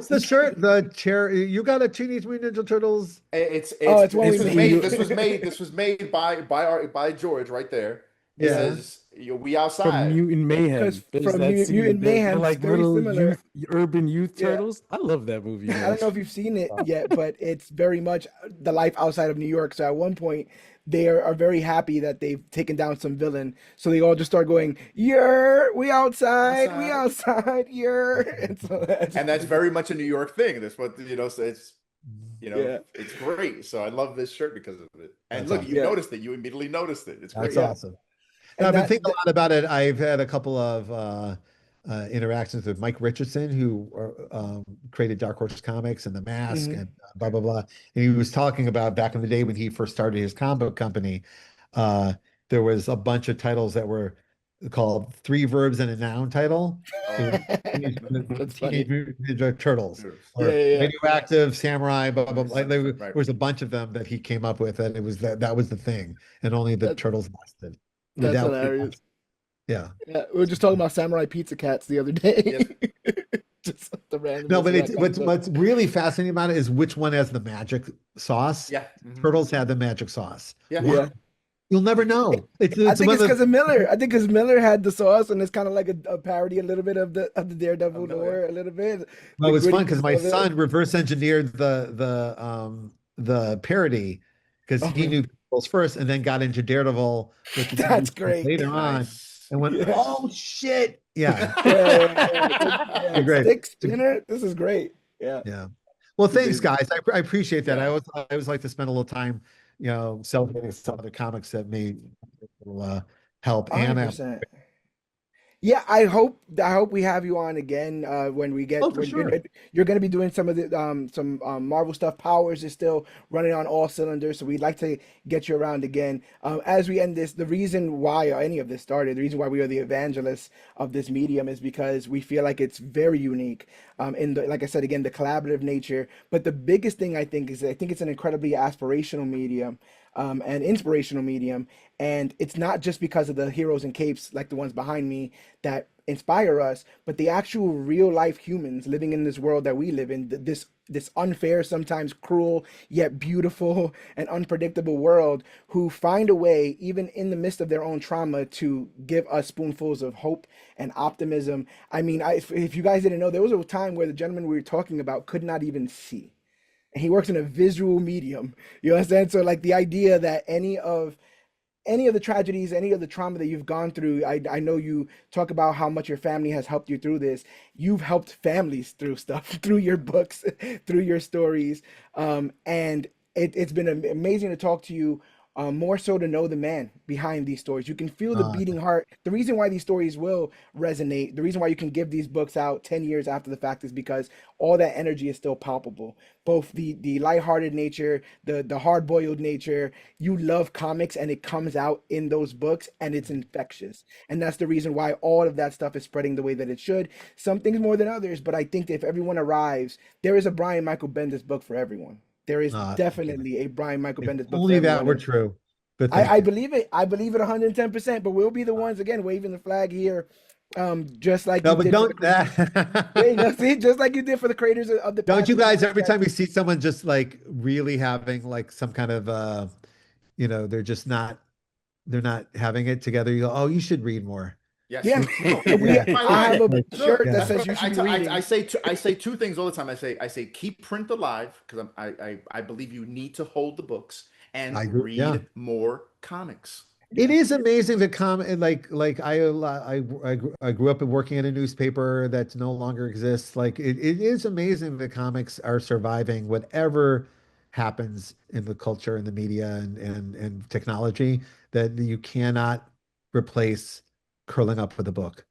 the shirt? The chair. You got a Teenage Mutant Ninja Turtles. This was made by George right there. It Yeah. says, we From outside. Mutant Because Mayhem. There's from that scene. Mutant They're Mayhem, it's like very little similar. urban youth Yeah. turtles. I love that movie, I man. don't know if you've seen it yet, but it's very much the life outside of New York. So at one point, they are very happy that they've taken down some villain. So they all just start going, "Yer, we Outside. outside, yer." And so that's And that's very much a New York thing. That's what, so it's, yeah, it's great. So I love this shirt because of it. And That's look, awesome. you yeah, noticed it. You immediately noticed it. It's That's great. yeah. awesome. No, And I've been thinking a lot about it. I've had a couple of interactions with Mike Richardson, who created Dark Horse Comics and The Mask mhm. and blah blah blah. And he was talking about back in the day when he first started his comic book company. Uh, there was a bunch of titles that were called three verbs and a noun title. It was Oh, That's Teenage funny. Mutant Ninja Turtles Yeah, or yeah, Radioactive Samurai, blah blah blah. There right. was a bunch of them that he came up with, and it was that was the thing, and only the yeah. turtles lasted. That's That, hilarious. yeah. Yeah, we were just talking about Samurai Pizza Cats the other day. Yes. Just the No, randomness but of it's that what's concept. what's really fascinating about it is which one has the magic sauce. Yeah. Mhm. Turtles had the magic sauce. Yeah. Why? Yeah. You'll never know. I It's think one it's of because the of Miller. I think because Miller had the sauce, and it's kind of like a parody, a little bit of the Daredevil Miller, yeah. lore, a little bit. well, The it was fun because grittiness my of it. son reverse engineered the parody because Oh, he knew Turtles first and then got into Daredevil with the TV that's great. later on Nice. and went, Yeah. oh shit. Yeah. Yeah. Yeah. They're great. Stick Spinner. This is great. Yeah. Yeah. Well, It's thanks, amazing. guys. I appreciate that. Yeah. I always like to spend a little time, celebrating some of the comics that may help Anna. 100%. Yeah, I hope we have you on again when we Oh, get for when sure. you're going to be doing some of the some Marvel stuff. Powers is still running on all cylinders, so we'd like to get you around again. As we end this, the reason why any of this started, the reason why we are the evangelists of this medium is because we feel like it's very unique. In the like I said again, the collaborative nature. But the biggest thing I think is I think it's an incredibly aspirational medium. And inspirational medium, and it's not just because of the heroes and capes like the ones behind me that inspire us, but the actual real life humans living in this world that we live in, this unfair, sometimes cruel, yet beautiful and unpredictable world, who find a way, even in the midst of their own trauma, to give us spoonfuls of hope and optimism. I mean, if you guys didn't know, there was a time where the gentleman we were talking about could not even see, and he works in a visual medium. You understand? So like the idea that any of the tragedies, any of the trauma that you've gone through, I know you talk about how much your family has helped you through this. You've helped families through stuff, through your books, through your stories. And it's been amazing to talk to you, more so to know the man behind these stories. You can feel the Uh, beating heart. The reason why these stories will resonate, the reason why you can give these books out 10 years after the fact is because all that energy is still palpable. Both the lighthearted nature, the hard-boiled nature. You love comics and it comes out in those books and it's infectious. And that's the reason why all of that stuff is spreading the way that it should. Some things more than others, but I think that if everyone arrives, there is a Brian Michael Bendis book for everyone. There is Thank you. definitely a Brian Michael If Bendis book for only that everyone. were And true. But I, thank I you. believe it. I believe it 110%, but we'll be the ones again waving the flag here, just like No, you but did for don't the yeah, you know, that. see, just like you did for the creators of the Don't past you few guys, books every that time you see someone just like really having like some kind of they're just not they're not having it together, you go, oh, you should read more. Yes. yeah, No. we Yeah. By the I way, have a Like, shirt look, that yeah. that's says what you should be I reading. say. I say two things all the time. I say keep print alive because I believe you need to hold the books and I agree. Yeah. read more comics. It Yeah, is amazing to come and like I grew up working in a newspaper that no longer exists. Like it is amazing that comics are surviving whatever happens in the culture and the media and technology that you cannot replace curling up with a book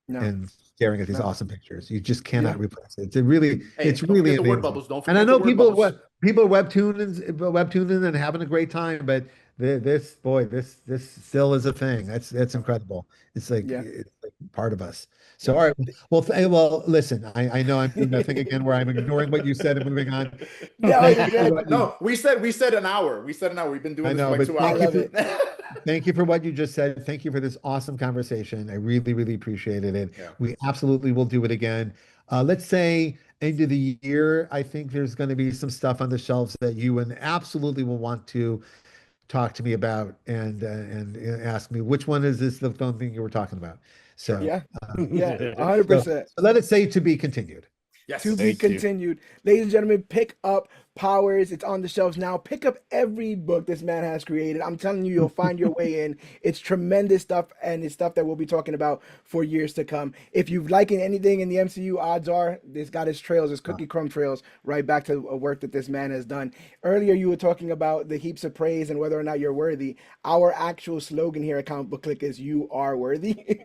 no, and staring at these no, awesome pictures. You just yeah, cannot replace it. It's Hey, don't really forget the word amazing. bubbles. Don't And I forget the know word bubbles. people webtooning and having a great time, but this boy, this still is a thing. That's incredible. yeah. It's like part of us. So Yeah. all right, well, listen, I know I'm doing that thing again where I'm ignoring what you said and moving on. No, Thank you're you for good. what you No, we said an hour. We said an hour. We've been doing I this for know, like but 2 I hours. love it. thank you for what you just said. Thank you for this awesome conversation. I really, really appreciated it. Yeah. We absolutely will do it again. Let's say end of the year, I think there's going to be some stuff on the shelves that you and absolutely will want to talk to me about and ask me which one is this the phone thing you were talking about. So, Yeah, uh, yeah, so 100%. let it say to be continued. To Yes. be Thank you. continued. Ladies and gentlemen, pick up Powers. It's on the shelves now. Pick up every book this man has created. I'm telling you, you'll find your way in. It's tremendous stuff, and it's stuff that we'll be talking about for years to come. If you've liking anything in the MCU, odds are this got his trails, his cookie crumb trails, right back to a work that this man has done. Earlier, you were talking about the heaps of praise and whether or not you're worthy. Our actual slogan here at Comic Book Click is "You are worthy,"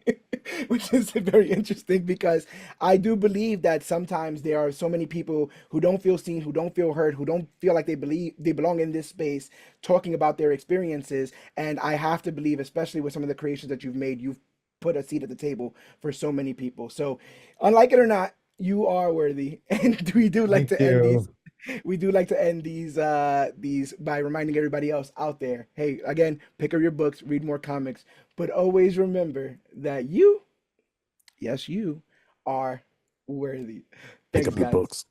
which is very interesting because I do believe that sometimes there are so many people who don't feel seen, who don't feel heard, who don't feel like they belong in this space, talking about their experiences. And I have to believe, especially with some of the creations that you've made, you've put a seat at the table for so many people. So, unlike it or not, you are worthy, and we do like Thank to end these. you. We do like to end these by reminding everybody else out there, hey, again, pick up your books, read more comics, but always remember that you, yes, you are worthy. Pick Thanks, up your guys. books.